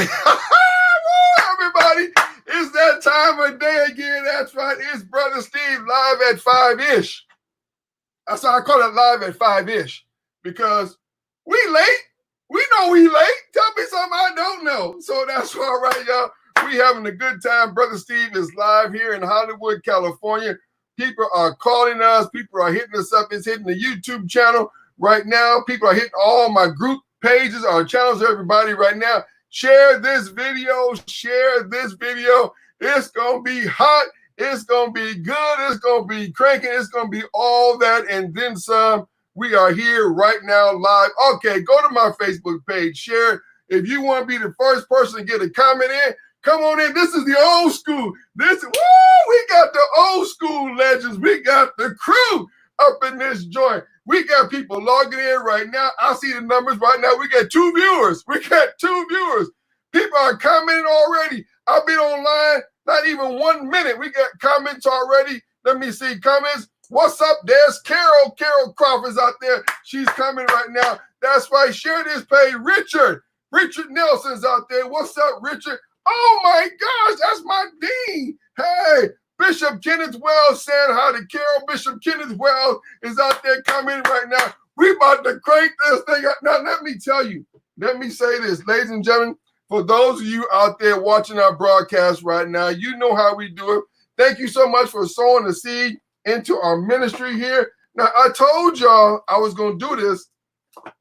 Woo, everybody, it's that time of day again. That's right. It's Brother Steve live at 5-ish. That's how I call it, live at 5-ish, because we late. We know we late. Tell me something I don't know. So that's all right, y'all. We having a good time. Brother Steve is live here in Hollywood, California. People are calling us. People are hitting us up. It's hitting the YouTube channel right now. People are hitting all my group pages, our channels, everybody right now. Share this video. Share this video. It's going to be hot. It's going to be good. It's going to be cranking. It's going to be all that and then some. We are here right now live. Okay, go to my Facebook page. Share it. If you want to be the first person to get a comment in, come on in. This is the old school. We got the old school legends. We got the crew up in this joint. We got people logging in right now. I see the numbers right now. We got 2 viewers. People are commenting already. I've been online not even 1 minute. We got comments already. Let me see comments. What's up? There's Carol. Carol Crawford's out there. She's coming right now. That's right. Share this page. Richard Nelson's out there. What's up, Richard? Oh my gosh, that's my dean. Hey, Bishop Kenneth Wells saying hi to Carol. Bishop Kenneth Wells is out there coming right now. We about to crank this thing up. Now, let me tell you, let me say this, ladies and gentlemen, for those of you out there watching our broadcast right now, you know how we do it. Thank you so much for sowing the seed into our ministry here. Now, I told y'all I was going to do this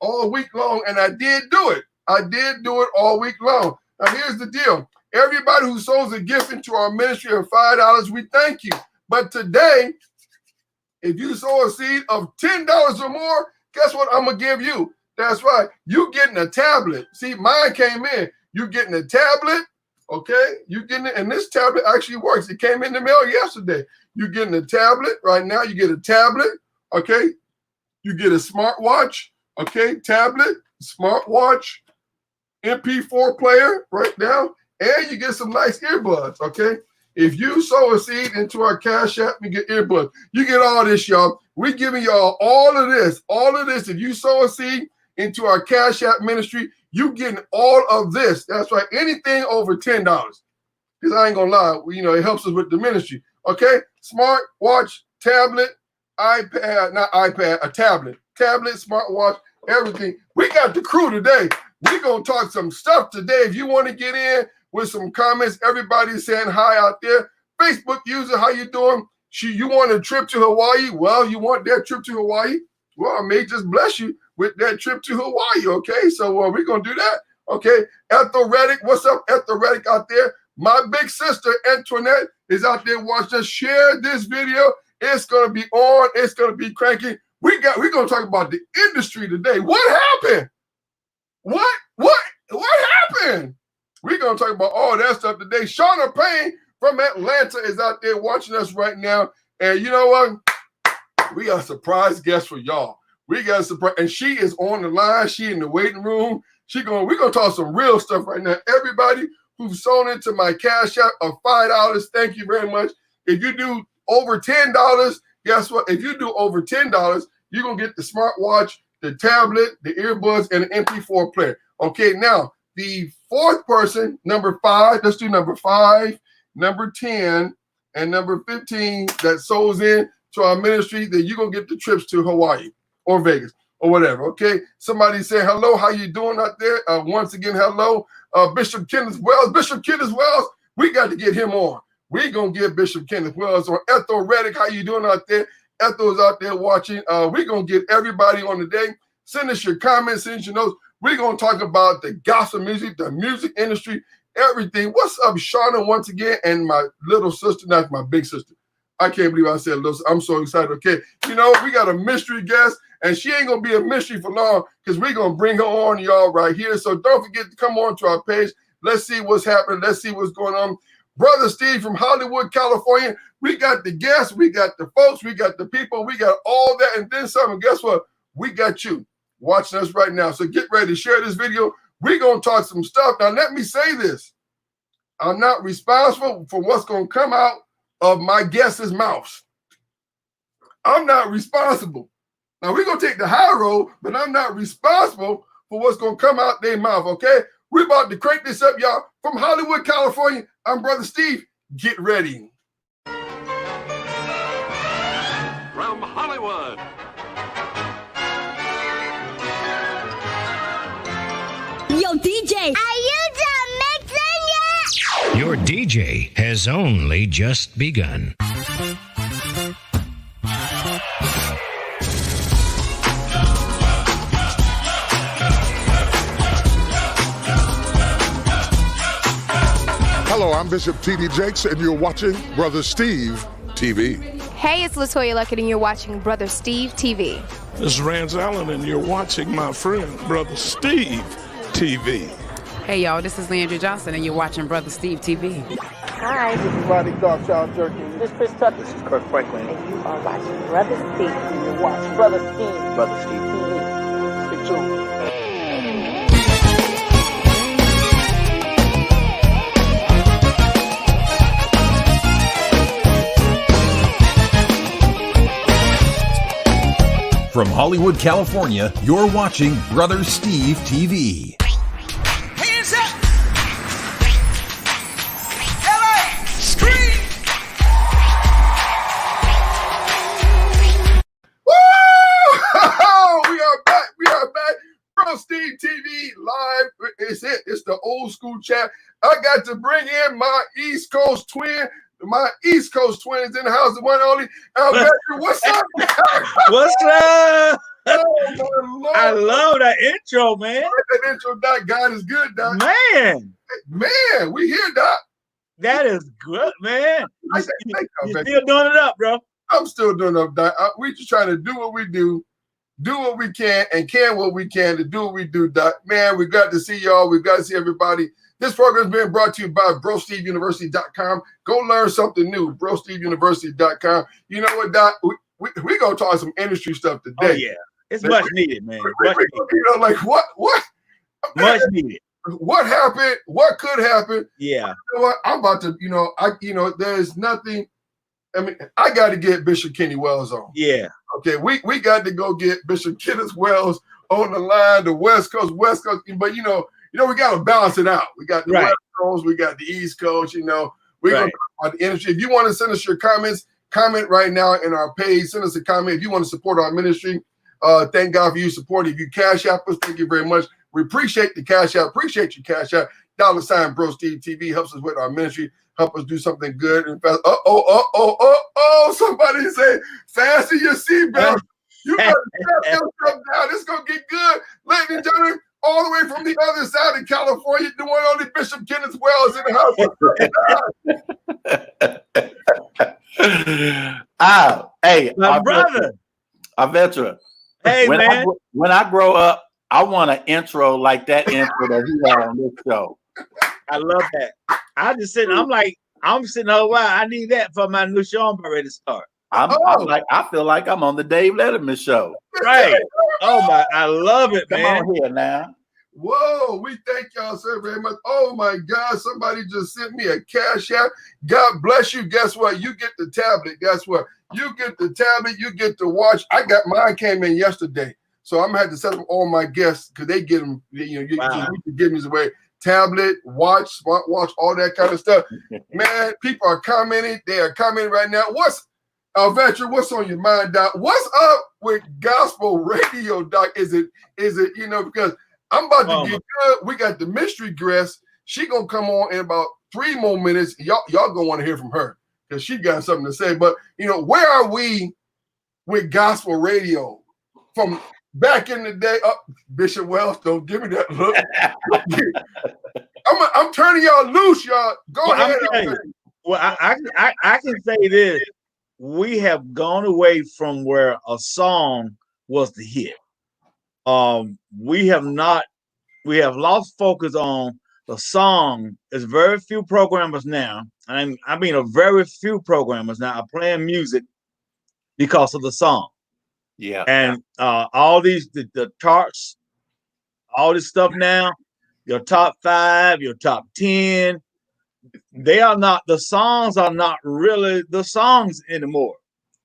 all week long, and I did do it. I did do it all week long. Now, here's the deal. Everybody who sows a gift into our ministry of $5, we thank you. But today, if you sow a seed of $10 or more, guess what I'm going to give you? That's right. You getting a tablet. See, mine came in. You getting a tablet, okay? You getting it, and this tablet actually works. It came in the mail yesterday. You getting a tablet right now. You get a tablet, okay? You get a smartwatch, okay? Tablet, smartwatch, MP4 player right now, and you get some nice earbuds, okay? If you sow a seed into our Cash App, you get earbuds. You get all this, y'all. We're giving y'all all of this. If you sow a seed into our Cash App ministry, you getting all of this. That's right. Anything over $10. Because I ain't going to lie, it helps us with the ministry. Okay? Smart watch, tablet, a tablet, smartwatch, everything. We got the crew today. We're going to talk some stuff today. If you want to get in with some comments, everybody's saying hi out there. Facebook user, how you doing? You want a trip to Hawaii? Well, you want that trip to Hawaii? Well, I may just bless you with that trip to Hawaii, okay? So we're going to do that, okay? Ethel Reddick, what's up, Ethel Reddick out there? My big sister, Antoinette, is out there watching us. Share this video. It's going to be on. It's going to be cranky. We're going to talk about the industry today. What happened? What happened? We're going to talk about all that stuff today. Shauna Payne from Atlanta is out there watching us right now. And you know what? We got a surprise guest for y'all. We got a surprise. And she is on the line. She in the waiting room. We're going to talk some real stuff right now. Everybody who's sown into my Cash App of $5, thank you very much. If you do over $10, guess what? If you do over $10, you're going to get the smartwatch, the tablet, the earbuds, and an MP4 player. Okay, now, the fourth person, number 5, let's do number 5, number 10, and number 15 that sows in to our ministry, then you're going to get the trips to Hawaii or Vegas or whatever, okay? Somebody say hello, how you doing out there? Once again, hello, Bishop Kenneth Wells. Bishop Kenneth Wells, we got to get him on. We're going to get Bishop Kenneth Wells on. Ethel Reddick, how you doing out there? Ethel's out there watching. We're going to get everybody on today. Send us your comments, send us your notes. We're going to talk about the gospel music, the music industry, everything. What's up, Shauna, once again, and my little sister, not my big sister. I can't believe I said little. I'm so excited. Okay, we got a mystery guest, and she ain't going to be a mystery for long because we're going to bring her on, y'all, right here. So don't forget to come on to our page. Let's see what's happening. Let's see what's going on. Brother Steve from Hollywood, California. We got the guests. We got the folks. We got the people. We got all that. And then some. And guess what? We got you watching us right now. So get ready to share this video. We're going to talk some stuff. Now, let me say this. I'm not responsible for what's going to come out of my guest's mouth. I'm not responsible. Now, we're going to take the high road, but I'm not responsible for what's going to come out their mouth, okay? We're about to crank this up, y'all. From Hollywood, California, I'm Brother Steve. Get ready. From Hollywood. Yo, DJ, are you done mixing yet? Your DJ has only just begun. Hello, I'm Bishop T.D. Jakes, and you're watching Brother Steve TV. Hey, it's LaToya Luckett, and you're watching Brother Steve TV. This is Rance Allen, and you're watching my friend, Brother Steve TV. Hey, y'all, this is Leandra Johnson, and you're watching Brother Steve TV. Hi, this is Rodney Darkchild Jerky. This is Chris Tucker. This is Kirk Franklin. And you are watching Brother Steve. You're watching Brother Steve. Brother Steve TV. Stay tuned. From Hollywood, California, you're watching Brother Steve TV. Hands up! LA! Scream! Woo! We are back. We are back. Brother Steve TV live. It's it. It's the old school chat. I got to bring in my East Coast twin. My East Coast twins in the house, the one and only Alvector. What's up? What's up? Oh, my Lord. I love that intro, man. That intro, Doc. God is good, Doc. Man, we here, Doc. that is good, man. You Still doing it up, bro. I'm still doing it up, Doc. We just trying to do what we do what we can, and can what we can to do what we do, Doc. Man, we got to see y'all. We got to see everybody. This program is being brought to you by BroSteveUniversity.com. Go learn something new, BroSteveUniversity.com. You know what, Doc? We going to talk some industry stuff today. Oh, yeah. It's much needed, man. Much needed. You know, like what? Much needed. What happened? What could happen? Yeah. You know what? I'm about to, there's nothing. I mean, I got to get Bishop Kenny Wells on. Yeah. Okay, we got to go get Bishop Kenneth Wells on the line, the West Coast. But, we got to balance it out. We got the West Coast, we got the East Coast, we're going to talk about the industry. If you want to send us your comments, comment right now in our page. Send us a comment. If you want to support our ministry, thank God for you support. If you cash app us, thank you very much. We appreciate the cash app. Appreciate you cash app. $ Bro Steve TV helps us with our ministry. Help us do something good and fast. Somebody say, fasten your seatbelt. You got to strap yourself down. It's going to get good. Ladies and gentlemen, all the way from the other side of California, the one only Bishop Kenneth Wells in the house. Hey, my brother. Alvector. Hey, man. When I grow up, I want an intro like that intro that he had on this show. I love that. I'm sitting a while. I need that for my new show I'm ready to start. I feel like I'm on the Dave Letterman show. Right. Oh my, I love it, man. Come on here now. Whoa, we thank y'all so very much. Oh my God, somebody just sent me a cash app. God bless you. Guess what? You get the tablet. Guess what? You get the tablet. You get the watch. I got mine came in yesterday. So I'm gonna have to set up all my guests because they get them, you can give me away. Tablet, watch, smartwatch, all that kind of stuff. Man, people are commenting. They are commenting right now. Alvector, what's on your mind, Doc? What's up with gospel radio, Doc? Is it, because I'm about to get good. We got the mystery guest. She gonna come on in about 3 more minutes. Y'all gonna want to hear from her because she got something to say. But where are we with gospel radio from back in the day? Bishop Wells, don't give me that look. I'm turning y'all loose, y'all. Go ahead. I can say this. We have gone away from where a song was the hit. We have lost focus on the song. There's very few programmers now, and I mean a very few programmers now are playing music because of the song. Yeah. And all these the charts, all this stuff now, your top 5, your top 10, the songs are not really the songs anymore.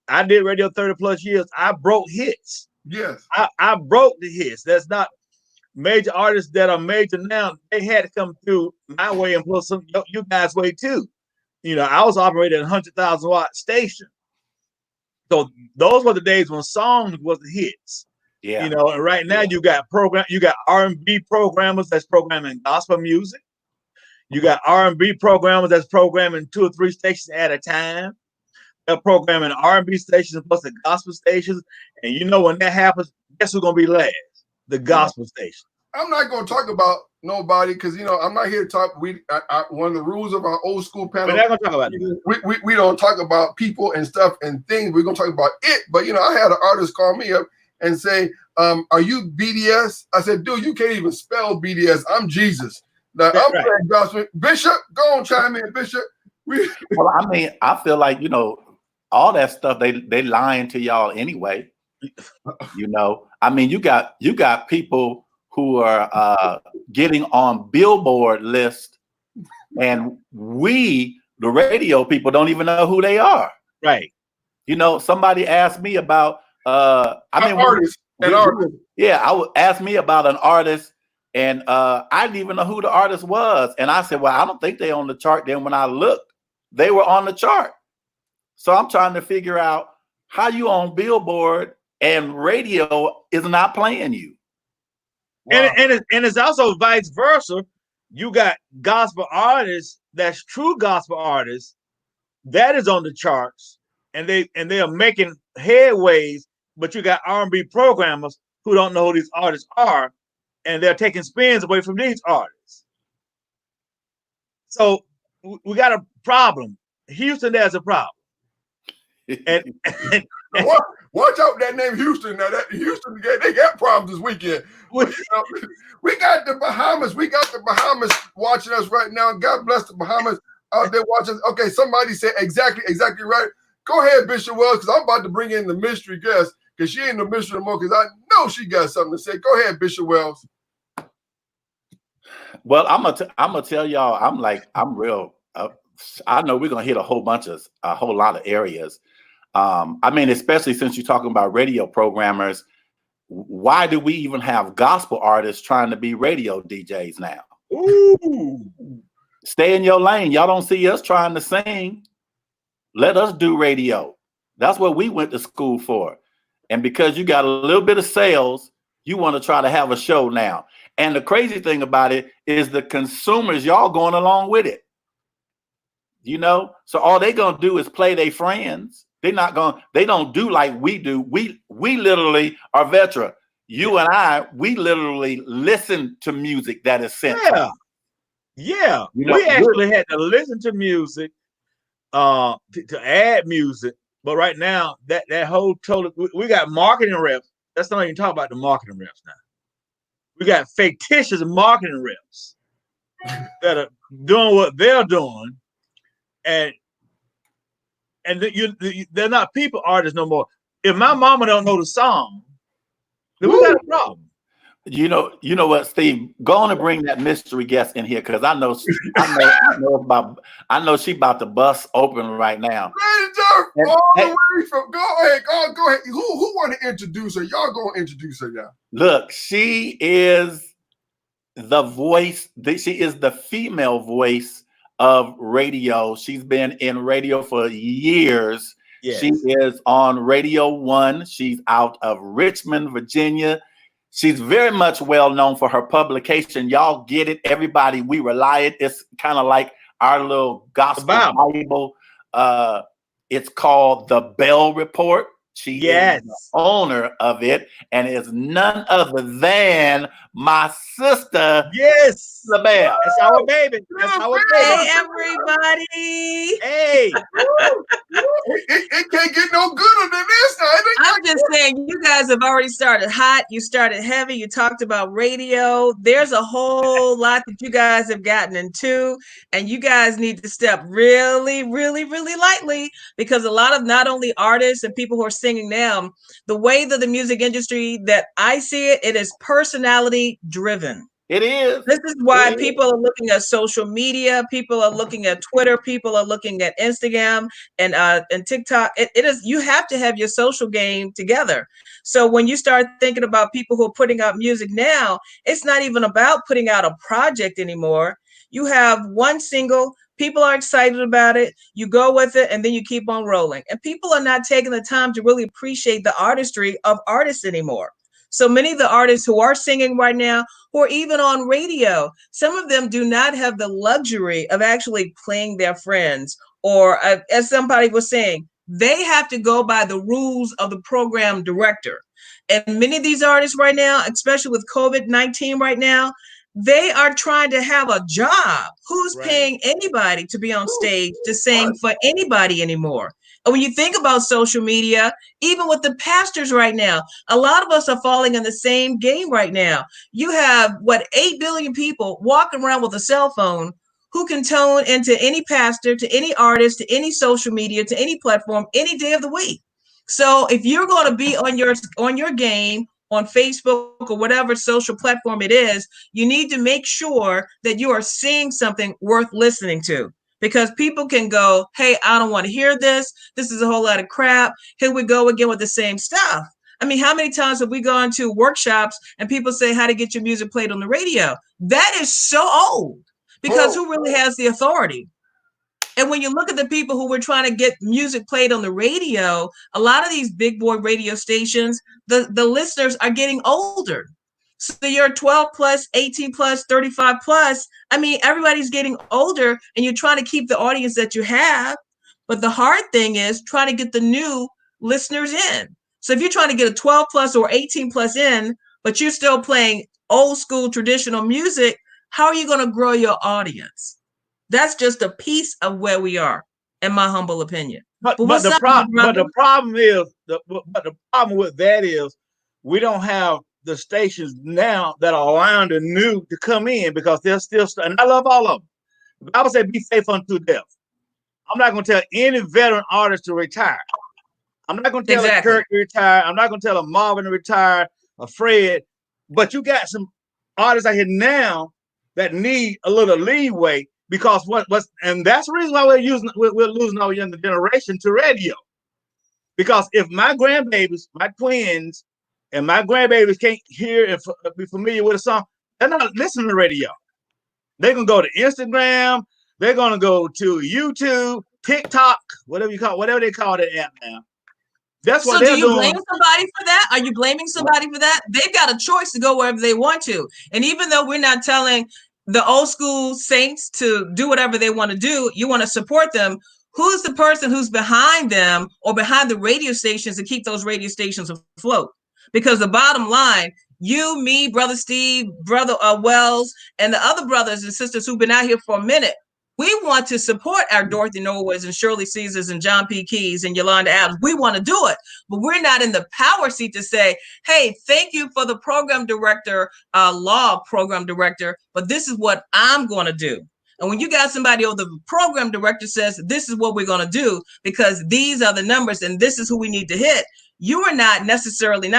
I did radio 30 plus years. I broke hits. Yes. I broke the hits. That's not, major artists that are major now, they had to come through my way and plus some you guys' way too. You know, I was operating a 100,000-watt station. So those were the days when songs was the hits. Yeah. You know, and right now you got R&B programmers that's programming gospel music. You got R&B programmers that's programming 2 or 3 stations at a time. They're programming R&B stations plus the gospel stations. And you know when that happens, guess who's gonna be last? The gospel station. I'm not going to talk about nobody because I'm not here to talk. One of the rules of our old school panel. We're not going to talk about it. We don't talk about people and stuff and things. We're going to talk about it. But I had an artist call me up and say, "Are you BDS?" I said, "Dude, you can't even spell BDS. I'm Jesus." Now I'm playing gospel. Bishop, go on, chime in, Bishop. Well, I mean, I feel like all that stuff they lying to y'all anyway. I mean, you got people who are getting on Billboard lists, and we, the radio people, don't even know who they are. Right. Somebody asked me about artist. I would ask me about an artist, and I didn't even know who the artist was. And I said, well, I don't think they're on the chart. Then when I looked, they were on the chart. So I'm trying to figure out how you on Billboard and radio is not playing you. Wow. And it's also vice versa. You got gospel artists that's true gospel artists that is on the charts, and they are making headways. But you got R&B programmers who don't know who these artists are, and they're taking spins away from these artists. So we got a problem. Houston, there's a problem. And watch out that name Houston. Now that Houston, they got problems this weekend. We got the Bahamas. We got the Bahamas watching us right now. God bless the Bahamas out there watching. Okay, somebody said exactly right. Go ahead, Bishop Wells, because I'm about to bring in the mystery guest because she ain't no mystery no more because I know she got something to say. Go ahead, Bishop Wells. Well, I'm gonna tell y'all. I'm real. I know we're gonna hit a whole lot of areas. I mean, especially since you're talking about radio programmers, why do we even have gospel artists trying to be radio DJs now? Ooh. Stay in your lane. Y'all don't see us trying to sing. Let us do radio. That's what we went to school for. And because you got a little bit of sales, you want to try to have a show now. And the crazy thing about it is the consumers, y'all going along with it. So all they gonna do is play their friends. They don't do like we do. We literally are veteran. You and I, we literally listen to music that is sent. Yeah. We actually had to listen to music to add music. But right now, that whole total, we got marketing reps. Let's not even talk about the marketing reps now. We got fictitious marketing reps that are doing what they're doing, and they're not people artists no more. If my mama don't know the song, then we got a problem. You know what, Steve? Go on and bring that mystery guest in here because I know she about to bust open right now. Go ahead. Who want to introduce her? Y'all go introduce her now. Look, she is the voice. She is the female voice of radio. She's been in radio for years. Yes. She is on Radio 1. She's out of Richmond, Virginia. She's very much well known for her publication. Y'all get it, everybody. We Rely It. It's kind of like our little gospel Bible. It's called The Bell Report. She is the owner of it, and is none other than my sister. Yes, the Bell. That's our baby. That's our baby. Hey, everybody. Hey. It can't get no gooder than this. I'm just saying, you guys have already started hot. You started heavy. You talked about radio. There's a whole lot that you guys have gotten into, and you guys need to step really, really, really lightly because a lot of not only artists and people who are singing now, the way that the music industry that I see it, it is personality driven. It is. This is why people are looking at social media. People are looking at Twitter. People are looking at Instagram and TikTok. It is, you have to have your social game together. So when you start thinking about people who are putting out music now, it's not even about putting out a project anymore. You have one single, people are excited about it, you go with it, and then you keep on rolling. And people are not taking the time to really appreciate the artistry of artists anymore. So many of the artists who are singing right now, who are even on radio, some of them do not have the luxury of actually playing their friends, or as somebody was saying, they have to go by the rules of the program director. And many of these artists right now, especially with COVID-19 right now, they are trying to have a job. Who's paying anybody to be on stage to sing for anybody anymore? And when you think about social media, even with the pastors right now, a lot of us are falling in the same game right now. You have, 8 billion people walking around with a cell phone who can tone into any pastor, to any artist, to any social media, to any platform, any day of the week. So if you're going to be on your game, on Facebook or whatever social platform it is, you need to make sure that you are seeing something worth listening to. Because people can go, hey, I don't want to hear this. This is a whole lot of crap. Here we go again with the same stuff. I mean, how many times have we gone to workshops and people say how to get your music played on the radio? That is so old, because who really has the authority? And when you look at the people who were trying to get music played on the radio, a lot of these big boy radio stations, the listeners are getting older. So you're 12 plus, 18 plus, 35 plus. I mean, everybody's getting older, and you're trying to keep the audience that you have. But the hard thing is trying to get the new listeners in. So if you're trying to get a 12 plus or 18 plus in, but you're still playing old school traditional music, how are you going to grow your audience? That's just a piece of where we are, in my humble opinion. But the problem with that is we don't have the stations now that are allowing the new to come in, because they're still, and I love all of them. The Bible said, be faithful unto death. I'm not going to tell any veteran artist to retire. I'm not going to tell a Kirk to retire. I'm not going to tell a Marvin to retire, a Fred. But you got some artists out here now that need a little leeway, because and that's the reason why we're losing our younger generation to radio. Because if my grandbabies, my twins, and my grandbabies can't hear and be familiar with a song, they're not listening to radio. They're gonna go to Instagram. They're gonna go to YouTube, TikTok, whatever they call that app now. That's what they're doing. So do you blame somebody for that? Are you blaming somebody for that? They've got a choice to go wherever they want to. And even though we're not telling the old school saints to do whatever they want to do, you want to support them. Who's the person who's behind them or behind the radio stations to keep those radio stations afloat? Because the bottom line, you, me, Brother Steve, Brother Wells, and the other brothers and sisters who've been out here for a minute, we want to support our Dorothy Norwoods and Shirley Caesars and John P. Keys and Yolanda Adams. We want to do it, but we're not in the power seat to say, hey, thank you for the program director, law program director, but this is what I'm going to do. And when you got somebody or the program director says, this is what we're going to do because these are the numbers and this is who we need to hit, you are not necessarily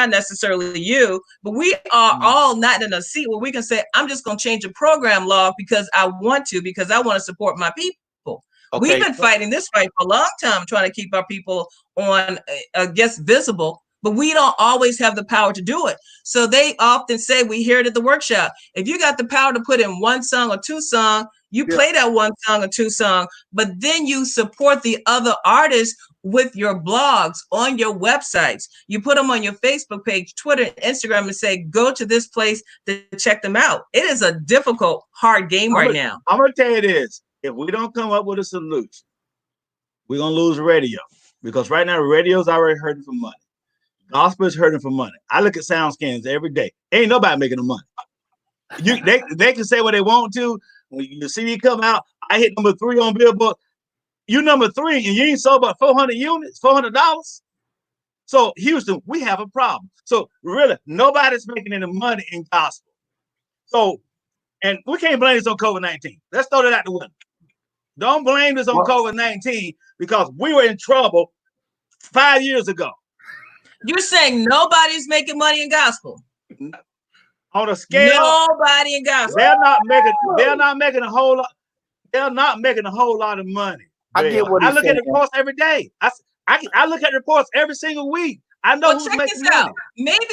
you, but we are all not in a seat where we can say, I'm just going to change the program log because I want to support my people. Okay. We've been fighting this fight for a long time, trying to keep our people on, visible, but we don't always have the power to do it. So they often say, we hear it at the workshop, if you got the power to put in one song or two songs, you play that one song or two song, but then you support the other artists with your blogs on your websites. You put them on your Facebook page, Twitter, Instagram, and say, go to this place to check them out. It is a difficult, hard game right now. I'm going to tell you this. If we don't come up with a solution, we're going to lose radio, because right now radio's already hurting for money. Gospel is hurting for money. I look at sound scans every day. Ain't nobody making the money. They can say what they want to. When the CD come out, I hit number 3 on Billboard. You number 3 and you ain't sold about 400 units, $400. So Houston, we have a problem. So really, nobody's making any money in gospel. So, and we can't blame this on COVID-19. Let's throw that out the window. Don't blame this on COVID-19, because we were in trouble 5 years ago. You're saying nobody's making money in gospel? on a scale. Nobody in gospel. They're not making a whole lot. They're not making a whole lot of money. I get what I he's look saying. at reports every day. I look at reports every single week. I know who's check making this money. out. Maybe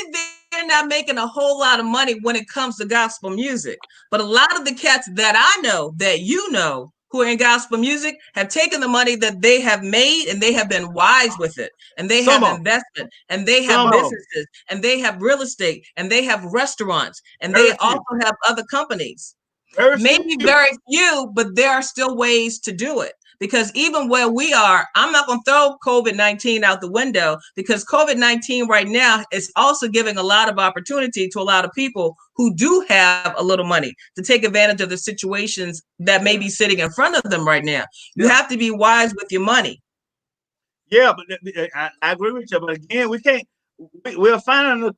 they're not making a whole lot of money when it comes to gospel music, but a lot of the cats that I know, that you know, who are in gospel music, have taken the money that they have made and they have been wise with it, and they have invested, and they have businesses, and they have real estate, and they have restaurants, and they also have other companies. Maybe very few, but there are still ways to do it. Because even where we are, I'm not going to throw COVID-19 out the window, because COVID-19 right now is also giving a lot of opportunity to a lot of people who do have a little money to take advantage of the situations that may be sitting in front of them right now. You have to be wise with your money. Yeah, but I agree with you. But again, we can't. We're finding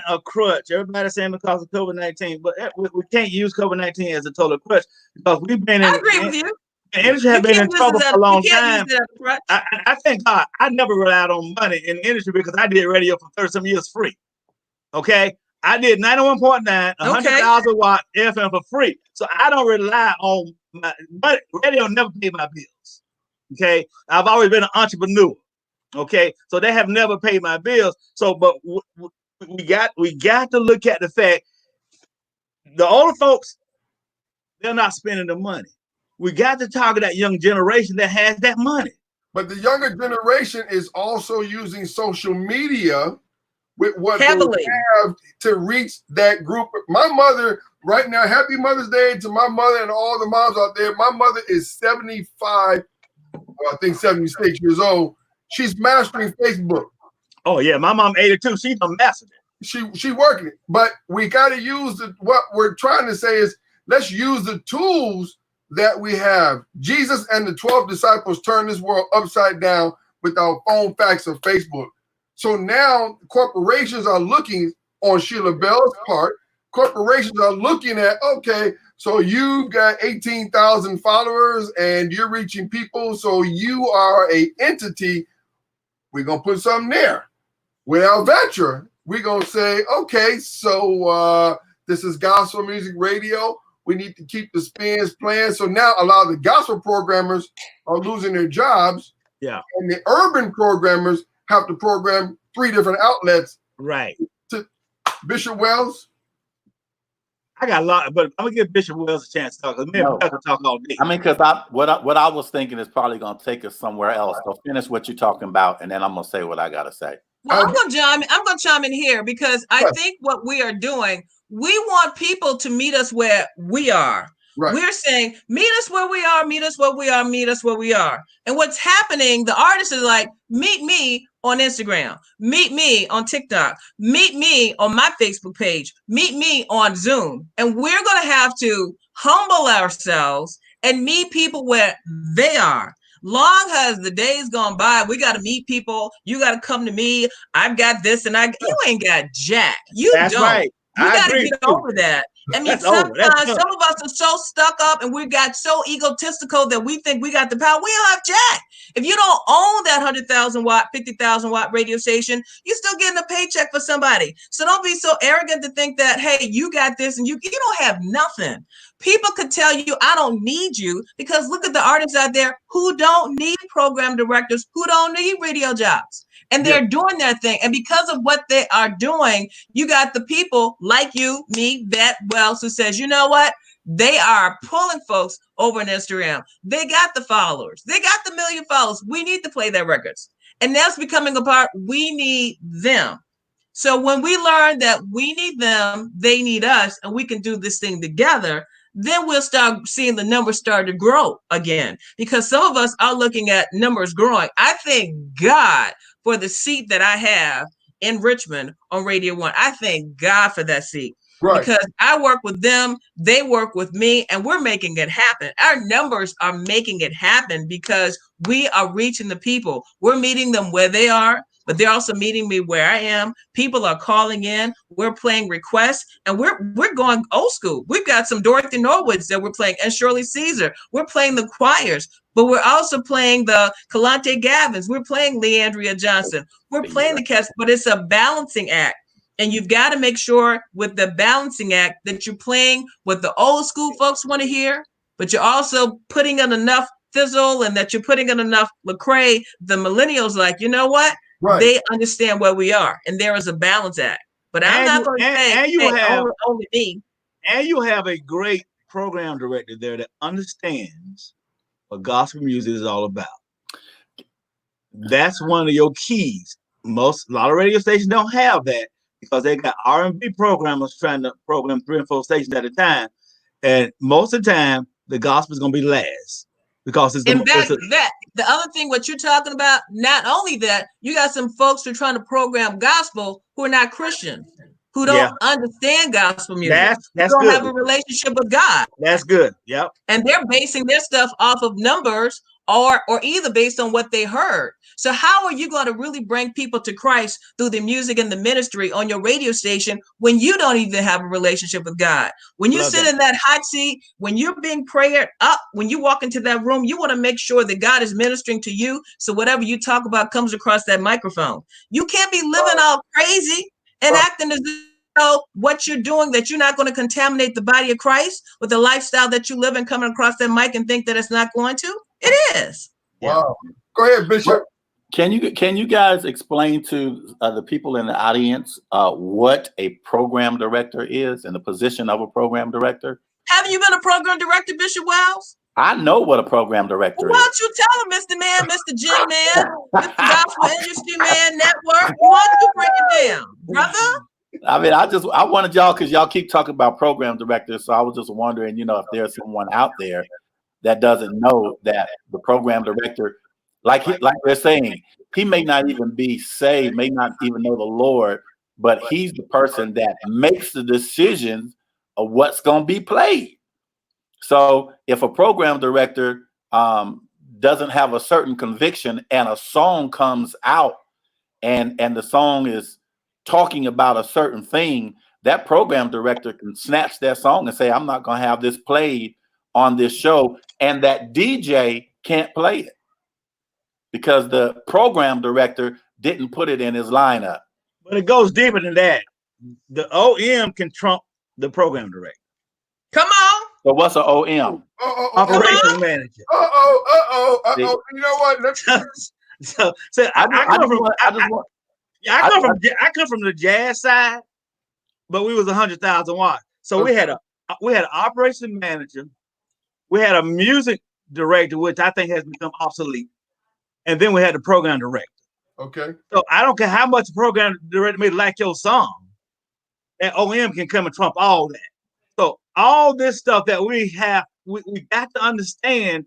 a crutch. Everybody's saying because of COVID-19, but we can't use COVID-19 as a total crutch, because we've been in. I agree with you. The industry has been in trouble for a long time. I thank God I never relied on money in the industry, because I did radio for 30-some years free. Okay, I did 91.9, 100,000 watt FM for free, so I don't rely on my money. Radio never paid my bills. Okay, I've always been an entrepreneur. Okay, so they have never paid my bills. So, but we got to look at the fact the older folks, they're not spending the money. We got to target that young generation that has that money. But the younger generation is also using social media with what heavily they have to reach that group. My mother right now, happy Mother's Day to my mother and all the moms out there. My mother is 75, I think 76 years old. She's mastering Facebook. Oh yeah, my mom 82. She's a master. She working it. But we got to use what we're trying to say is, let's use the tools that we have. Jesus and the 12 disciples turned this world upside down with our phone, fax, and Facebook. So now corporations are looking on Sheila Bell's part. Corporations are looking at, okay, so you've got 18,000 followers and you're reaching people. So you are a entity. We're going to put something there. With our venture, we're going to say, okay, so this is gospel music radio. We need to keep the spins playing. So now a lot of the gospel programmers are losing their jobs. Yeah. And the urban programmers have to program 3 different outlets. Right. To Bishop Wells. I got a lot, but I'm gonna give Bishop Wells a chance to talk. Maybe I can talk all day. I mean, because what I was thinking is probably gonna take us somewhere else. So finish what you're talking about, and then I'm gonna say what I gotta say. Well, I'm gonna chime in here, because I think what we are doing, we want people to meet us where we are. Right. We're saying, meet us where we are, meet us where we are, meet us where we are. And what's happening, the artists are like, meet me on Instagram, meet me on TikTok, meet me on my Facebook page, meet me on Zoom. And we're going to have to humble ourselves and meet people where they are. Long as the days gone by, we got to meet people. You got to come to me. I've got this and you ain't got jack. That's don't. Right. You got to get over that. I mean, sometimes some of us are so stuck up and we got so egotistical that we think we got the power. We don't have jack. If you don't own that 100,000 watt, 50,000 watt radio station, you're still getting a paycheck for somebody. So don't be so arrogant to think that, hey, you got this and you don't have nothing. People could tell you, I don't need you, because look at the artists out there who don't need program directors, who don't need radio jobs. And they're doing their thing. And because of what they are doing, you got the people like you, me, Vet Wells, who says, you know what? They are pulling folks over on Instagram. They got the followers. They got the million followers. We need to play their records. And that's becoming a part. We need them. So when we learn that we need them, they need us, and we can do this thing together, then we'll start seeing the numbers start to grow again. Because some of us are looking at numbers growing. I thank God for the seat that I have in Richmond on Radio 1. I thank God for that seat. Right. Because I work with them, they work with me, and we're making it happen. Our numbers are making it happen because we are reaching the people. We're meeting them where they are, but they're also meeting me where I am. People are calling in. We're playing requests, and we're going old school. We've got some Dorothy Norwoods that we're playing, and Shirley Caesar. We're playing the choirs, but we're also playing the Kalante Gavins. We're playing Leandria Johnson. We're playing the cats, but it's a balancing act. And you've got to make sure with the balancing act that you're playing what the old school folks want to hear, but you're also putting in enough fizzle and that you're putting in enough Lecrae. The millennials like, you know what? Right. They understand where we are, and there is a balance act. But I'm not going to say, hey, only me. And you have a great program director there that understands what gospel music is all about. That's one of your keys. A lot of radio stations don't have that because they got R&B programmers trying to program 3 and 4 stations at a time, and most of the time the gospel is going to be last because it's the other thing what you're talking about. Not only that, you got some folks who are trying to program gospel who are not Christians, who don't understand gospel music. That's don't good. Have a relationship with God. That's good. Yep. And they're basing their stuff off of numbers or either based on what they heard. So how are you going to really bring people to Christ through the music and the ministry on your radio station when you don't even have a relationship with God? When you sit in that hot seat, when you're being prayed up, when you walk into that room, you want to make sure that God is ministering to you. So whatever you talk about comes across that microphone. You can't be living all crazy and acting as though what you're doing, that you're not going to contaminate the body of Christ with the lifestyle that you live in, coming across that mic and think that it's not going to. It is. Wow. Go ahead, Bishop. Can you guys explain to the people in the audience what a program director is and the position of a program director? Haven't you been a program director, Bishop Wells? I know what a program director Why don't you tell him, Mr. Man, Mr. Jim Man, Mr. Gospel Industry Man Network? Why don't you break it down, brother? I mean, I wanted y'all, because y'all keep talking about program directors, so I was just wondering, if there's someone out there that doesn't know that the program director, like they're saying, he may not even be saved, may not even know the Lord, but he's the person that makes the decisions of what's going to be played. So if a program director doesn't have a certain conviction and a song comes out and the song is talking about a certain thing, that program director can snatch that song and say, I'm not going to have this played on this show. And that DJ can't play it because the program director didn't put it in his lineup. But it goes deeper than that. The OM can trump the program director. Come on. So what's an OM? Operations manager. You know what? I come from the jazz side, but we was 100,000 watts. So we had an operations manager, we had a music director, which I think has become obsolete, and then we had the program director. Okay. So I don't care how much the program director may like your song, that OM can come and trump all that. So all this stuff that we have, we got to understand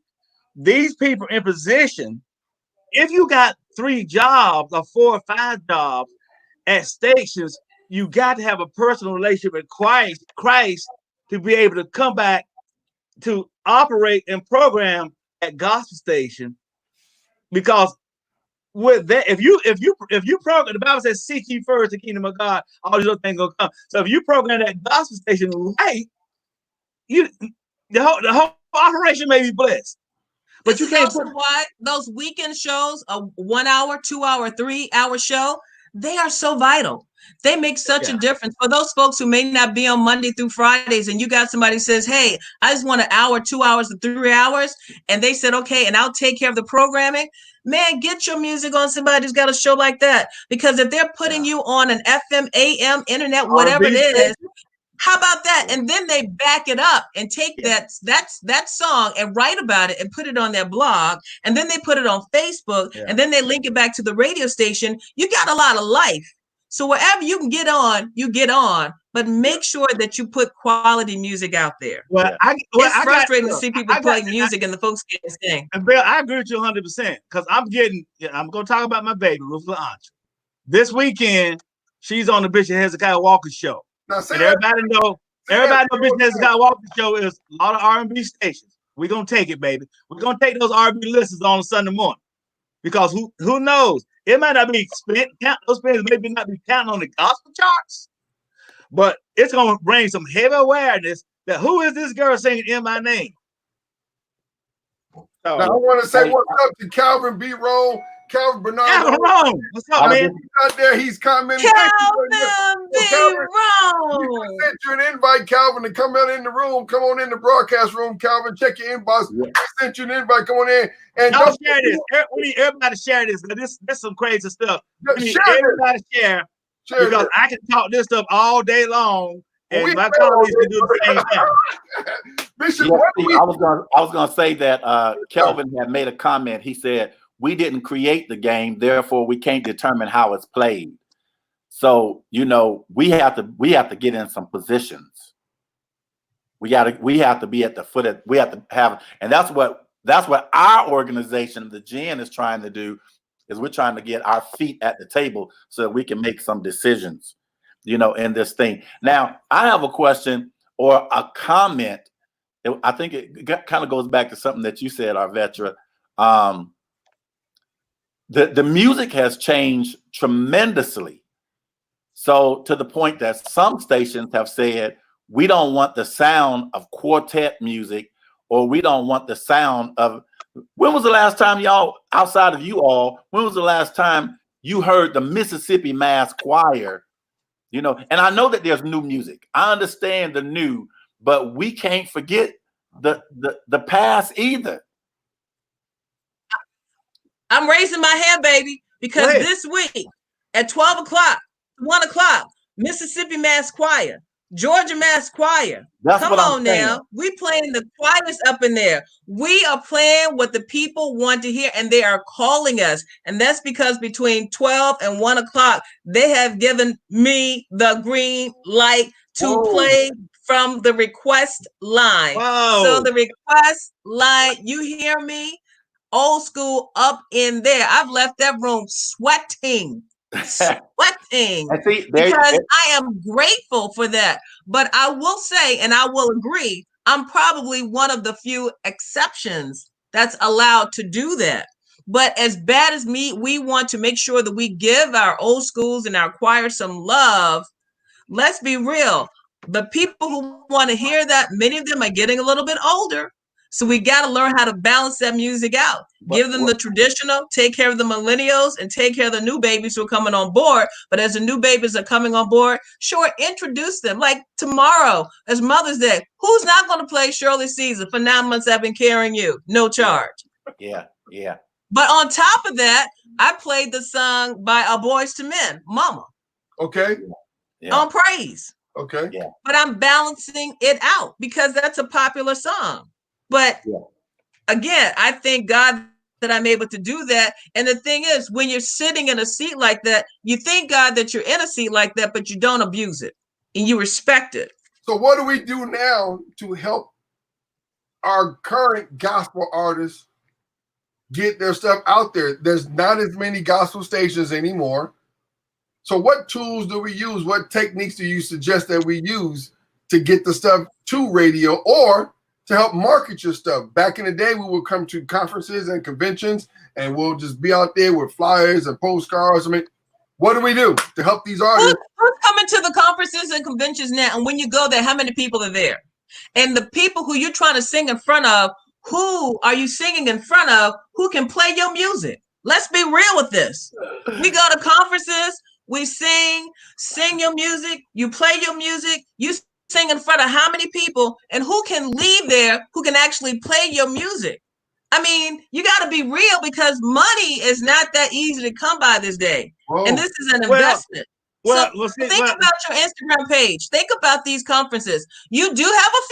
these people in position. If you got 3 jobs or 4 or 5 jobs at stations, you got to have a personal relationship with Christ to be able to come back to operate and program at gospel station. Because with that, if you program, the Bible says, seek ye first the kingdom of God, all these other things gonna come. So if you program that gospel station right, the whole operation may be blessed. But you can't put why those weekend shows, a 1 hour, 2 hour, 3 hour show, they are so vital. They make such a difference for those folks who may not be on Monday through Fridays. And you got somebody who says, hey, I just want an hour, 2 hours, or 3 hours. And they said, okay, and I'll take care of the programming. Man, get your music on somebody who's got a show like that. Because if they're putting you on an FM, AM, internet, whatever it is, how about that? And then they back it up and take that song and write about it and put it on their blog. And then they put it on Facebook and then they link it back to the radio station. You got a lot of life. So wherever you can get on, you get on, but make sure that you put quality music out there. It's frustrating to see people playing music and the folks can't sing. And Bill, I agree with you 100% because I'm going to talk about my baby, Ruth LaAntra. This weekend, she's on the Bishop Hezekiah Walker show. And everybody know Bishop Hezekiah Walker show is a lot of R&B stations. We're going to take it, baby. We're going to take those R&B listeners on a Sunday morning because who knows? It might not be spent. Those spins maybe not be counting on the gospel charts, but it's going to bring some heavy awareness that who is this girl singing in my name? Now I want to say what's up to Calvin B. Roll Calvin Bernard. Calvin Wrong. What's up, man? He's out there. He's commenting. Calvin B. Calvin, Wrong. we sent you an invite, Calvin, to come out in the room. Come on in the broadcast room, Calvin. Check your inbox. Yeah. We sent you an invite. Come on in. And Y'all share this. We need everybody to share this. This is some crazy stuff. We need everybody to share because I can talk this stuff all day long. And my colleagues can do the same thing. Bishop, I was gonna say that Kelvin had made a comment. He said, we didn't create the game, therefore we can't determine how it's played. So, you know, we have to get in some positions. We have to be at the foot of, we have to have, and that's what our organization, the GN, is trying to do, is we're trying to get our feet at the table so that we can make some decisions, you know, in this thing. Now, I have a question or a comment. I think it kind of goes back to something that you said, Arvetra. The music has changed tremendously. So to the point that some stations have said, we don't want the sound of quartet music, or we don't want the sound of, when was the last time y'all, outside of you all, when was the last time you heard the Mississippi Mass Choir? You know, and I know that there's new music. I understand the new, but we can't forget the past either. I'm raising my hand, baby, because this week at 12 o'clock, 1 o'clock, Mississippi Mass Choir, Georgia Mass Choir. Come on now. We playing the choirs up in there. We are playing what the people want to hear, and they are calling us. And that's because between 12 and 1 o'clock, they have given me the green light to play from the request line. So the request line, you hear me? Old school up in there. I've left that room sweating because I am grateful for that. But I will say, and I will agree, I'm probably one of the few exceptions that's allowed to do that. But as bad as me, we want to make sure that we give our old schools and our choir some love. Let's be real. The people who want to hear that, many of them are getting a little bit older. So we got to learn how to balance that music out. Give them the traditional, take care of the millennials, and take care of the new babies who are coming on board. But as the new babies are coming on board, sure, introduce them. Like tomorrow, as Mother's Day, who's not going to play Shirley Caesar for 9 months I've been carrying you? No charge. Yeah. But on top of that, I played the song by Boyz II Men, Mama. Okay. On praise. Okay. Yeah. But I'm balancing it out because that's a popular song. But again, I thank God that I'm able to do that. And the thing is, when you're sitting in a seat like that, you thank God that you're in a seat like that, but you don't abuse it and you respect it. So what do we do now to help our current gospel artists get their stuff out there? There's not as many gospel stations anymore. So what tools do we use? What techniques do you suggest that we use to get the stuff to radio or to help market your stuff? Back in the day, we would come to conferences and conventions and we'll just be out there with flyers and postcards. I mean, what do we do to help these artists? Who's coming to the conferences and conventions now? And when you go there, how many people are there? And the people who you're trying to sing in front of, who are you singing in front of who can play your music? Let's be real with this. We go to conferences, we sing your music, you play your music, you sing in front of how many people, and who can leave there who can actually play your music? I mean, you got to be real because money is not that easy to come by this day. And this is an investment. Think about your Instagram page. Think about these conferences. You do have a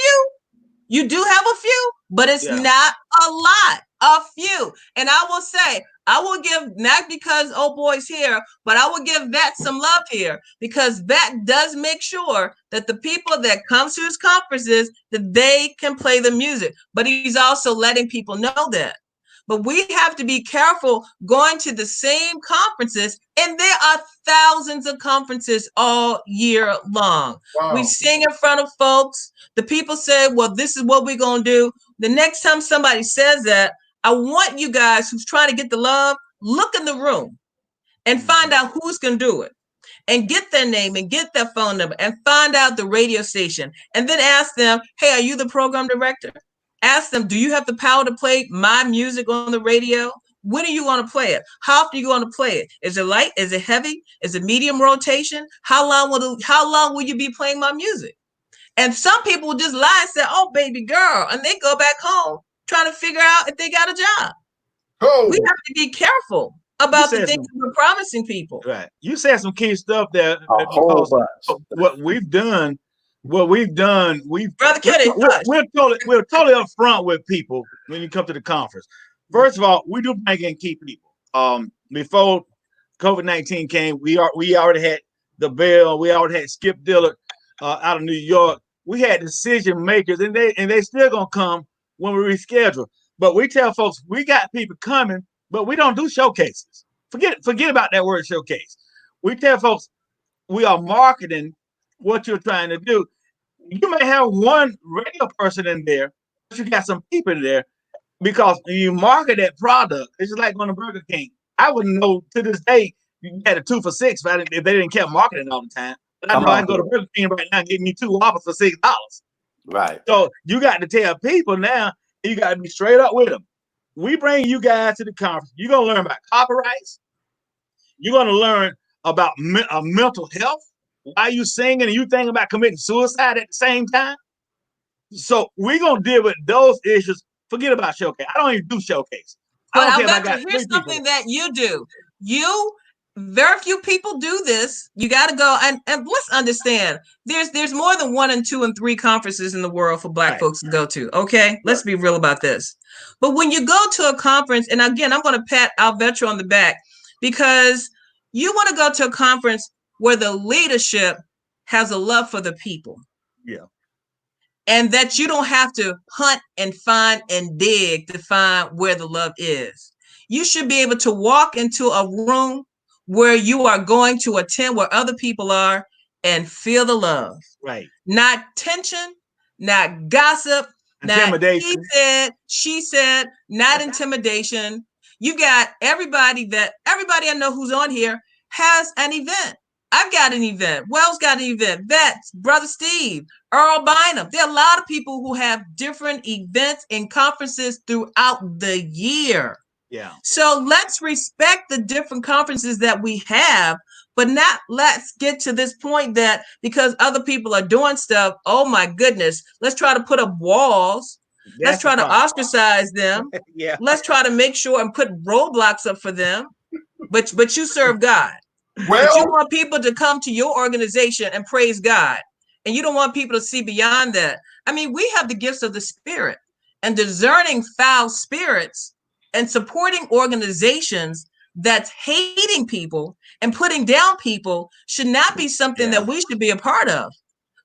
few. But it's not a lot. A few. And I will say, I will give, not because old boy's here, but I will give Vet some love here because Vet does make sure that the people that come to his conferences, that they can play the music. But he's also letting people know that. But we have to be careful going to the same conferences, and there are thousands of conferences all year long. Wow. We sing in front of folks. The people say, well, this is what we're going to do. The next time somebody says that, I want you guys who's trying to get the love, look in the room and find out who's going to do it. And get their name and get their phone number and find out the radio station. And then ask them, hey, are you the program director? Ask them, do you have the power to play my music on the radio? When are you going to play it? How often are you going to play it? Is it light? Is it heavy? Is it medium rotation? How long will you be playing my music? And some people will just lie and say, "Oh, baby girl," and they go back home trying to figure out if they got a job. Oh. We have to be careful about the things we're promising people. Right. You said some key stuff there. A whole bunch. What we've done, we're totally upfront with people when you come to the conference. First of all, we do bring in key people. Before COVID-19 came, we already had the Bell, we already had Skip Dillard out of New York. We had decision makers, and they still gonna come when we reschedule. But we tell folks we got people coming, but we don't do showcases. Forget about that word showcase. We tell folks we are marketing what you're trying to do. You may have one radio person in there, but you got some people in there because you market that product. It's just like going to Burger King. I wouldn't know to this day you had a 2 for $6 if they didn't keep marketing all the time. But I know I can go to Burger King right now and get me 2 Whoppers for $6. Right. So you got to tell people now, you got to be straight up with them. We bring you guys to the conference. You're going to learn about copyrights. You're going to learn about mental health. Why you singing and you thinking about committing suicide at the same time? So we're going to deal with those issues. Forget about showcase. I don't even do showcase. But here's something that you do. Very few people do this. You got to go and let's understand. There's more than 1 and 2 and 3 conferences in the world for Black folks to go to. Okay, let's be real about this. But when you go to a conference, and again, I'm going to pat Alvetro on the back because you want to go to a conference where the leadership has a love for the people. Yeah. And that you don't have to hunt and find and dig to find where the love is. You should be able to walk into a room where you are going to attend where other people are and feel the love. Right. Not tension, not gossip, intimidation. Not he said, she said, not intimidation. You got everybody I know who's on here has an event. I've got an event. Wells got an event. Vets, Brother Steve, Earl Bynum. There are a lot of people who have different events and conferences throughout the year. Yeah. So let's respect the different conferences that we have, but not let's get to this point that because other people are doing stuff, oh my goodness, let's try to put up walls. Let's try to ostracize them. Yeah. Let's try to make sure and put roadblocks up for them. But you serve God. Well, but you want people to come to your organization and praise God. And you don't want people to see beyond that. I mean, we have the gifts of the Spirit, and discerning foul spirits and supporting organizations that's hating people and putting down people should not be something that we should be a part of,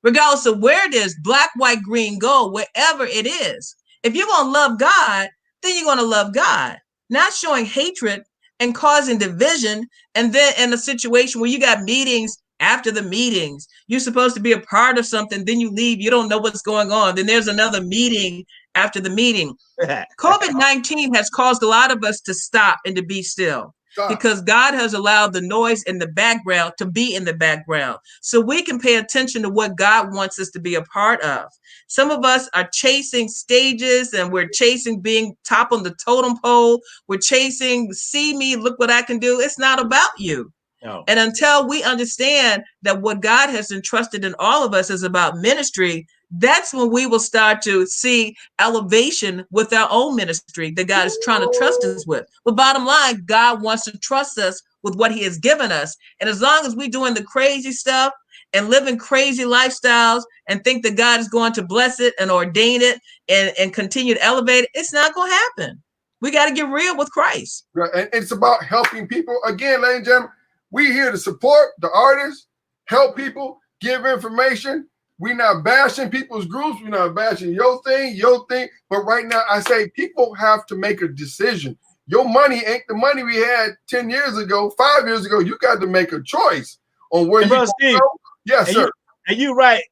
regardless of where it is, black, white, green, gold, wherever it is. If you're going to love God, then you're going to love God, not showing hatred and causing division. And then in a situation where you got meetings after the meetings, you're supposed to be a part of something, then you leave, you don't know what's going on. Then there's another meeting after the meeting. COVID-19 has caused a lot of us to stop and to be still. Because God has allowed the noise in the background to be in the background so we can pay attention to what God wants us to be a part of. Some of us are chasing stages and we're chasing being top on the totem pole. We're chasing, see me, look what I can do. It's not about you. No. And until we understand that what God has entrusted in all of us is about ministry, that's when we will start to see elevation with our own ministry that God is trying to trust us with. But bottom line, God wants to trust us with what he has given us. And as long as we're doing the crazy stuff and living crazy lifestyles and think that God is going to bless it and ordain it and continue to elevate it, it's not going to happen. We got to get real with Christ. Right. And it's about helping people. Again, ladies and gentlemen, we're here to support the artists, help people, give information. We're not bashing people's groups. We're not bashing your thing. But right now, I say people have to make a decision. Your money ain't the money we had 10 years ago, 5 years ago. You got to make a choice on where you go. Yes, sir. You're right.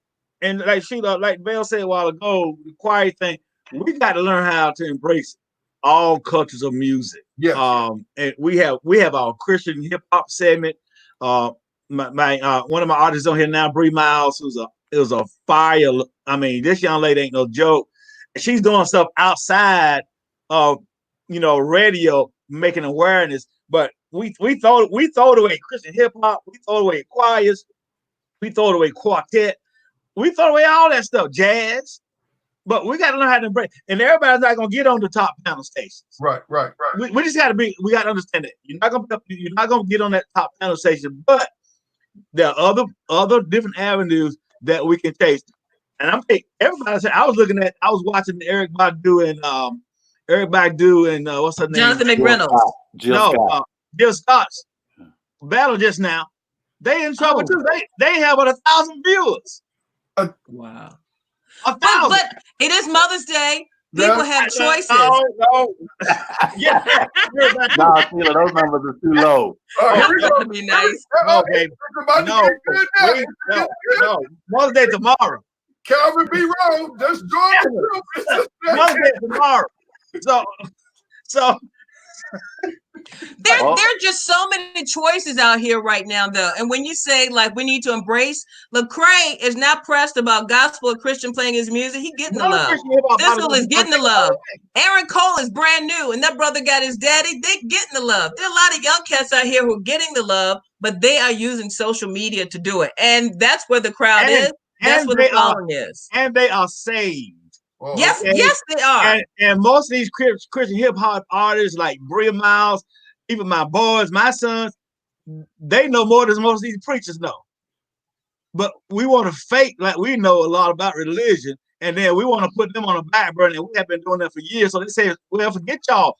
And like Sheila, like Val said a while ago, the choir thing, we got to learn how to embrace all cultures of music. Yes. And we have our Christian hip hop segment. My one of my artists on here now, Bree Miles, it was a fire. I mean, this young lady ain't no joke. She's doing stuff outside of, radio making awareness. But we throw it away Christian hip hop, we throw away choirs, we throw away quartet, we throw away all that stuff, jazz. But we got to learn how to embrace, and everybody's not gonna get on the top panel stations. Right. We just got to understand that you're not gonna get on that top panel station, but there are other different avenues that we can chase. And everybody said I was watching Eric Badu and what's her name? Jonathan McReynolds. Jill Scott's battle just now. They in trouble too. They have 1,000 viewers. Wow. 1,000. But it is Mother's Day. People have choices. No. Yeah. No, Sheila, those numbers are too low. That's gonna be nice. No, baby. No. Mother's Day tomorrow. Calvin B. Rowe, just join the group. Mother's Day tomorrow. So there are just so many choices out here right now, though. And when you say like we need to embrace, Lecrae is not pressed about gospel or Christian playing his music. He getting the love. Thistle is getting the love. Aaron Cole is brand new, and that brother got his daddy. They getting the love. There are a lot of young cats out here who are getting the love, but they are using social media to do it, and that's where the crowd is. That's where the following is. And they are saved. Yes, yes, they are. And most of these Christian hip hop artists, like Bria Miles, even my boys, my sons, they know more than most of these preachers know. But we want to fake like we know a lot about religion, and then we want to put them on a back burner. And we have been doing that for years. So they say, "Well, forget y'all.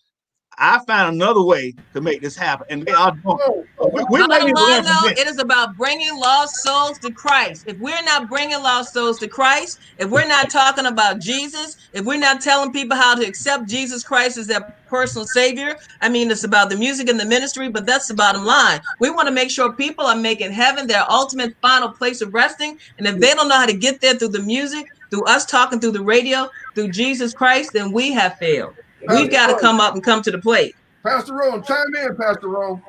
I found another way to make this happen," and they are doing. It is about bringing lost souls to Christ. If we're not bringing lost souls to Christ, if we're not talking about Jesus, if we're not telling people how to accept Jesus Christ as their personal savior, I mean, it's about the music and the ministry, but that's the bottom line. We want to make sure people are making heaven their ultimate final place of resting. And if they don't know how to get there through the music, through us talking through the radio, through Jesus Christ, then we have failed. We've got to come up and come to the plate. Pastor Rome, chime in, Pastor Rome.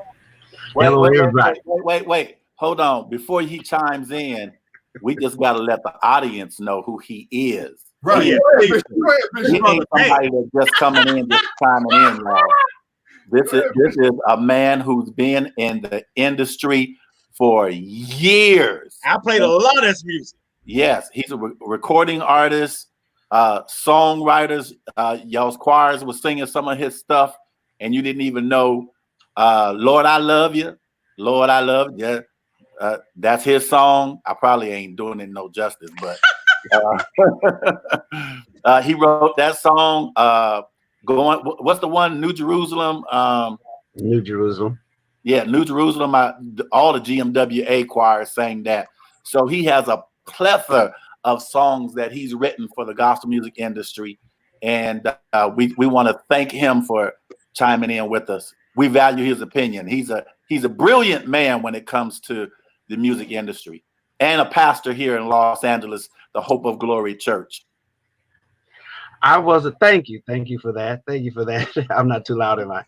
Wait. Hold on. Before he chimes in, we just got to let the audience know who he is. Right. He ain't somebody that's just coming in, just chiming in, y'all. This is a man who's been in the industry for years. I played a lot of this music. Yes, he's a recording artist. Songwriters, y'all's choirs was singing some of his stuff, and you didn't even know. Lord, I love you. Lord, I love you. That's his song. I probably ain't doing it no justice, but he wrote that song. What's the one? New Jerusalem. New Jerusalem. Yeah, New Jerusalem. All the GMWA choirs sang that. So he has a plethora of songs that he's written for the gospel music industry, and we want to thank him for chiming in with us. We value his opinion. He's a brilliant man when it comes to the music industry, and a pastor here in Los Angeles, the Hope of Glory Church. Thank you for that. I'm not too loud, am I?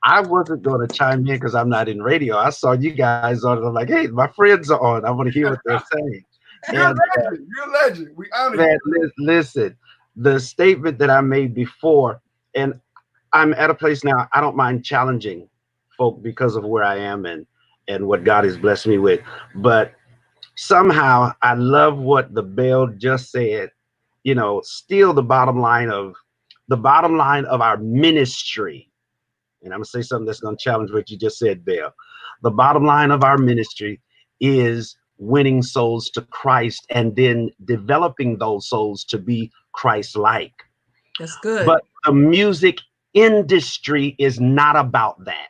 I wasn't going to chime in because I'm not in radio. I saw you guys on it. I'm like, hey, my friends are on. I want to hear what they're saying. You're a legend. We honor you. Listen, the statement that I made before, and I'm at a place now, I don't mind challenging folk because of where I am and what God has blessed me with. But somehow I love what the bell just said, still the bottom line of our ministry. And I'm gonna say something that's gonna challenge what you just said, Bell. The bottom line of our ministry is winning souls to Christ and then developing those souls to be Christ-like. That's good. But the music industry is not about that.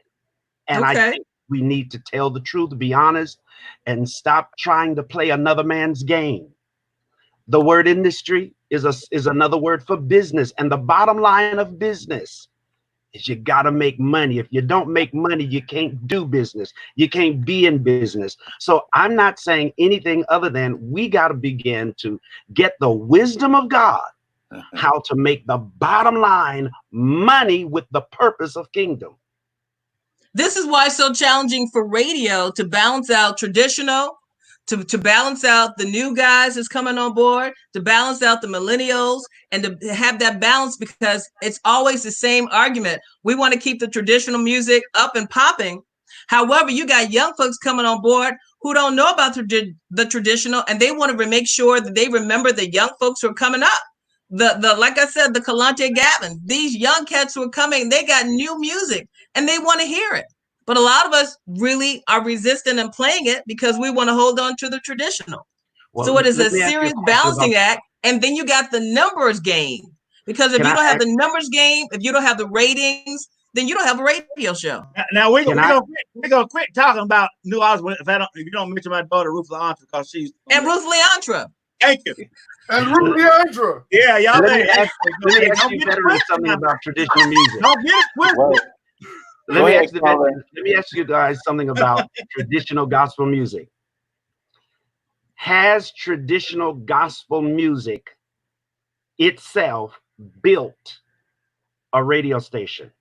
And I think we need to tell the truth, be honest, and stop trying to play another man's game. The word industry is another word for business. And the bottom line of business is you got to make money. If you don't make money, you can't do business. You can't be in business. So I'm not saying anything other than we got to begin to get the wisdom of God, how to make the bottom line money with the purpose of kingdom. This is why it's so challenging for radio to balance out traditional, to balance out the new guys that's coming on board, to balance out the millennials, and to have that balance, because it's always the same argument. We want to keep the traditional music up and popping. However, you got young folks coming on board who don't know about the traditional, and they want to make sure that they remember the young folks who are coming up. The like I said, the Kalante Gavin, these young cats who are coming, they got new music and they want to hear it. But a lot of us really are resistant and playing it because we want to hold on to the traditional. Well, so it is a serious balancing act. And then you got the numbers game. Because if you don't have the numbers game, if you don't have the ratings, then you don't have a radio show. Now we're gonna quit talking about New Orleans if you don't mention my daughter Ruth Leandra, because she's Ruth Leandra. Thank you. And Ruth Leandra. Yeah, y'all. Let me ask you better something about traditional music. Don't get it twisted. Let me ask you guys something about traditional gospel music. Has traditional gospel music itself built a radio station?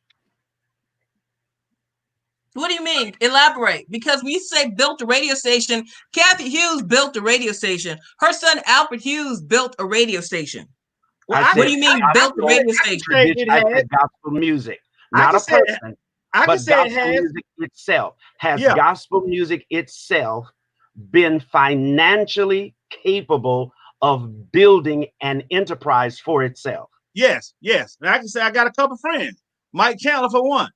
What do you mean? Elaborate. Because when you say built a radio station, Kathy Hughes built a radio station. Her son Alfred Hughes built a radio station. What do you mean built a radio station? I said gospel music, not a person, but gospel music itself. Has gospel music itself been financially capable of building an enterprise for itself? Yes. And I can say I got a couple friends. Mike Chandler for one.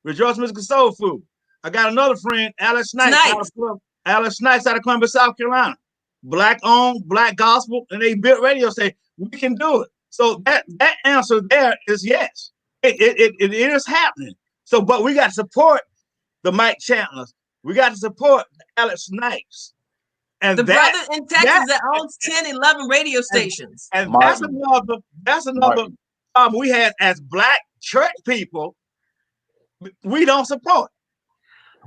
Rejoice Music Soul Food. I got another friend, Alex Snipes out of Columbus, South Carolina. Black owned, black gospel, and they built radio station. We can do it. So that answer there is yes. It is happening. So, but we got to support the Mike Chandlers. We got to support Alex Snipes. And the brother in Texas that owns 10, 11 radio stations. And that's another problem we had as black church people. We don't support.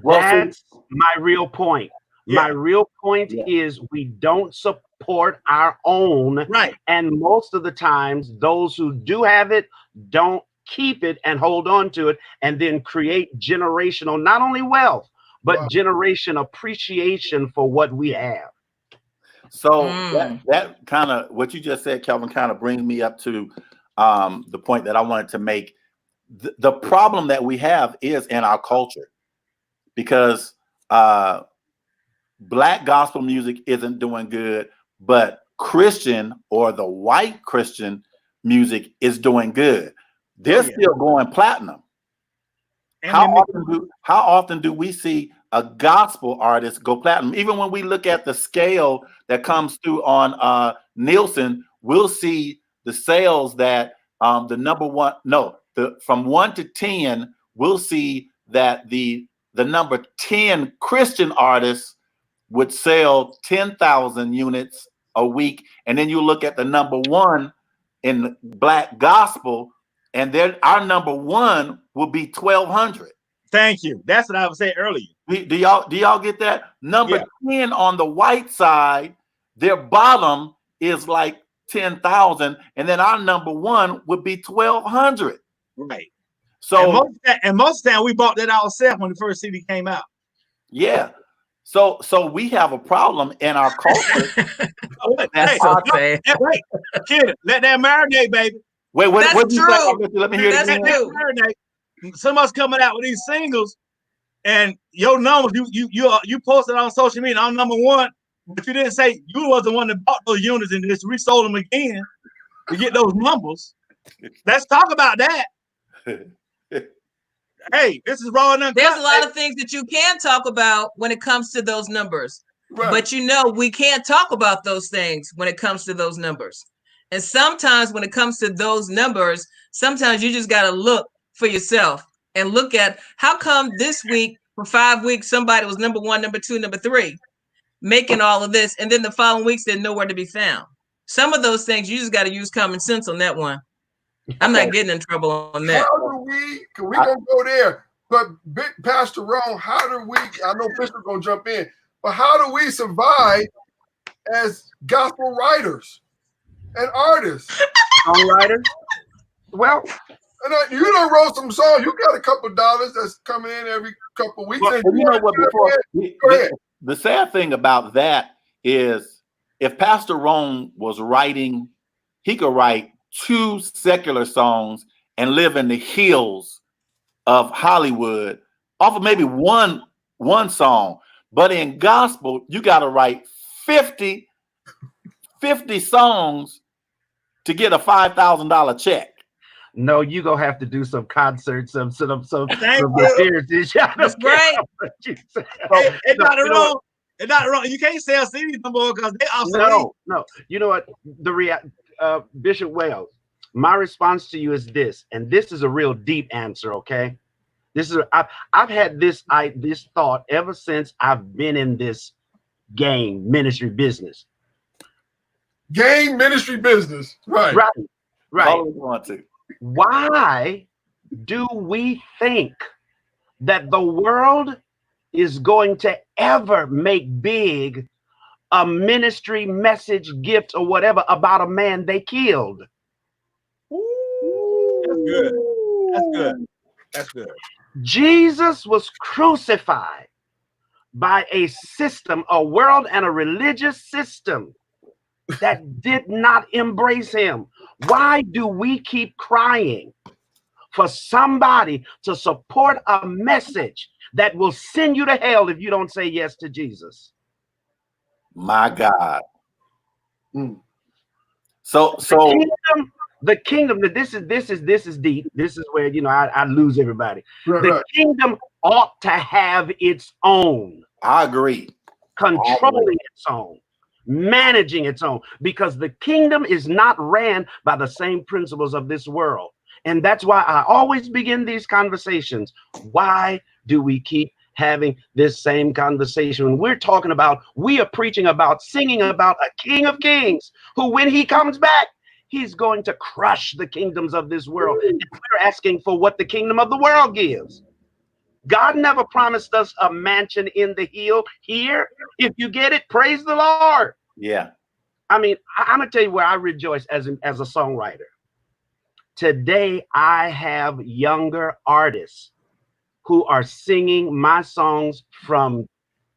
That's my real point. My real point is we don't support our own. Right. And most of the times, those who do have it don't keep it and hold on to it, and then create generational, not only wealth, but generation appreciation for what we have. So that kind of what you just said, Kelvin, kind of brings me up to the point that I wanted to make. The problem that we have is in our culture, because black gospel music isn't doing good, but Christian or the white Christian music is doing good. They're still going platinum. How often do we see a gospel artist go platinum? Even when we look at the scale that comes through on Nielsen, we'll see the sales that from 1 to 10, we'll see that the number 10 Christian artists would sell 10,000 units a week. And then you look at the number 1 in black gospel, and then our number 1 will be 1,200. Thank you. That's what I was saying earlier. Do y'all get that? Number 10 on the white side, their bottom is like 10,000, and then our number 1 would be 1,200. Right. So and most of the time we bought that ourselves when the first CD came out. Yeah. So we have a problem in our culture. Wait, kid, let that marinate, baby. Wait, what you say? Let me hear it again. Marinate. Somebody's coming out with these singles, and your numbers, you posted on social media, I'm number 1, but you didn't say you was the one that bought those units and just resold them again to get those numbers. Let's talk about that. Hey, this is raw and uncut. There's a lot of things that you can talk about when it comes to those numbers. Right. But we can't talk about those things when it comes to those numbers. And sometimes when it comes to those numbers, sometimes you just got to look for yourself and look at how come this week for 5 weeks, somebody was number 1, number 2, number 3, making all of this. And then the following weeks, they're nowhere to be found. Some of those things, you just got to use common sense on that one. I'm not getting in trouble on that. How do we gonna go there? But Big Pastor Ron, how do we, I know Bishop gonna jump in, but how do we survive as gospel writers and artists? Songwriters? Well, and you done wrote some songs. You got a couple dollars that's coming in every couple of weeks. Well, you know what? Before, the sad thing about that is if Pastor Rome was writing, he could write 2 secular songs and live in the hills of Hollywood off of maybe one song. But in gospel, you got to write 50 songs to get a $5,000 check. No, you gonna have to do some concerts, some appearances. That's right. It's not wrong. It's not wrong. You can't sell CDs no more because they obsolete. No. You know what? Bishop Wells, my response to you is this, and this is a real deep answer. Okay, I've had this thought ever since I've been in this ministry business. Ministry business, right? Always want to. Why do we think that the world is going to ever make big a ministry message, gift, or whatever about a man they killed? That's good. That's good. That's good. Jesus was crucified by a system, a world and a religious system that did not embrace him. Why do we keep crying for somebody to support a message that will send you to hell if you don't say yes to Jesus? My God. So the kingdom. This is deep. This is where I lose everybody. The kingdom ought to have its own. I agree. Controlling its own, managing its own, because the kingdom is not ran by the same principles of this world. And that's why I always begin these conversations. Why do we keep having this same conversation when we are preaching about, singing about a King of Kings who, when he comes back, he's going to crush the kingdoms of this world. And we're asking for what the kingdom of the world gives. God never promised us a mansion in the hill here. If you get it, praise the Lord. Yeah. I mean, I'm going to tell you where I rejoice as a songwriter. Today, I have younger artists who are singing my songs from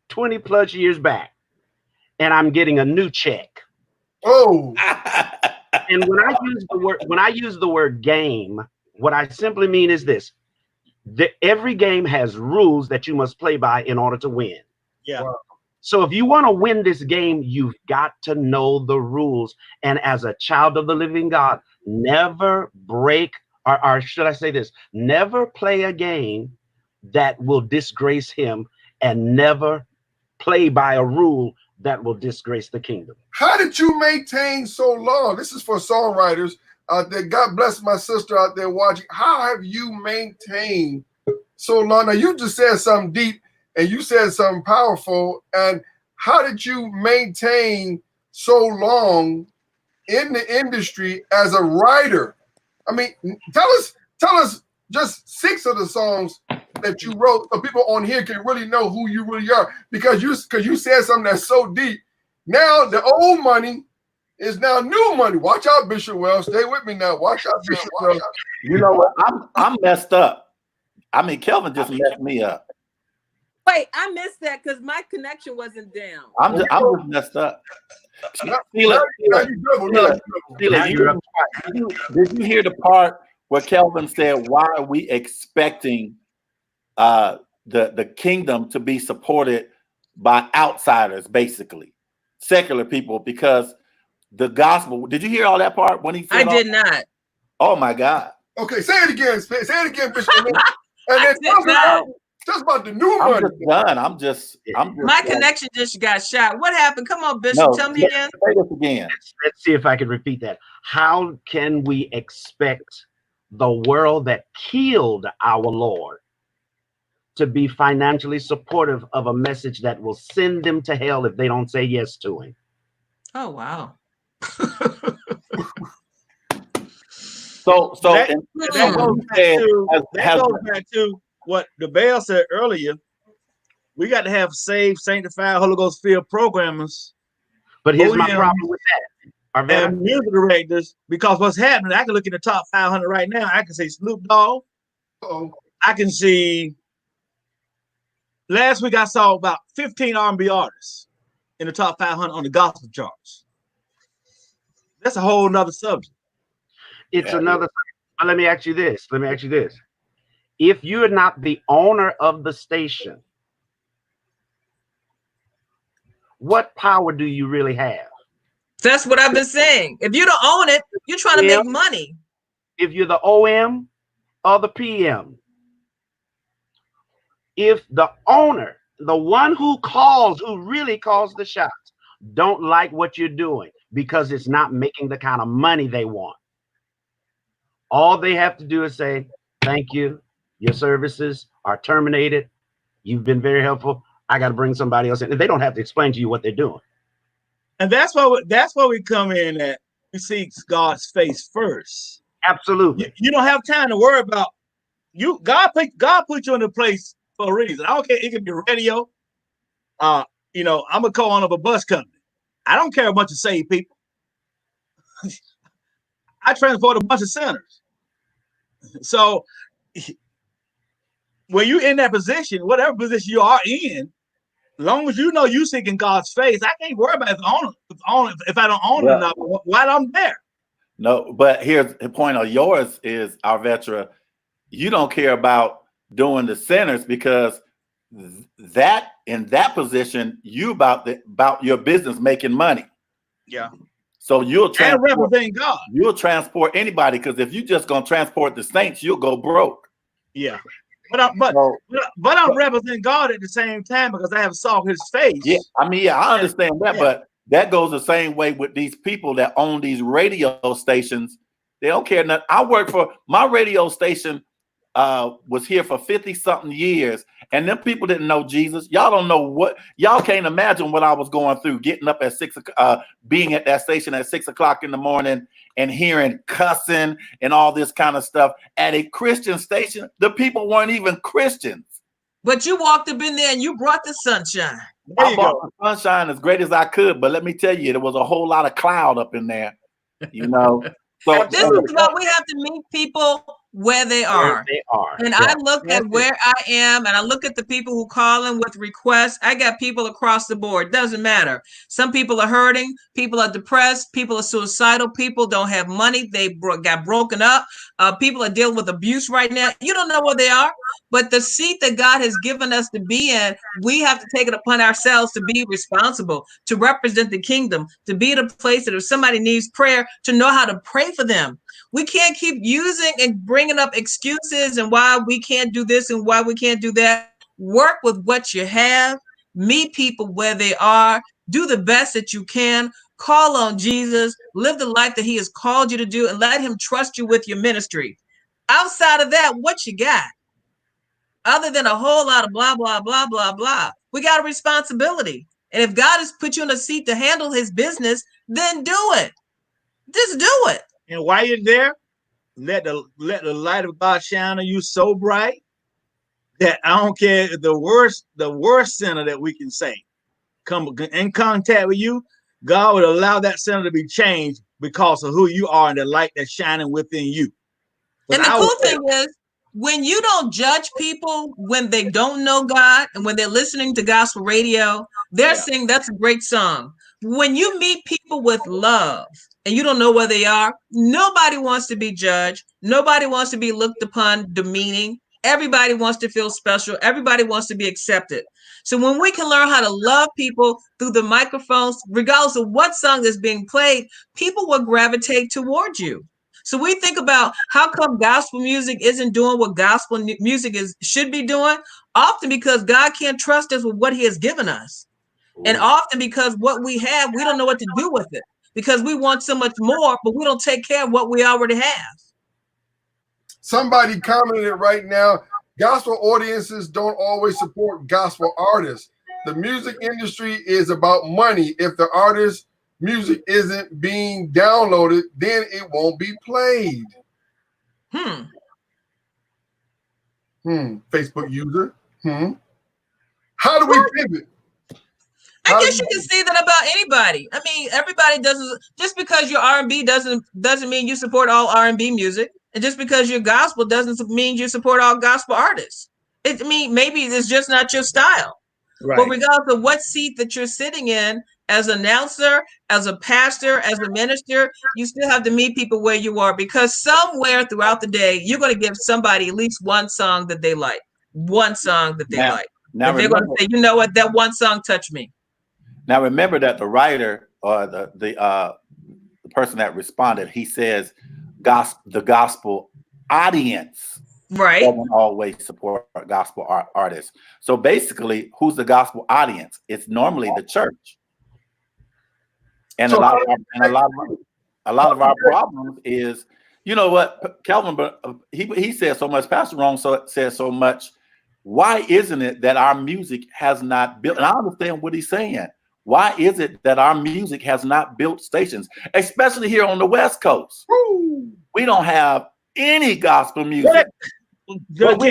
20 plus years back, and I'm getting a new check. Oh. And when I use the word game, what I simply mean is this. Every game has rules that you must play by in order to win. Yeah. Wow. So if you want to win this game, you've got to know the rules. And as a child of the living God, never break, or should I say this, never play a game that will disgrace him, and never play by a rule that will disgrace the kingdom. How did you maintain so long? This is for songwriters out there. God bless my sister out there watching. How have you maintained so long? Now, you just said something deep and you said something powerful. And how did you maintain so long in the industry as a writer? I mean, tell us just 6 of the songs that you wrote so people on here can really know who you really are, because you said something that's so deep. Now the old money is now new money. Watch out, Bishop Wells. Stay with me now. Watch out, Bishop Wells. You know what? I'm messed up. I mean, Kelvin just messed me up. Wait, I missed that because my connection wasn't down. I'm just messed up. Did you hear the part where Kelvin said, why are we expecting the kingdom to be supported by outsiders, basically secular people? Because the gospel, did you hear all that part when he said I did not. Oh my God. Okay, say it again. Say it again, Bishop. And then just about the new money. I'm just done. My connection just got shot. What happened? Come on, Bishop. Tell me again. Say this again. Let's see if I can repeat that. How can we expect the world that killed our Lord to be financially supportive of a message that will send them to hell if they don't say yes to him? Oh, wow. So that goes back to what the Bell said earlier. We got to have saved, sanctified, Holy Ghost filled programmers. But here's my problem with that. And music directors, because what's happening, I can look in the top 500 right now. I can see Snoop Dogg. I can see. Last week I saw about 15 R&B artists. in the top 500 on the gospel charts. That's a whole nother subject. It's another. Let me ask you this. If you're not the owner of the station, what power do you really have? That's what I've been saying. If you don't own it, you're trying to make money. If you're the OM or the PM, if the owner, the one who really calls the shots, don't like what you're doing because it's not making the kind of money they want, all they have to do is say, thank you. Your services are terminated. You've been very helpful. I got to bring somebody else in. And they don't have to explain to you what they're doing. And that's why we come in at we seek God's face first. Absolutely. You don't have time to worry about you. God put you in a place for a reason. I don't care. It could be radio. I'm a co-owner of a bus company. I don't care a bunch of saved people. I transport a bunch of sinners. So when you're in that position, whatever position you are in, as long as you know you seeking God's face, I can't worry about if I don't own it or not while I'm there. No, but here's the point of yours is, Arvetra, you don't care about doing the sinners because that in that position, you about your business making money. Yeah. So you'll represent God. You'll transport anybody, because if you just gonna transport the saints, you'll go broke. Yeah. But I'm representing God at the same time because I have saw his face. Yeah, I understand that, but that goes the same way with these people that own these radio stations. They don't care nothing. I work for my radio station, was here for 50-something years, and them people didn't know Jesus. Y'all don't know what, y'all can't imagine what I was going through, getting up at 6 o'clock, being at that station at 6 o'clock in the morning and hearing cussing and all this kind of stuff at a Christian station. The people weren't even Christians. But you walked up in there and you brought the sunshine. I brought the sunshine as great as I could, but let me tell you, there was a whole lot of cloud up in there, So this is what we have to meet people where they are. And I look at where I am, and I look at the people who call in with requests. I got people across the board. Doesn't matter. Some people are hurting. People are depressed. People are suicidal. People don't have money. They got broken up. People are dealing with abuse right now. You don't know where they are. But the seat that God has given us to be in, we have to take it upon ourselves to be responsible, to represent the kingdom, to be at a place that if somebody needs prayer, to know how to pray for them. We can't keep using and bringing up excuses and why we can't do this and why we can't do that. Work with what you have. Meet people where they are. Do the best that you can. Call on Jesus. Live the life that he has called you to do, and let him trust you with your ministry. Outside of that, what you got? Other than a whole lot of blah, blah, blah, blah, blah. We got a responsibility. And if God has put you in a seat to handle his business, then do it. Just do it. And while you're there, let the light of God shine on you so bright that I don't care if the worst sinner that we can say come in contact with you, God would allow that sinner to be changed because of who you are and the light that's shining within you. And the cool thing is, when you don't judge people when they don't know God and when they're listening to gospel radio, they're saying that's a great song. When you meet people with love and you don't know where they are, nobody wants to be judged. Nobody wants to be looked upon demeaning. Everybody wants to feel special. Everybody wants to be accepted. So when we can learn how to love people through the microphones, regardless of what song is being played, people will gravitate towards you. So we think about how come gospel music isn't doing what gospel music should be doing, often because God can't trust us with what he has given us. And often because what we have, we don't know what to do with it because we want so much more, but we don't take care of what we already have. Somebody commented right now, gospel audiences don't always support gospel artists. The music industry is about money. If the artist music isn't being downloaded, then it won't be played. Facebook user. How do we pivot? I guess you can say that about anybody. I mean, everybody doesn't, just because you're R&B doesn't mean you support all R&B music. And just because you're gospel doesn't mean you support all gospel artists. Maybe it's just not your style. Right. But regardless of what seat that you're sitting in, as an announcer, as a pastor, as a minister, you still have to meet people where you are, because somewhere throughout the day, you're going to give somebody at least one song that they like. One song that they like. Now they're going to say, you know what, that one song touched me. Now remember that the writer or the person that responded, he says the gospel audience doesn't always support gospel artists. So basically, who's the gospel audience? It's normally the church. And a lot of our problems is, you know what, Kelvin, but he said so much, Pastor Ron says so much. Why isn't it that our music has not built? And I understand what he's saying. Why is it that our music has not built stations, especially here on the West Coast? We don't have any gospel music. But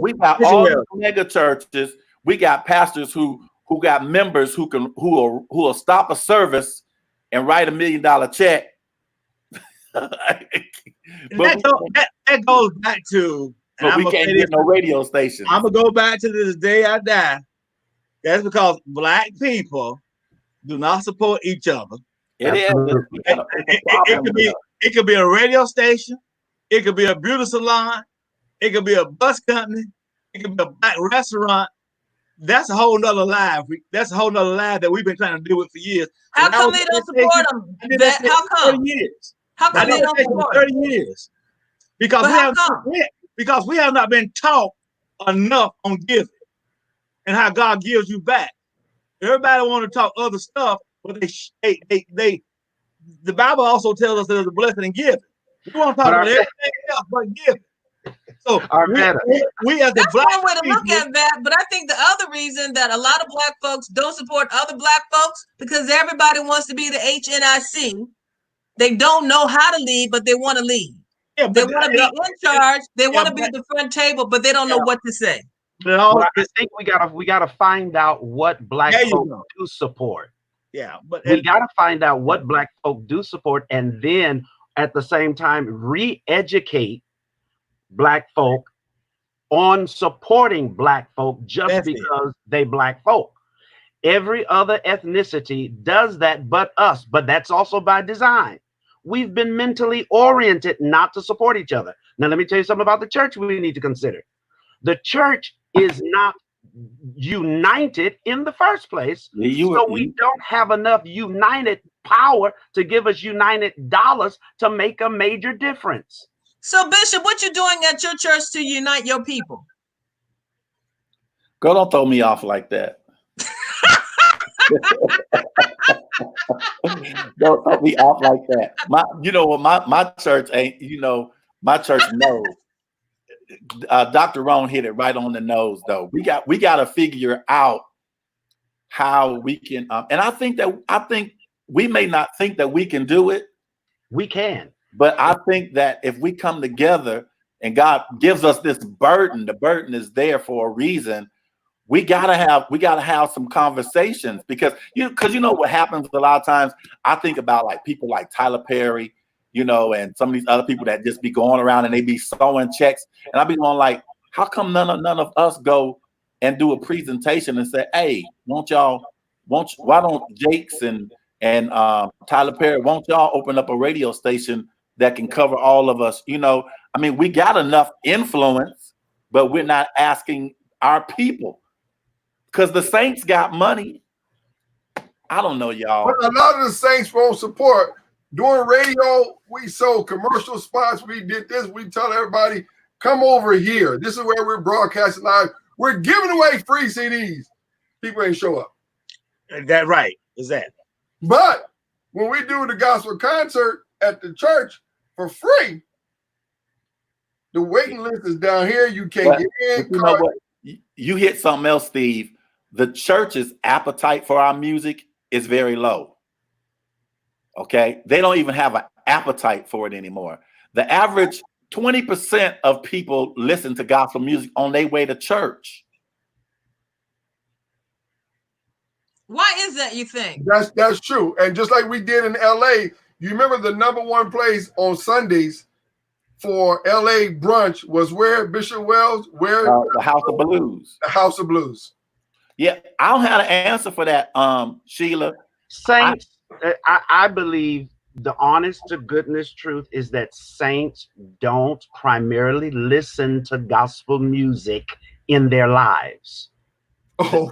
we got all the mega churches. We got pastors who got members who will stop a service and write $1 million check. that goes back to. But we can't get no radio station. I'm gonna go back to this day I die. That's because Black people do not support each other. It could be a radio station. It could be a beauty salon. It could be a bus company. It could be a black restaurant. That's a whole nother life. That's a whole nother life that we've been trying to deal with for years. How come they don't support them? How come? 30 years. How come they don't support 30 years? Because we have not been taught enough on giving and how God gives you back. Everybody want to talk other stuff, but the Bible also tells us there's a blessing in giving. We want to talk about everything else but giving. So we as the Black one way to look at that, but I think the other reason that a lot of Black folks don't support other Black folks, because everybody wants to be the HNIC. They don't know how to lead, but they want to lead. Yeah, they want to be in charge. They want to be at the front table, but they don't know what to say. Well, I think we gotta find out what Black folk do support. Yeah, but we gotta find out what Black folk do support, and then at the same time re-educate Black folk on supporting Black folk just because they Black folk. Every other ethnicity does that but us, but that's also by design. We've been mentally oriented not to support each other. Now, let me tell you something about the church we need to consider. The church is not united in the first place, so we don't have enough united power to give us united dollars to make a major difference. So, Bishop, what you doing at your church to unite your people? Girl, don't throw me off like that. Don't throw me off like that. My church ain't. My church knows. Dr. Rohn hit it right on the nose, though. We got to figure out how we can. And I think we may not think that we can do it. We can. But I think that if we come together and God gives us this burden, the burden is there for a reason. We gotta have some conversations because you know what happens a lot of times. I think about like people like Tyler Perry, and some of these other people that just be going around and they be sewing checks, and I be going like, how come none of us go and do a presentation and say, hey, why don't Jakes and Tyler Perry, won't y'all open up a radio station that can cover all of us? I mean, we got enough influence, but we're not asking our people because the saints got money. I don't know, y'all. But a lot of the saints won't support. During radio, we sold commercial spots. We did this. We tell everybody, come over here. This is where we're broadcasting live. We're giving away free CDs. People ain't show up. That right. Is that? But when we do the gospel concert at the church for free, the waiting list is down here. You can't get in. You know what? You hit something else, Steve. The church's appetite for our music is very low. Okay? They don't even have an appetite for it anymore. The average 20% of people listen to gospel music on their way to church. Why is that, you think? That's true. And just like we did in LA, you remember the #1 place on Sundays for LA brunch was where, Bishop Wells? Where? The House of Blues. The House of Blues. Yeah, I don't have an answer for that, Sheila. Saints, I believe the honest to goodness truth is that saints don't primarily listen to gospel music in their lives. Oh,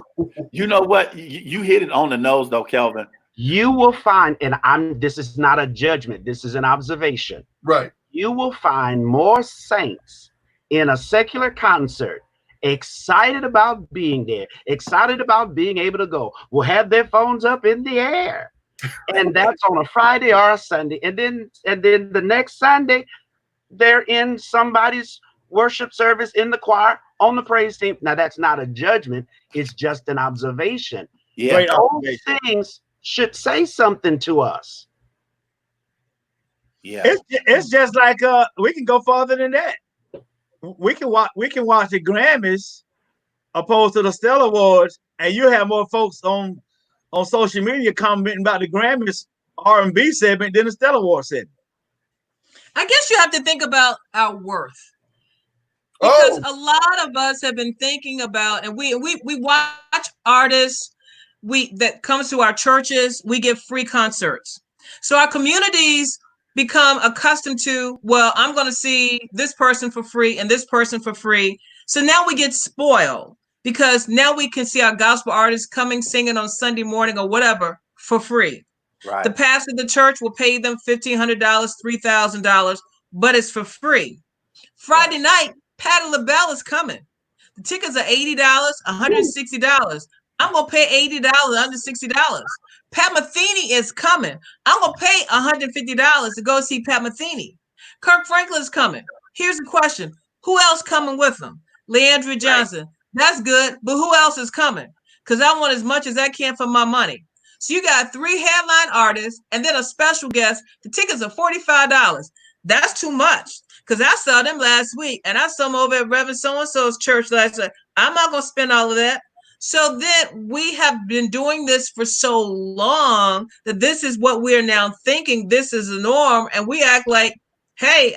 you know what? You hit it on the nose, though, Kelvin. You will find, and this is not a judgment, this is an observation. Right. You will find more saints in a secular concert excited about being there, excited about being able to go, will have their phones up in the air. And that's on a Friday or a Sunday. And then the next Sunday, they're in somebody's worship service in the choir on the praise team. Now, that's not a judgment. It's just an observation. Yeah. Those things should say something to us. Yeah. It's just like we can go farther than that. We can watch the Grammys opposed to the Stellar Awards, and you have more folks on social media commenting about the Grammys R&B segment than the Stellar Awards segment. I guess you have to think about our worth, because a lot of us have been thinking about, and we watch artists that comes to our churches. We give free concerts, so our communities become accustomed to, well, I'm going to see this person for free and this person for free. So now we get spoiled because now we can see our gospel artists coming singing on Sunday morning or whatever for free. Right. The pastor of the church will pay them $1,500, $3,000, but it's for free. Friday night, Patti LaBelle is coming. The tickets are $80, $160. I'm going to pay $80, $160. Pat Metheny is coming. I'm going to pay $150 to go see Pat Metheny. Kirk Franklin is coming. Here's the question. Who else coming with them? Leandria Johnson. Right. That's good, but who else is coming? Because I want as much as I can for my money. So you got 3 headline artists and then a special guest. The tickets are $45. That's too much, because I saw them last week, and I saw them over at Reverend So-and-so's church last week. I'm not going to spend all of that. So then we have been doing this for so long that this is what we're now thinking. This is the norm. And we act like, hey,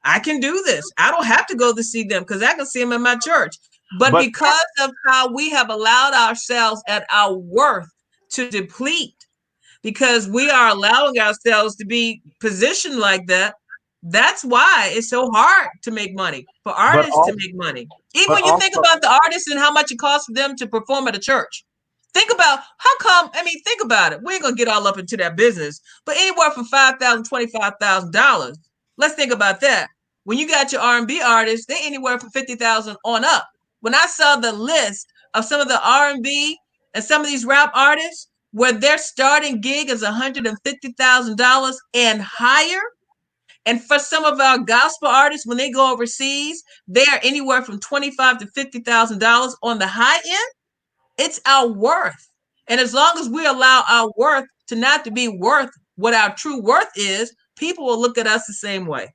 I can do this. I don't have to go to see them because I can see them in my church. But because of how we have allowed ourselves at our worth to deplete, because we are allowing ourselves to be positioned like that, that's why it's so hard to make money, for artists to make money. Even when you think about the artists and how much it costs for them to perform at a church. Think about think about it. We ain't going to get all up into that business, but anywhere from $5,000, $25,000. Let's think about that. When you got your R&B artists, they anywhere from $50,000 on up. When I saw the list of some of the R&B and some of these rap artists where their starting gig is $150,000 and higher, and for some of our gospel artists, when they go overseas, they are anywhere from $25,000 to $50,000 on the high end. It's our worth. And as long as we allow our worth to not to be worth what our true worth is, people will look at us the same way.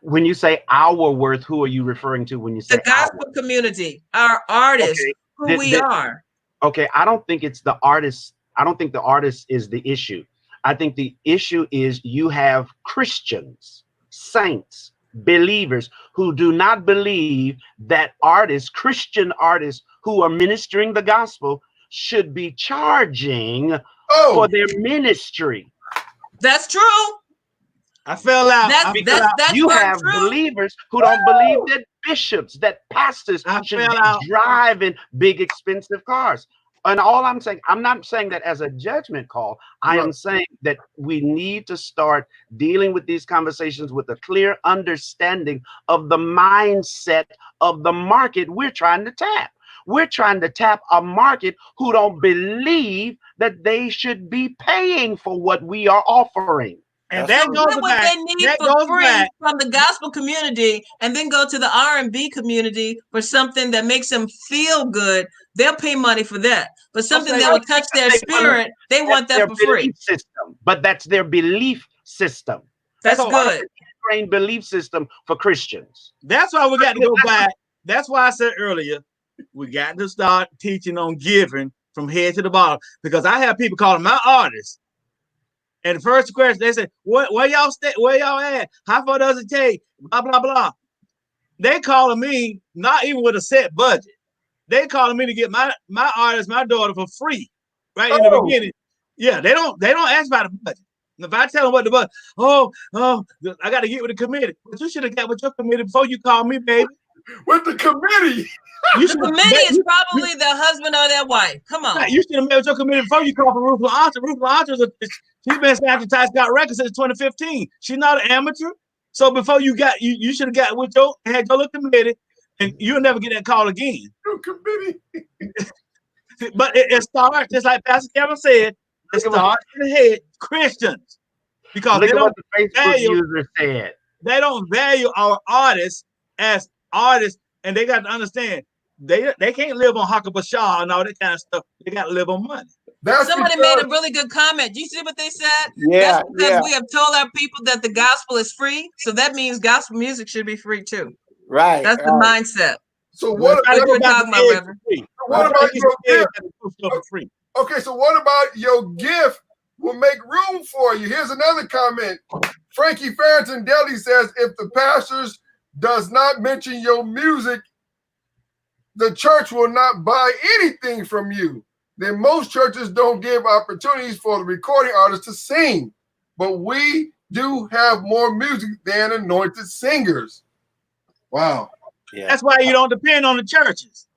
When you say our worth, who are you referring to when you say the gospel community, our artists, who we are? Okay, I don't think it's the artist. I don't think the artist is the issue. I think the issue is you have Christians, saints, believers who do not believe that artists, Christian artists who are ministering the gospel, should be charging for their ministry. That's true. I fell out. That's you have believers who don't believe that bishops, that pastors should be driving big, expensive cars. And all I'm saying, I'm not saying that as a judgment call. I am saying that we need to start dealing with these conversations with a clear understanding of the mindset of the market we're trying to tap. We're trying to tap a market who don't believe that they should be paying for what we are offering. And that goes back. They need for free from the gospel community, and then go to the R&B community for something that makes them feel good. They'll pay money for that. But something that will touch their spirit, they want that for free. But that's their belief system. That's good. Ingrained belief system for Christians. That's why we got to go back. That's why I said earlier, we got to start teaching on giving from head to the bottom. Because I have people calling my artists. And the first question, they say, where y'all stay? Where y'all at? How far does it take? Blah, blah, blah. They calling me not even with a set budget. they calling me to get my artist, my daughter for free, right in the beginning. Yeah, they don't ask about the budget. If I tell them what the budget, I got to get with the committee. But you should have got with your committee before you called me, baby. With the committee. The committee is probably their husband or their wife. Come on. Right, you should have met with your committee before you called for Ruth LaAntra. Ruth LaAntra, she's been signed to Ty Scott Records since 2015. She's not an amateur. So before you got, you should have got with your little committee, and you'll never get that call again. Your committee. But it starts, just like Pastor Kevin said, it starts in the head, Christians. Because look at what the Facebook user said. They don't value our artists as artists, and they got to understand they can't live on Hakabashah and all that kind of stuff. They got to live on money. Somebody made a really good comment. Do you see what they said? Yeah, that's because we have told our people that the gospel is free, so that means gospel music should be free too. Right. That's the mindset. So what are you talking about, Reverend? What about your gift? Okay, so what about your gift will make room for you? Here's another comment. Frankie Farrington Deli says, if the pastors does not mention your music, the church will not buy anything from you. Then most churches don't give opportunities for the recording artists to sing. But we do have more music than anointed singers. Wow. Yeah. That's why you don't depend on the churches.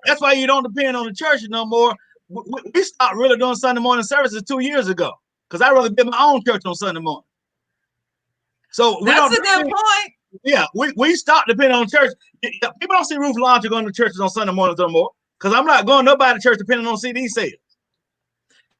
That's why you don't depend on the churches no more. We stopped really doing Sunday morning services 2 years ago because I'd rather build my own church on Sunday morning. So that's a good point. Yeah, we stopped depending on church. People don't see Ruth LaAntra going to churches on Sunday mornings no more because I'm not going nobody to church depending on CD sales.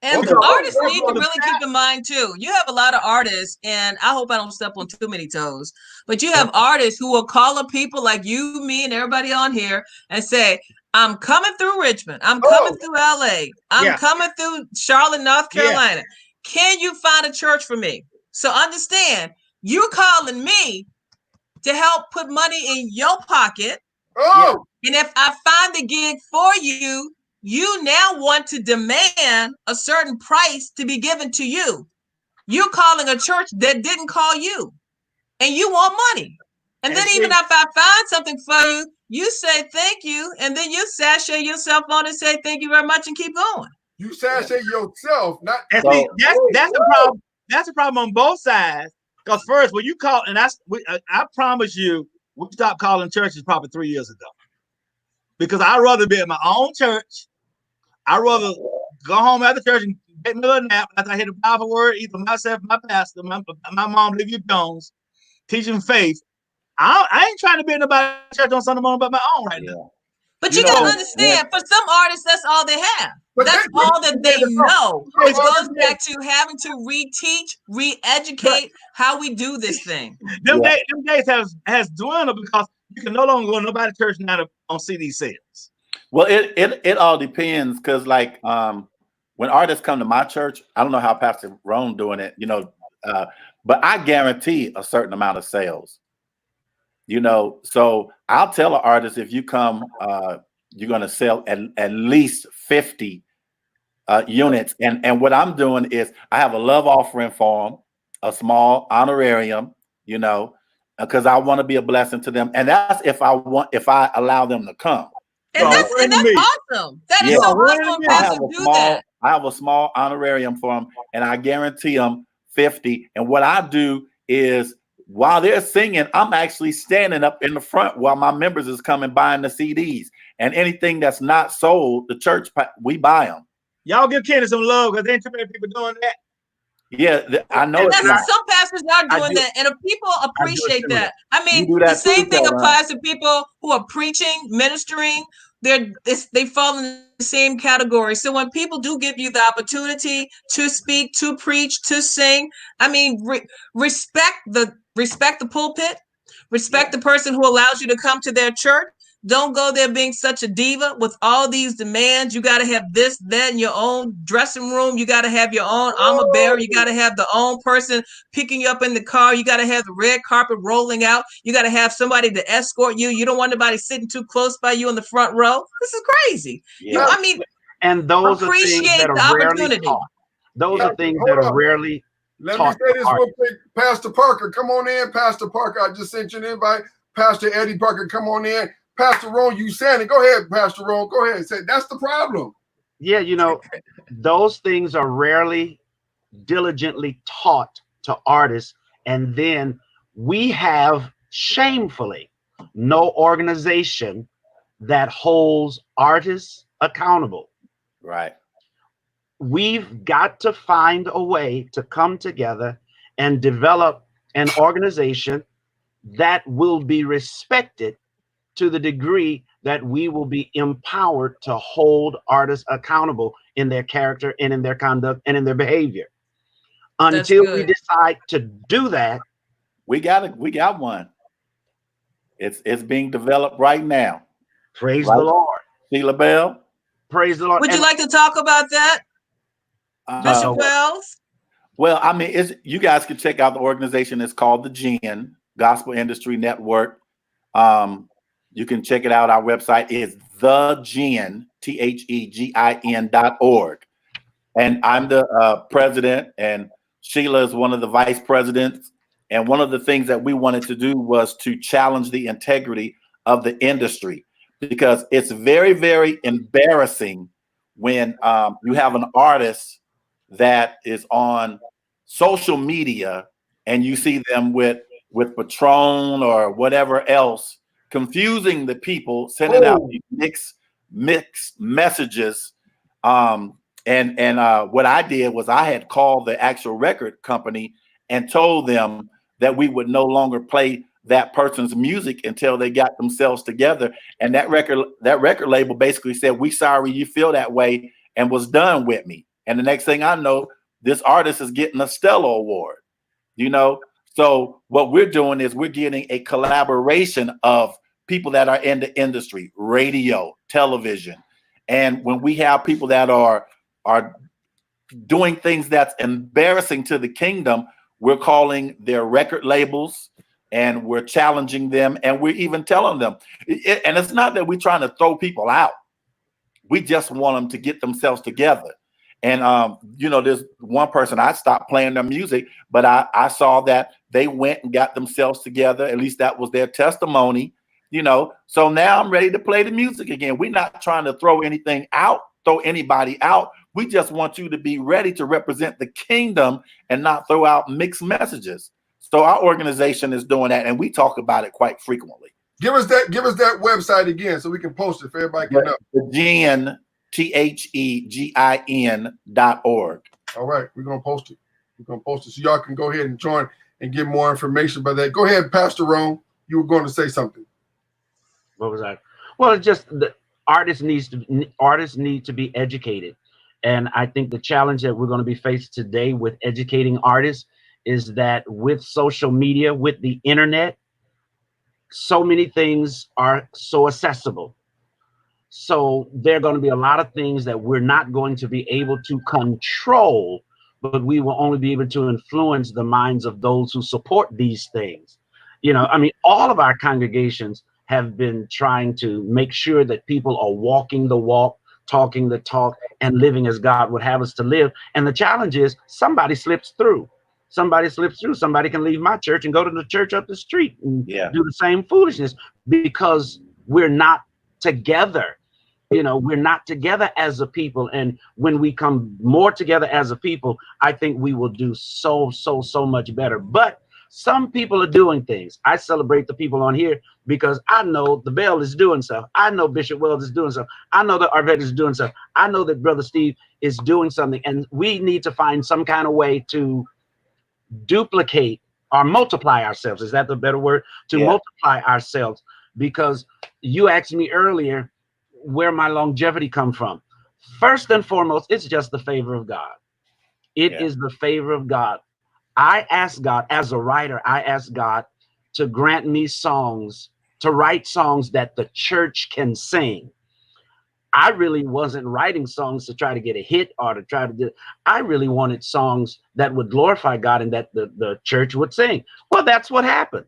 And artists need to really keep in mind too. You have a lot of artists, and I hope I don't step on too many toes, but you have artists who will call up people like you, me, and everybody on here and say, I'm coming through Richmond. I'm coming through LA. I'm coming through Charlotte, North Carolina. Yeah. Can you find a church for me? So understand, you're calling me to help put money in your pocket. And if I find the gig for you, you now want to demand a certain price to be given to you. You're calling a church that didn't call you, and you want money. And then even if I find something for you, you say thank you, and then you sashay yourself on and say thank you very much and keep going. You sashay yourself, not. And see, that's a problem. That's a problem on both sides. Because first, when you call, and I promise you, we stopped calling churches probably 3 years ago. Because I'd rather be at my own church. I'd rather go home after church and take me a little nap after I hear the powerful word, either myself, my pastor, my mom, Olivia Jones, teaching faith. I ain't trying to be in nobody's church on Sunday morning but my own right now. But you gotta understand, for some artists, that's all they have. That's all that they know. It goes back to having to reteach, re-educate how we do this thing. Them days has dwindled because you can no longer go to nobody's church now on CD sales. Well, it all depends because like when artists come to my church, I don't know how Pastor Ron doing it, but I guarantee a certain amount of sales. So I'll tell an artist if you come, you're going to sell at least 50 units. And what I'm doing is I have a love offering for them, a small honorarium, because I want to be a blessing to them. And that's if I allow them to come. And that's awesome. That is so awesome. I have a small honorarium for them, and I guarantee them 50. And what I do is while they're singing, I'm actually standing up in the front while my members is coming buying the CDs. And anything that's not sold, the church, we buy them. Y'all give Kenny some love because there ain't too many people doing that. Yeah, I know. Some pastors are doing that, and if people appreciate that. I mean, the same thing applies to people who are preaching, ministering. They fall in the same category. So when people do give you the opportunity to speak, to preach, to sing, I mean, respect the pulpit, respect the person who allows you to come to their church. Don't go there being such a diva with all these demands. You got to have this, that in your own dressing room. You got to have your own armor bearer. You got to have the own person picking you up in the car. You got to have the red carpet rolling out. You got to have somebody to escort you. You don't want anybody sitting too close by you in the front row. This is crazy. Yeah. And those are things that are rarely taught. Those are things that are rarely Let me say this real quick. Pastor Parker, come on in. Pastor Parker, I just sent you an invite. Pastor Eddie Parker, come on in. Pastor Ron, you saying it. Go ahead, Pastor Ron. Go ahead and say that's the problem. Yeah, you know, those things are rarely diligently taught to artists, and then we have shamefully no organization that holds artists accountable. Right. We've got to find a way to come together and develop an organization that will be respected to the degree that we will be empowered to hold artists accountable in their character and in their conduct and in their behavior. Until we decide to do that, we got one. It's being developed right now. Praise the Lord. Sheila Bell. Praise the Lord. Would you like to talk about that, Bishop Wells? Well, I mean, you guys can check out the organization. It's called the GIN, Gospel Industry Network. You can check it out. Our website is thegin, THEGIN.org. And I'm the president, and Sheila is one of the vice presidents. And one of the things that we wanted to do was to challenge the integrity of the industry, because it's very, very embarrassing when you have an artist that is on social media and you see them with Patron or whatever else, confusing the people, sending out mixed messages. And what I did was I had called the actual record company and told them that we would no longer play that person's music until they got themselves together. And that record label basically said, "We sorry you feel that way," and was done with me. And the next thing I know, this artist is getting a Stella Award, you know? So what we're doing is we're getting a collaboration of people that are in the industry, radio, television. And when we have people that are doing things that's embarrassing to the kingdom, we're calling their record labels and we're challenging them, and we're even telling them. And it's not that we're trying to throw people out. We just want them to get themselves together. And, you know, there's one person, I stopped playing their music, but I saw that they went and got themselves together. At least that was their testimony, you know. So now I'm ready to play the music again. We're not trying to throw anybody out. We just want you to be ready to represent the kingdom and not throw out mixed messages. So our organization is doing that, and we talk about it quite frequently. Give us that website again so we can post it for everybody to know. The GIN, THEGIN.org. All right, we're gonna post it. So y'all can go ahead and join and get more information about that. Go ahead, Pastor Ron. You were going to say something. What was that? Well, it's just the artists need to be educated. And I think the challenge that we're going to be faced today with educating artists is that with social media, with the internet, so many things are so accessible. So there are going to be a lot of things that we're not going to be able to control, but we will only be able to influence the minds of those who support these things. You know, I mean, all of our congregations have been trying to make sure that people are walking the walk, talking the talk, and living as God would have us to live. And the challenge is somebody slips through. Somebody can leave my church and go to the church up the street and do the same foolishness because we're not together. You know, we're not together as a people. And when we come more together as a people, I think we will do so much better. But some people are doing things. I celebrate the people on here because I know the Bell is doing stuff. I know Bishop Wells is doing stuff. I know that Arvette is doing stuff. I know that Brother Steve is doing something. And we need to find some kind of way to duplicate or multiply ourselves. Is that the better word? To multiply ourselves. Because you asked me earlier where my longevity come from. First and foremost, it's just the favor of God. It is the favor of God. I ask God, as a writer, I ask God to grant me songs, to write songs that the church can sing. I really wasn't writing songs to try to get a hit or to try to do. I really wanted songs that would glorify God and that the church would sing. Well, that's what happened.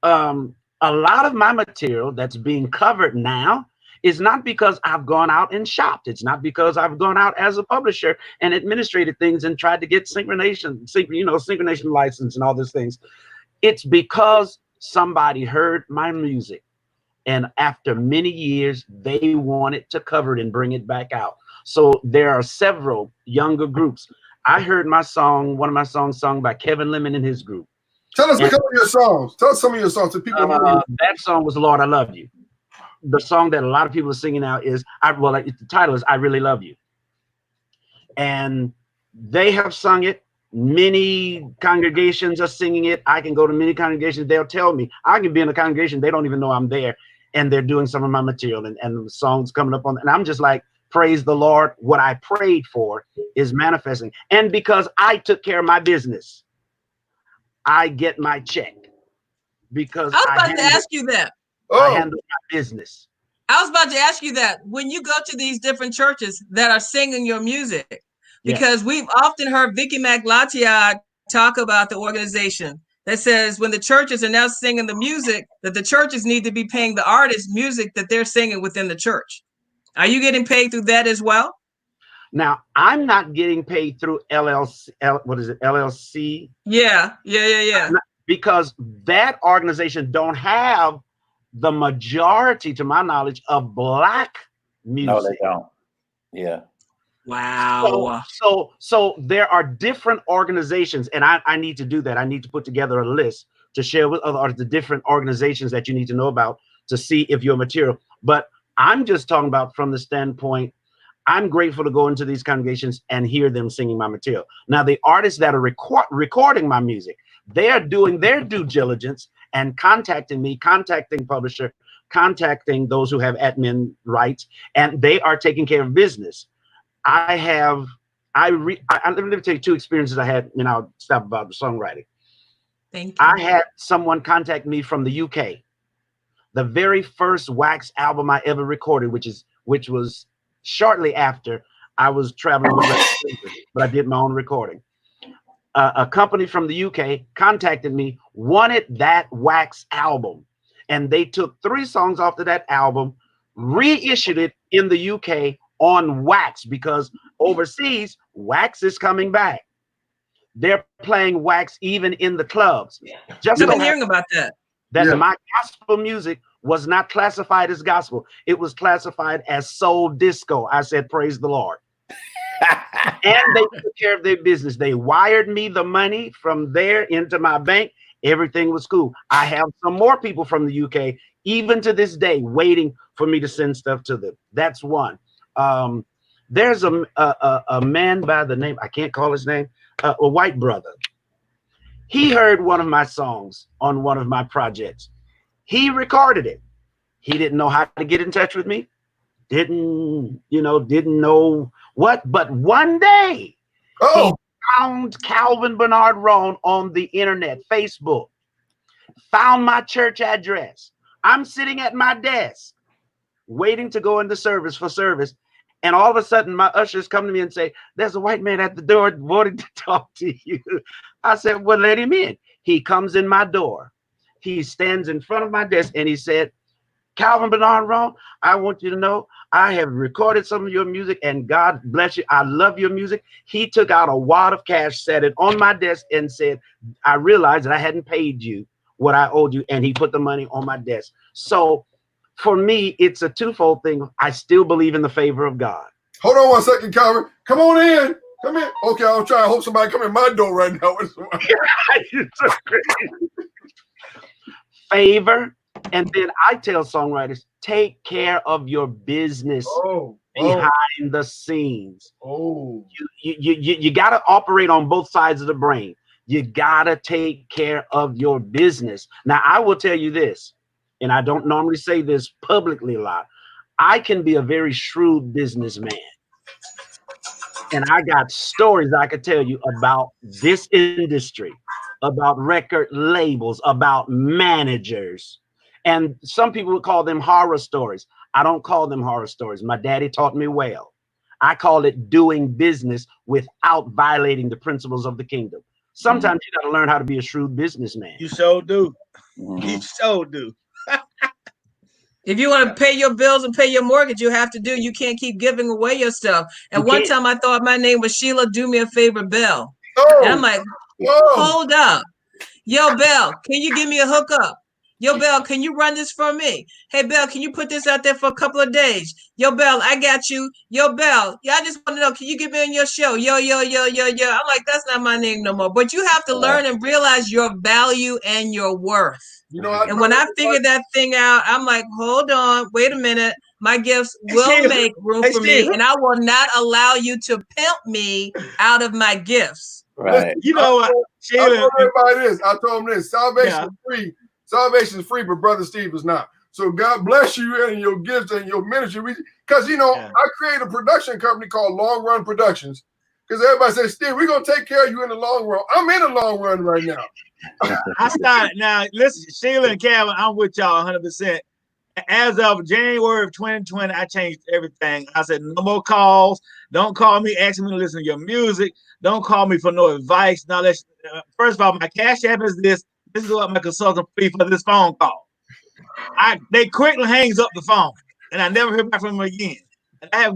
A lot of my material that's being covered now is not because I've gone out and shopped. It's not because I've gone out as a publisher and administrated things and tried to get synchronization license and all these things. It's because somebody heard my music And after many years, they wanted to cover it and bring it back out. So there are several younger groups. I heard one of my songs sung by Kevin Lemon and his group. Tell us a couple of your songs. Tell us some of your songs so people know you. That song was Lord, I Love You. The song that a lot of people are singing now is, the title is I Really Love You. And they have sung it. Many congregations are singing it. I can go to many congregations. They'll tell me. I can be in a congregation. They don't even know I'm there. And they're doing some of my material and the songs coming up on. And I'm just like, praise the Lord. What I prayed for is manifesting. And because I took care of my business, I get my check. Because I was about to ask you that. I handle my business. I was about to ask you that. When you go to these different churches that are singing your music, because we've often heard Vicky McLatiad talk about the organization that says when the churches are now singing the music, that the churches need to be paying the artists music that they're singing within the church. Are you getting paid through that as well? Now, I'm not getting paid through LLC. What is it? LLC? Yeah. Because that organization don't have the majority, to my knowledge, of Black music. No, they don't. Yeah. Wow. So there are different organizations, and I need to do that. I need to put together a list to share with other the different organizations that you need to know about to see if your material. But I'm just talking about from the standpoint, I'm grateful to go into these congregations and hear them singing my material. Now, the artists that are recording my music, they are doing their due diligence and contacting me, contacting publisher, contacting those who have admin rights, and they are taking care of business. Let me tell you two experiences I had, and I'll stop about the songwriting. Thank you. I had someone contact me from the UK. The very first Wax album I ever recorded, which was shortly after I was traveling with but I did my own recording. A company from the UK contacted me, wanted that Wax album, and they took 3 songs off of that album, reissued it in the UK on Wax, because overseas Wax is coming back. They're playing Wax even in the clubs. I've been hearing about that. My gospel music was not classified as gospel. It was classified as soul disco. I said, praise the Lord. And they took care of their business. They wired me the money from there into my bank. Everything was cool. I have some more people from the UK, even to this day, waiting for me to send stuff to them. That's one. There's a man by the name, I can't call his name, a white brother. He heard one of my songs on one of my projects. He recorded it. He didn't know how to get in touch with me. Didn't know what. But one day, he found Calvin Bernard Rohn on the internet, Facebook, found my church address. I'm sitting at my desk, waiting to go into service for service. And all of a sudden, my ushers come to me and say, there's a white man at the door wanting to talk to you. I said, well, let him in. He comes in my door. He stands in front of my desk and he said, Calvin Bernard Rohn, I want you to know I have recorded some of your music and God bless you. I love your music. He took out a wad of cash, set it on my desk and said, I realized that I hadn't paid you what I owed you. And he put the money on my desk. So for me, it's a twofold thing. I still believe in the favor of God. Hold on 1 second, Calvin. Come on in. Come in. Okay, I'll try. I hope somebody come in my door right now. You're so crazy. Favor. And then I tell songwriters, take care of your business behind the scenes. You got to operate on both sides of the brain. You got to take care of your business. Now, I will tell you this, and I don't normally say this publicly a lot. I can be a very shrewd businessman. And I got stories I could tell you about this industry, about record labels, about managers. And some people would call them horror stories. I don't call them horror stories. My daddy taught me well. I call it doing business without violating the principles of the kingdom. Sometimes you got to learn how to be a shrewd businessman. You so do. You so do. If you want to pay your bills and pay your mortgage, you have to do. You can't keep giving away your stuff. And one time I thought my name was Sheila Do Me a Favor Bell. And I'm like, hold up. Yo, Bell, can you give me a hookup? Yo, Bell, can you run this for me? Hey, Bell, can you put this out there for a couple of days? Yo, Bell, I got you. Yo, Bell, yeah, I just want to know, can you get me on your show? Yo. I'm like, that's not my name no more. But you have to learn and realize your value and your worth. And when I figured that thing out, I'm like, hold on, wait a minute. My gifts will make room for me, and I will not allow you to pimp me out of my gifts. Right. You know what, I told everybody this. I told them this. Salvation is free. Salvation is free, but Brother Steve is not. So God bless you and your gifts and your ministry. Because, I created a production company called Long Run Productions. Because everybody says, Steve, we're going to take care of you in the long run. I'm in the long run right now. I started. Now, listen, Sheila and Calvin, I'm with y'all 100%. As of January of 2020, I changed everything. I said, no more calls. Don't call me asking me to listen to your music. Don't call me for no advice. Now, first of all, my cash app is this. This is what my consultant fee for this phone call. They quickly hangs up the phone, and I never hear back from them again. And I have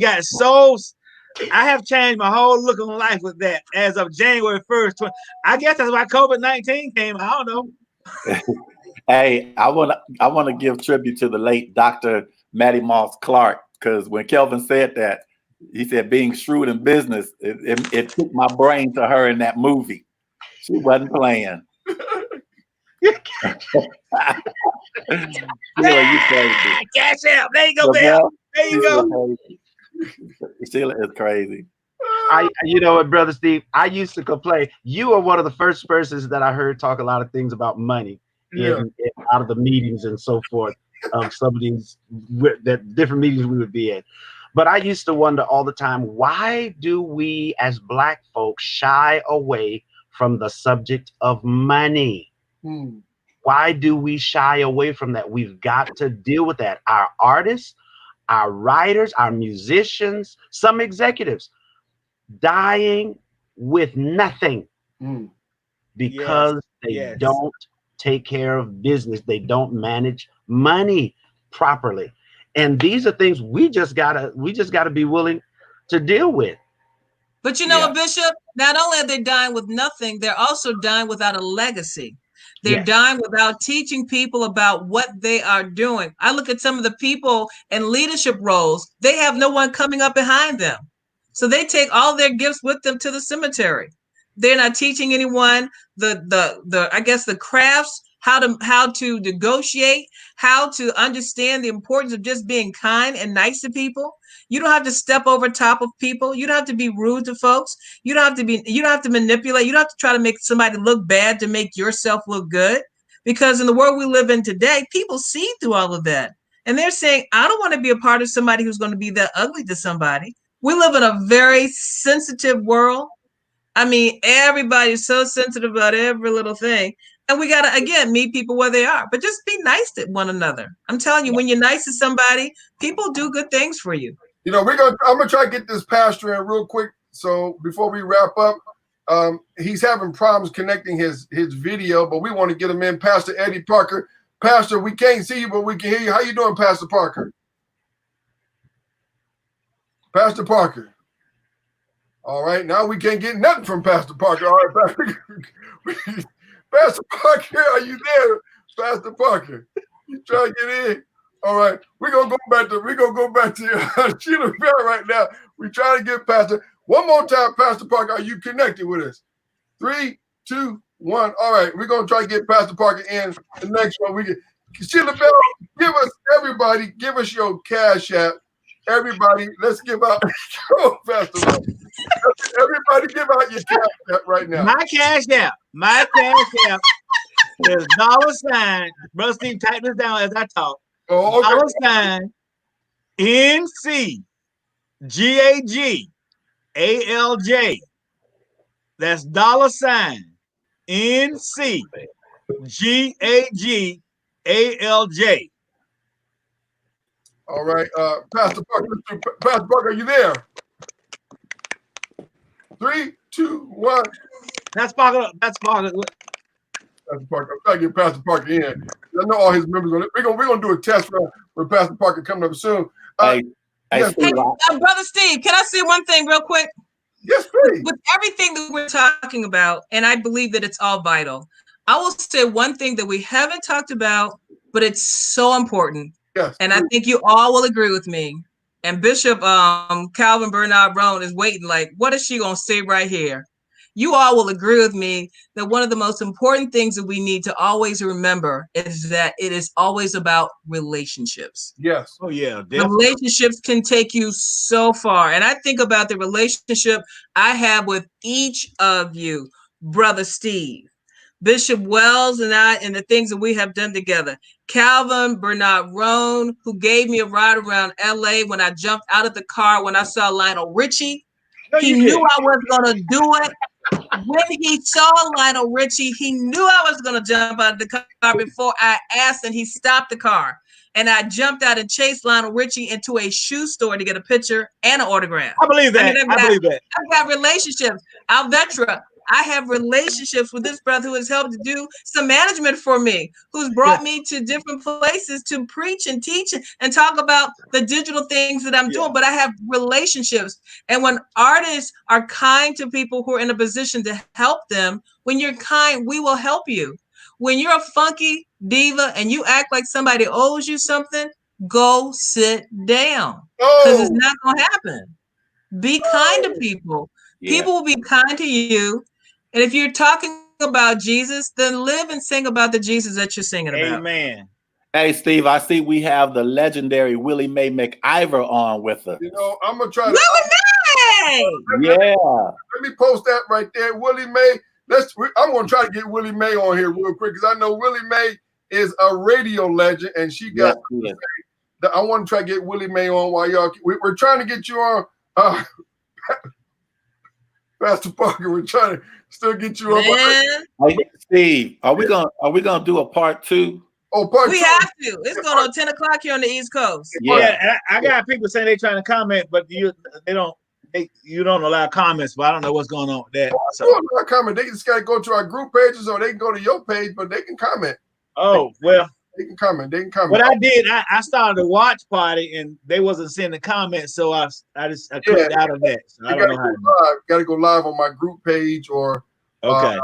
changed my whole look on life with that as of January 1st. I guess that's why COVID-19 came. I don't know. Hey, I want to give tribute to the late Dr. Mattie Moss Clark, because when Kelvin said that, he said being shrewd in business, it took my brain to her in that movie. She wasn't playing. Sheila, you crazy. Cash out. There you go, Bill. There you go. Sheila is crazy. You know what, Brother Steve? I used to complain. You are one of the first persons that I heard talk a lot of things about money out of the meetings and so forth. Some of these that different meetings we would be in. But I used to wonder all the time, why do we as Black folks shy away from the subject of money? Why do we shy away from that? We've got to deal with that. Our artists, our writers, our musicians, some executives dying with nothing because they don't take care of business. They don't manage money properly. And these are things we just gotta be willing to deal with. But you know what, Bishop? Not only are they dying with nothing, they're also dying without a legacy. They're dying without teaching people about what they are doing. I look at some of the people in leadership roles, they have no one coming up behind them. So they take all their gifts with them to the cemetery. They're not teaching anyone the crafts, how to negotiate, how to understand the importance of just being kind and nice to people. You don't have to step over top of people. You don't have to be rude to folks. You don't have to manipulate. You don't have to try to make somebody look bad to make yourself look good. Because in the world we live in today, people see through all of that. And they're saying, I don't want to be a part of somebody who's going to be that ugly to somebody. We live in a very sensitive world. I mean, everybody's so sensitive about every little thing. And we got to, again, meet people where they are. But just be nice to one another. I'm telling you, when you're nice to somebody, people do good things for you. I'm gonna try to get this pastor in real quick. So before we wrap up, he's having problems connecting his video, but we want to get him in. Pastor Eddie Parker. Pastor, we can't see you, but we can hear you. How you doing, Pastor Parker? Pastor Parker. All right, now we can't get nothing from Pastor Parker. All right, Pastor Parker, are you there? Pastor Parker, you trying to get in? All right, we're gonna go back to Sheila Bell right now. We try to get Pastor one more time. Pastor Parker, are you connected with us? 3, 2, 1. All right, we're gonna try to get Pastor Parker in. The next one we get Sheila Bell. Give us your cash app. Everybody, let's give out. Pastor Bell. Everybody, give out your cash app right now. My cash app is $. Brother Steve, type this down as I talk. Oh, okay. $NCGAGALJ. That's $NCGAGALJ. All right, Pastor Parker, are you there? 3, 2, 1. That's Parker. Pastor Parker. I'm trying to get Pastor Parker in. I know all his members on it. We're gonna do a test run with Pastor Parker coming up soon. Brother Steve, can I say one thing real quick? Yes, please. With everything that we're talking about, and I believe that it's all vital, I will say one thing that we haven't talked about but it's so important. Yes. And I think you all will agree with me. And Bishop Calvin Bernard Roan is waiting like, what is she going to say right here? You all will agree with me that one of the most important things that we need to always remember is that it is always about relationships. Yes. Oh, yeah. Definitely. Relationships can take you so far. And I think about the relationship I have with each of you, Brother Steve, Bishop Wells, and I, and the things that we have done together. Calvin Bernard Roan, who gave me a ride around LA when I jumped out of the car when I saw Lionel Richie. He knew I was going to do it. When he saw Lionel Richie, he knew I was going to jump out of the car before I asked, and he stopped the car. And I jumped out and chased Lionel Richie into a shoe store to get a picture and an autograph. I believe that. I believe that. I've got relationships. Alvetra, I have relationships with this brother who has helped to do some management for me, who's brought me to different places to preach and teach and talk about the digital things that I'm doing. But I have relationships. And when artists are kind to people who are in a position to help them, when you're kind, we will help you. When you're a funky diva and you act like somebody owes you something, go sit down, because it's not going to happen. Be kind to people. People will be kind to you. And if you're talking about Jesus, then live and sing about the Jesus that you're singing about. Amen. Hey, Steve, I see we have the legendary Willie Mae McIver on with us. You know, I'm going to try to. Willie Mae! Yeah. Let me post that right there. Willie Mae. I'm going to try to get Willie Mae on here real quick, because I know Willie Mae is a radio legend, and she got. I want to try to get Willie Mae on while y'all. We're trying to get you on. Pastor Parker, we're trying to still get you on. Hey, Steve, are we gonna do a part 2? Oh, part 2. We have to. It's going on 10 o'clock here on the East Coast. Yeah, I got people saying they're trying to comment, but you don't allow comments. But I don't know what's going on with that. So. They don't allow comment. They just got to go to our group pages, or they can go to your page, but they can comment. Oh well. They can comment. What I did, I started a watch party and they wasn't sending comments, so I clicked out of that. So I don't know how. Got to go live on my group page or my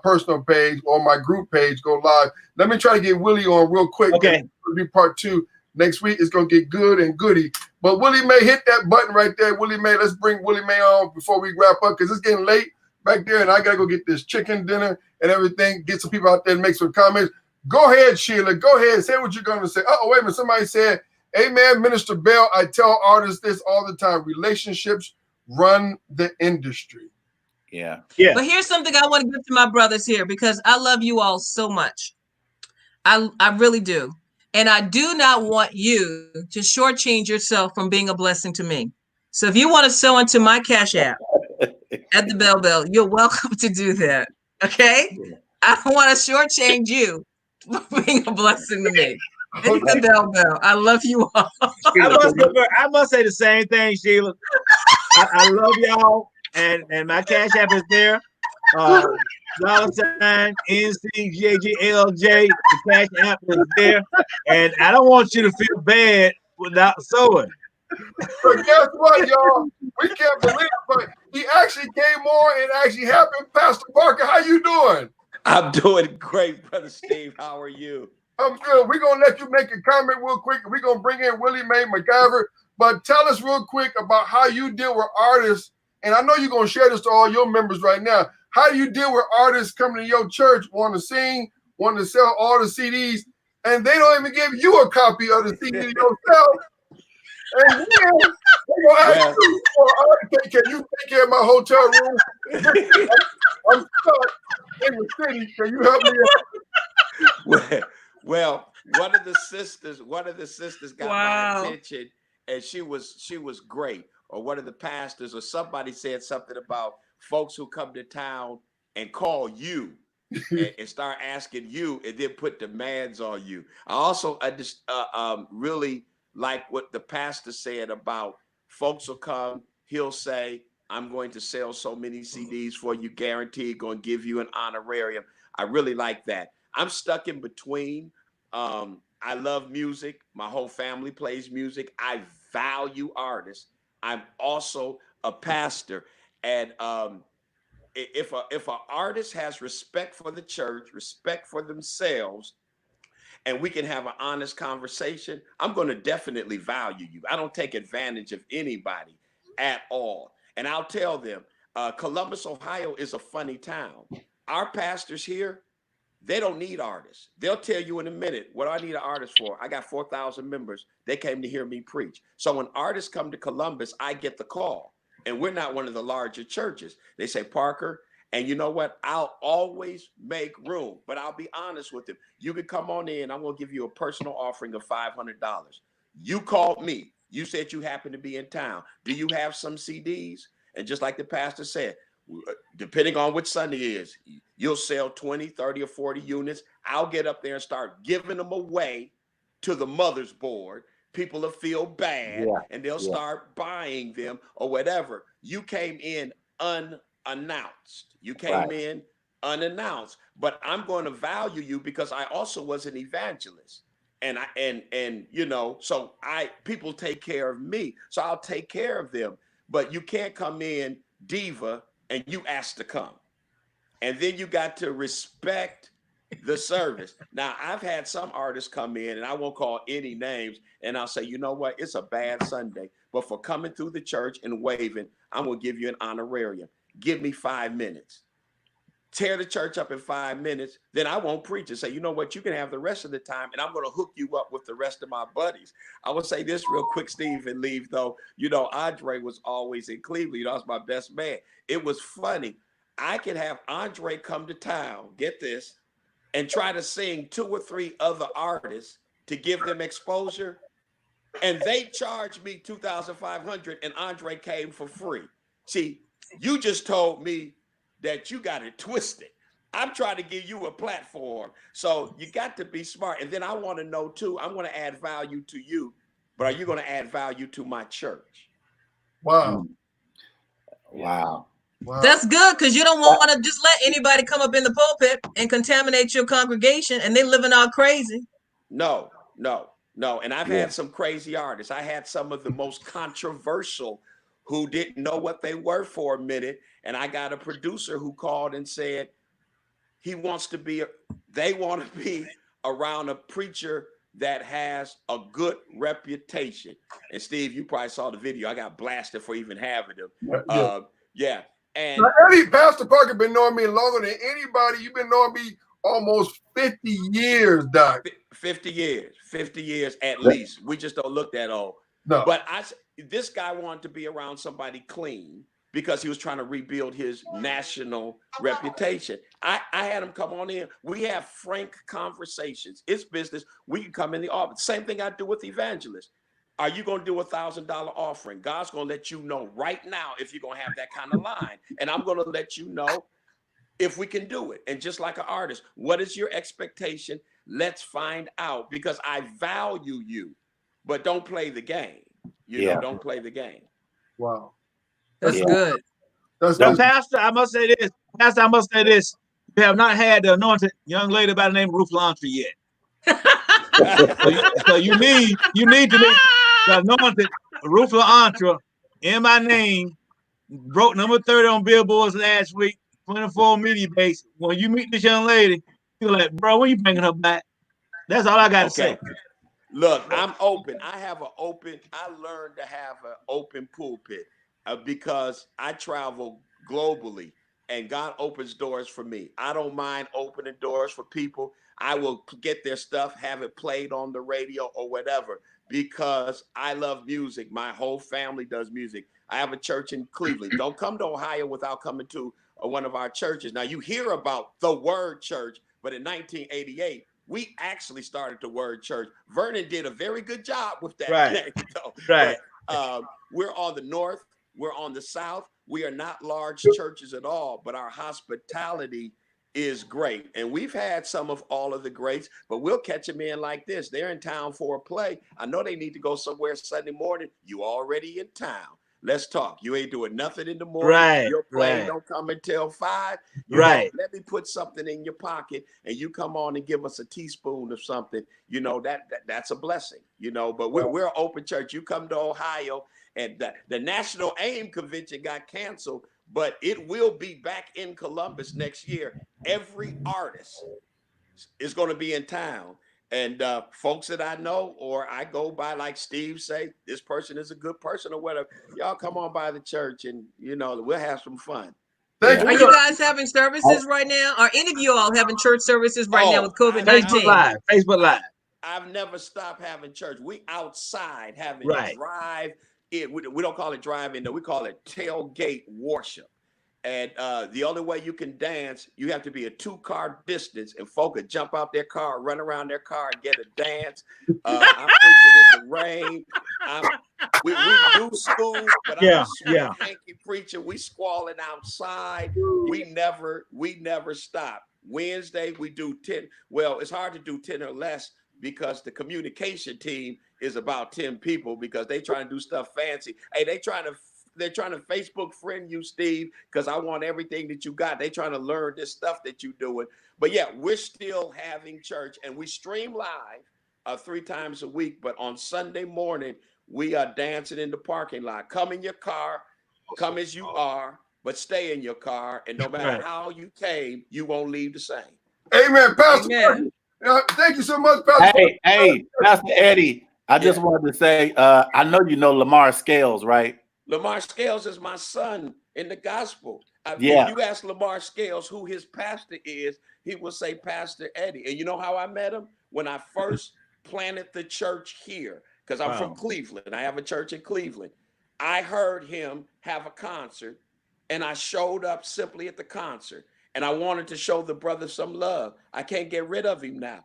personal page or my group page. Go live. Let me try to get Willie on real quick. Okay. It'll be part 2 next week. It's gonna get good and goody. But Willie Mae, hit that button right there. Willie Mae, let's bring Willie Mae on before we wrap up, because it's getting late back there, and I gotta go get this chicken dinner and everything. Get some people out there and make some comments. Go ahead, Sheila. Go ahead. Say what you're going to say. Oh, wait a minute. Somebody said, amen, Minister Bell. I tell artists this all the time. Relationships run the industry. Yeah. But here's something I want to give to my brothers here, because I love you all so much. I really do. And I do not want you to shortchange yourself from being a blessing to me. So if you want to sew into my Cash App at the Bell, you're welcome to do that. Okay? I don't want to shortchange you for being a blessing to me. It's the Bell. I love you all. I must say the same thing, Sheila. I love y'all, and my Cash App is there. $, NCJGLJ. The Cash App is there, and I don't want you to feel bad without sewing. But guess what, y'all? We can't believe it, but he actually came on and actually happened. Pastor Parker, how you doing? I'm doing great, Brother Steve. How are you? I'm good. We're going to let you make a comment real quick. We're going to bring in Willie Mae McIver. But tell us real quick about how you deal with artists. And I know you're going to share this to all your members right now. How do you deal with artists coming to your church, want to sing, want to sell all the CDs, and they don't even give you a copy of the CD yourself? And then they're going to ask you, can you take care of my hotel room? I'm stuck in the city. Can you help me out? Well, one of the sisters got my attention, and she was great. Or one of the pastors or somebody said something about folks who come to town and call you and start asking you and then put demands on you. I also really like what the pastor said about folks will come, he'll say, I'm going to sell so many CDs for you, guaranteed, going to give you an honorarium. I really like that. I'm stuck in between. I love music. My whole family plays music. I value artists. I'm also a pastor. And if an artist has respect for the church, respect for themselves, and we can have an honest conversation, I'm going to definitely value you. I don't take advantage of anybody at all. And I'll tell them, Columbus, Ohio is a funny town. Our pastors here, they don't need artists. They'll tell you in a minute, what do I need an artist for? I got 4,000 members. They came to hear me preach. So when artists come to Columbus, I get the call. And we're not one of the larger churches. They say, Parker, and you know what? I'll always make room, but I'll be honest with them. You can come on in. I'm going to give you a personal offering of $500. You called me. You said you happen to be in town. Do you have some CDs? And just like the pastor said, depending on which Sunday is, you'll sell 20, 30, or 40 units. I'll get up there and start giving them away to the mother's board. People will feel bad and they'll start buying them or whatever. You came in unannounced. You came in unannounced, but I'm going to value you because I also was an evangelist. And you know, so people take care of me. So I'll take care of them. But you can't come in diva and you ask to come. And then you got to respect the service. Now, I've had some artists come in, and I won't call any names, and I'll say, you know what? It's a bad Sunday, but for coming through the church and waving, I'm going to give you an honorarium. Give me 5 minutes. Tear the church up in 5 minutes, then I won't preach and say, you know what? You can have the rest of the time, and I'm going to hook you up with the rest of my buddies. I will say this real quick, Steve, and leave, though. You know, Andre was always in Cleveland. You know, that's my best man. It was funny. I could have Andre come to town, get this, and try to sing 2 or 3 other artists to give them exposure. And they charged me $2,500 and Andre came for free. See, you just told me that you got it twisted. I'm trying to give you a platform. So you got to be smart. And then I want to know too, I'm going to add value to you, but are you going to add value to my church? Wow. Wow. Wow. That's good, because you don't want to just let anybody come up in the pulpit and contaminate your congregation and they living all crazy. No. And I've had some crazy artists. I had some of the most controversial who didn't know what they were for a minute. And I got a producer who called and said they want to be around a preacher that has a good reputation. And Steve, you probably saw the video. I got blasted for even having them. And now, Pastor Parker been knowing me longer than anybody. You've been knowing me almost 50 years, Doc. 50 years at least. We just don't look that old. No. But this guy wanted to be around somebody clean because he was trying to rebuild his national reputation. I had him come on in. We have frank conversations. It's business. We can come in the office. Same thing I do with evangelists. Are you going to do $1,000 offering? God's going to let you know right now if you're going to have that kind of line. And I'm going to let you know if we can do it. And just like an artist, what is your expectation? Let's find out, because I value you, but don't play the game. You know, don't play the game. Wow. That's good. Pastor, I must say this. Pastor, I must say this. You have not had the anointed young lady by the name of Ruth Lantry yet. so you need to meet the anointed Ruth Lantry in my name. Broke number 30 on billboards last week. 24 media base. When you meet this young lady, you're like, bro, when you bringing her back? That's all I got to say. Look, I'm open. I learned to have an open pulpit because I travel globally and God opens doors for me. I don't mind opening doors for people. I will get their stuff, have it played on the radio or whatever, because I love music. My whole family does music. I have a church in Cleveland. Don't come to Ohio without coming to one of our churches. Now, you hear about the Word Church, but in 1988, we actually started the Word Church. Vernon did a very good job with that. Right. Right. But, we're on the north. We're on the south. We are not large churches at all, but our hospitality is great. And we've had some of all of the greats, but we'll catch them in like this. They're in town for a play. I know they need to go somewhere Sunday morning. You already in town. Let's talk. You ain't doing nothing in the morning. Right. Your plane don't come until 5. Right. Let me put something in your pocket and you come on and give us a teaspoon of something. You know, that's a blessing, you know, but we're an open church. You come to Ohio and the National AIM convention got canceled, but it will be back in Columbus next year. Every artist is going to be in town. And folks that I know, or I go by, like Steve say, this person is a good person or whatever. Y'all come on by the church and, we'll have some fun. Are you guys having services right now? Are any of you all having church services right now with COVID-19? Facebook Live. I've never stopped having church. We outside having Right. drive-in. We don't call it drive-in, though. We call it tailgate worship. And the only way you can dance, you have to be a 2-car distance, and folk could jump out their car, run around their car, and get a dance. I'm preaching in the rain. We do school, but I'm a sweet, hanky preacher. We squalling outside. We never stop. Wednesday we do 10. Well, it's hard to do 10 or less because the communication team is about 10 people because they trying to do stuff fancy. Hey, they're trying to Facebook friend you, Steve, because I want everything that you got. They trying to learn this stuff that you doing. But yeah, we're still having church, and we stream live 3 times a week. But on Sunday morning, we are dancing in the parking lot. Come in your car, come as you are, but stay in your car. And no matter how you came, you won't leave the same. Amen, Pastor. Thank you so much, Pastor. Hey, Pastor Eddie, I just wanted to say, I know you know Lamar Scales, right? Lamar Scales is my son in the gospel. If you ask Lamar Scales who his pastor is, he will say Pastor Eddie. And you know how I met him? When I first planted the church here, because I'm from Cleveland. I have a church in Cleveland. I heard him have a concert, and I showed up simply at the concert. And I wanted to show the brother some love. I can't get rid of him now.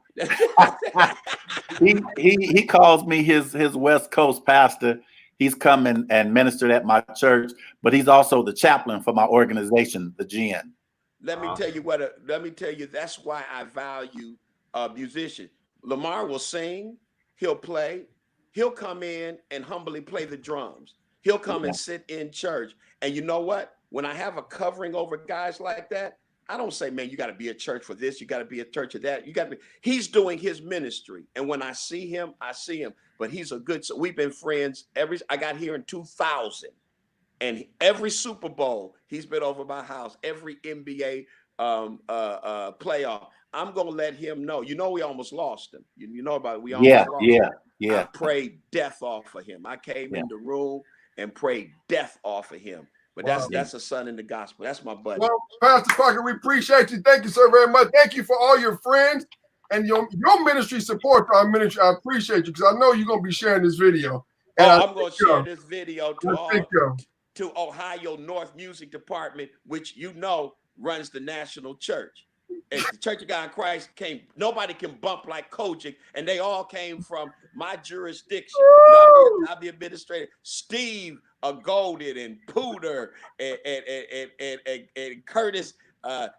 he calls me his West Coast pastor. He's come and ministered at my church, but he's also the chaplain for my organization, the GN. Let me tell you, that's why I value musicians. Lamar will sing, he'll play, he'll come in and humbly play the drums. He'll come and sit in church. And you know what? When I have a covering over guys like that, I don't say, man, you got to be a church for this. You got to be a church of that. He's doing his ministry. And when I see him, I see him. But he's a good, so we've been friends I got here in 2000. And every Super Bowl, he's been over my house. Every NBA playoff. I'm going to let him know. You know, we almost lost him. You know about it. We almost lost him. I prayed death off of him. I came in the room and prayed death off of him. But that's a son in the gospel. That's my buddy. Well, Pastor Parker, we appreciate you. Thank you so very much. Thank you for all your friends and your ministry support for our ministry. I appreciate you because I know you're going to be sharing this video. And I'm going to share this video to Ohio North Music Department, which runs the national church. And the Church of God in Christ nobody can bump like Kojic, and they all came from my jurisdiction. I'll be administrator. Steve Golden and Pooter and Curtis.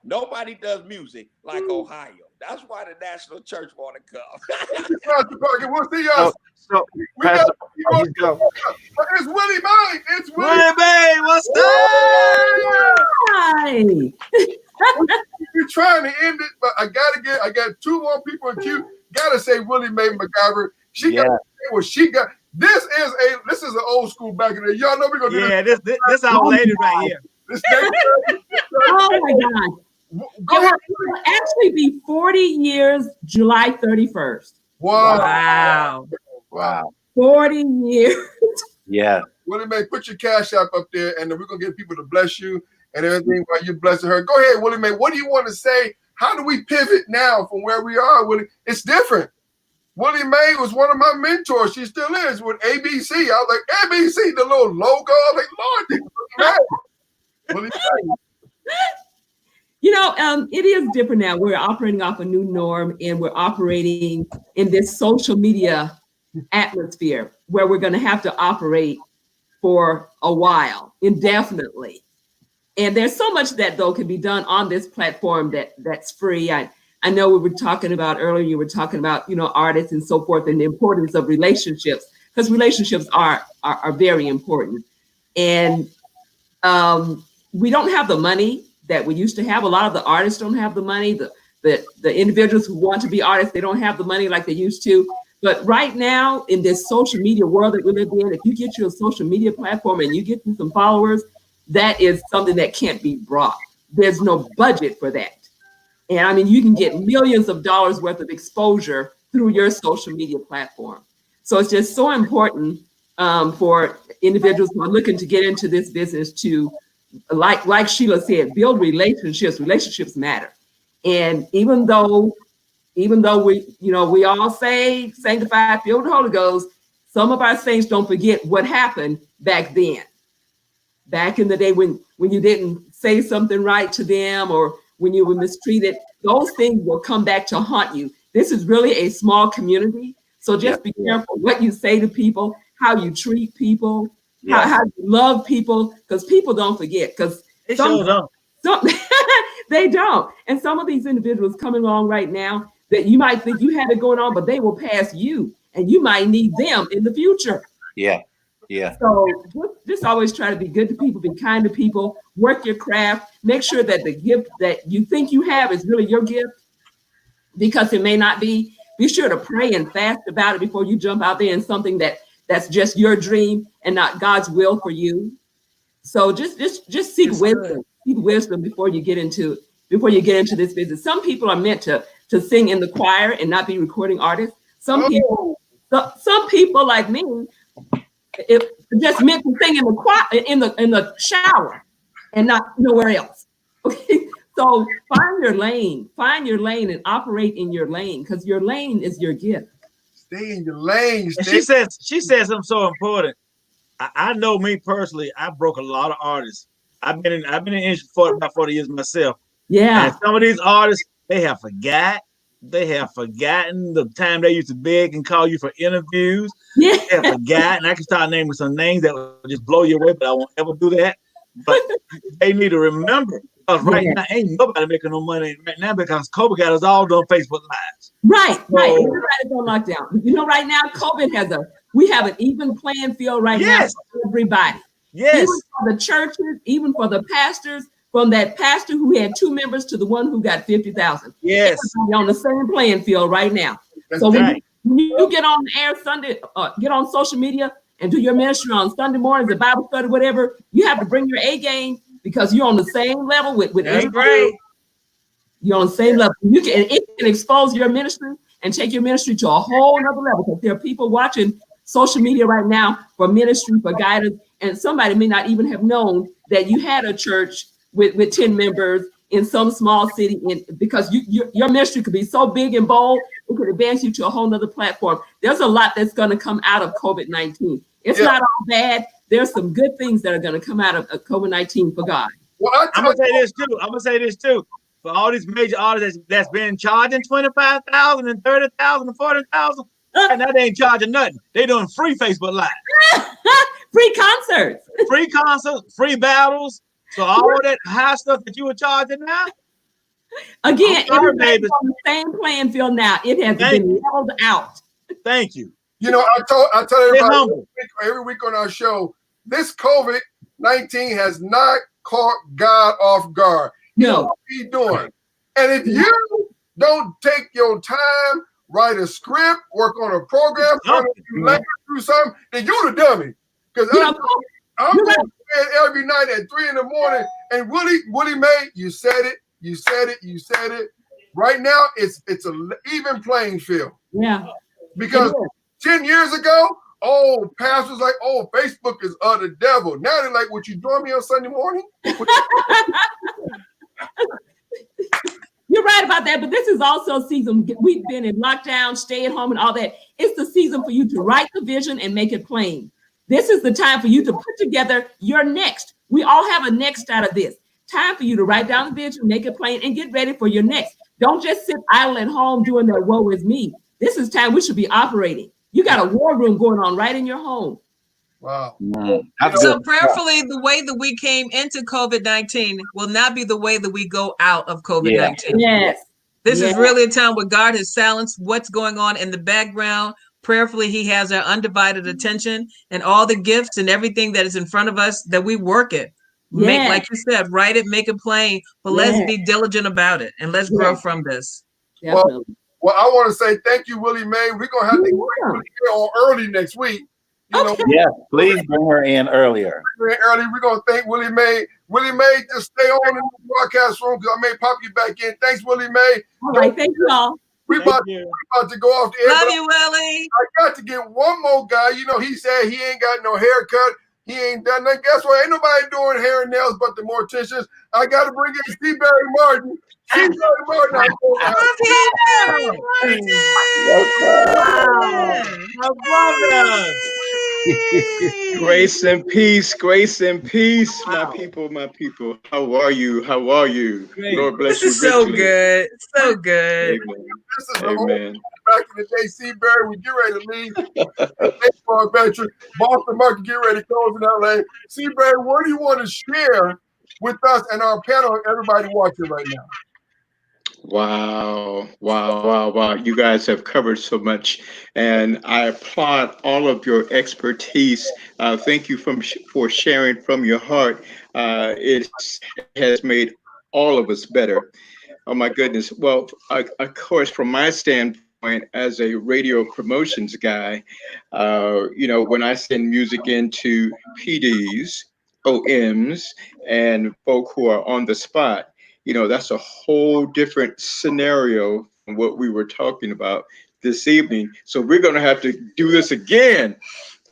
Nobody does music like Ohio. That's why the national church want to come. Pastor Parker, we'll see y'all. It's Willie May. It's Willie May. What's up? Hi. We're trying to end it, but I got 2 more people in queue. Gotta say Willie Mae McIver. She got what she got. This is an old school back in there. Y'all know we're gonna do this. This our lady right here. Oh my God. It will actually be 40 years, July 31st. Wow. 40 years. Yeah. Willie Mae, put your cash app up there, and then we're gonna get people to bless you and everything while you're blessing her. Go ahead, Willie Mae. What do you want to say? How do we pivot now from where we are, Willie? It's different. Willie Mae was one of my mentors. She still is with ABC. I was like, ABC, the little logo. I was like, Lord, Willie Mae. It is different now. We're operating off a new norm, and we're operating in this social media atmosphere where we're going to have to operate for a while, indefinitely. And there's so much that, though, can be done on this platform that's free. I know we were talking about earlier, you were talking about, artists and so forth and the importance of relationships, because relationships are very important. And we don't have the money that we used to have. A lot of the artists don't have the money. The individuals who want to be artists, they don't have the money like they used to. But right now, in this social media world that we live in, if you get your social media platform and you get some followers, that is something that can't be brought. There's no budget for that. And I mean, you can get millions of dollars worth of exposure through your social media platform. So it's just so important for individuals who are looking to get into this business to, like Sheila said, build relationships. Relationships matter. And even though we all say sanctified, filled with the Holy Ghost, some of our saints don't forget what happened back then. Back in the day when you didn't say something right to them, or when you were mistreated, those things will come back to haunt you. This is really a small community. So just be careful what you say to people, how you treat people, how you love people, because people don't forget. Because they don't. And some of these individuals coming along right now that you might think you have it going on, but they will pass you, and you might need them in the future. Yeah. Yeah. So just always try to be good to people, be kind to people, work your craft, make sure that the gift that you think you have is really your gift, because it may not be. Be sure to pray and fast about it before you jump out there in something that's just your dream and not God's will for you. So just seek wisdom. Seek wisdom before you get into this business. Some people are meant to sing in the choir and not be recording artists. Some people like me, it just meant to sing in the choir, in the shower, and not nowhere else. Okay, so find your lane and operate in your lane, because your lane is your gift. Stay in your lane. She says something so important. I know me personally, I broke a lot of artists. I've been in the industry for about 40 years myself. Yeah. And some of these artists, they have forgotten the time they used to beg and call you for interviews. Yeah. They have forgotten. I can start naming some names that will just blow you away, but I won't ever do that. But they need to remember, because right now ain't nobody making no money right now, because COVID got us all doing Facebook Lives. Right. Everybody's on lockdown. Right now, COVID we have an even playing field right now for everybody. Yes. Even for the churches, even for the pastors, from that pastor who had 2 members to the one who got 50,000. Yes. Everybody on the same playing field right now. So when you get on the air Sunday, get on social media and do your ministry on Sunday mornings, the Bible study, whatever, you have to bring your A game, because you're on the same level with everybody. You're on the same level. It can expose your ministry and take your ministry to a whole nother level, because there are people watching social media right now for ministry, for guidance, and somebody may not even have known that you had a church with 10 members in some small city, because your ministry could be so big and bold, it could advance you to a whole nother platform. There's a lot that's going to come out of COVID-19. It's not all bad. There's some good things that are going to come out of COVID-19 for God. Well, I'm gonna say this too. For all these major artists that's been charging 25,000 and 30,000 and 40,000, and now they ain't charging nothing. They doing free Facebook Live, free concerts, free battles. So all that high stuff that you were charging now, again, everybody's on the same playing field now. It has been leveled out. Thank you. I tell everybody every week on our show, this COVID-19 has not caught God off guard. No. What he's doing. And if you don't take your time, write a script, work on a program, do something, then you're the dummy. Because I'm going to bed every night at 3 in the morning. And Willie Mae, you said it. Right now, it's an even playing field. Yeah. Because 10 years ago, pastors like, Facebook is of the devil. Now they're like, would you join me on Sunday morning? You're right about that, but this is also a season. We've been in lockdown, stay at home, and all that. It's the season for you to write the vision and make it plain. This is the time for you to put together your next. We all have a next out of this. Time for you to write down the vision, make it plain, and get ready for your next. Don't just sit idle at home doing that woe is me. This is time we should be operating. You got a war room going on right in your home. Wow. So prayerfully, the way that we came into COVID-19 will not be the way that we go out of COVID-19. Yes. This is really a time where God has silenced what's going on in the background. Prayerfully, he has our undivided attention, and all the gifts and everything that is in front of us, that we work it. Make, like you said, write it, make it plain, but let's be diligent about it, and let's grow from this. Well, I want to say thank you, Willie Mae. We're going to have to get Willie on early next week. Yes, please bring her in earlier. We're going to thank Willie Mae. Willie Mae, just stay on in the broadcast room, because I may pop you back in. Thanks, Willie Mae. All right, thank you all. We about to go off the air. Love you, Willie. I got to get one more guy. You know, he said he ain't got no haircut. He ain't done nothing. Guess what? Ain't nobody doing hair and nails but the morticians. I got to bring in Seaberry Martin. Seaberry Martin. Grace and peace, my people, my people. How are you? How are you? Lord bless this you. This is so good. So good. Amen. This is Amen. Back in the day, Seaberry, we get ready to leave. Baseball adventure. Boston Market, get ready to close in LA. Seaberry, what do you want to share with us and our panel and everybody watching right now? Wow. You guys have covered so much, and I applaud all of your expertise. Thank you for sharing from your heart. It has made all of us better. Oh my goodness. Well, of course, from my standpoint as a radio promotions guy, when I send music into PDs, OMs, and folk who are on the spot, that's a whole different scenario from what we were talking about this evening. So we're going to have to do this again.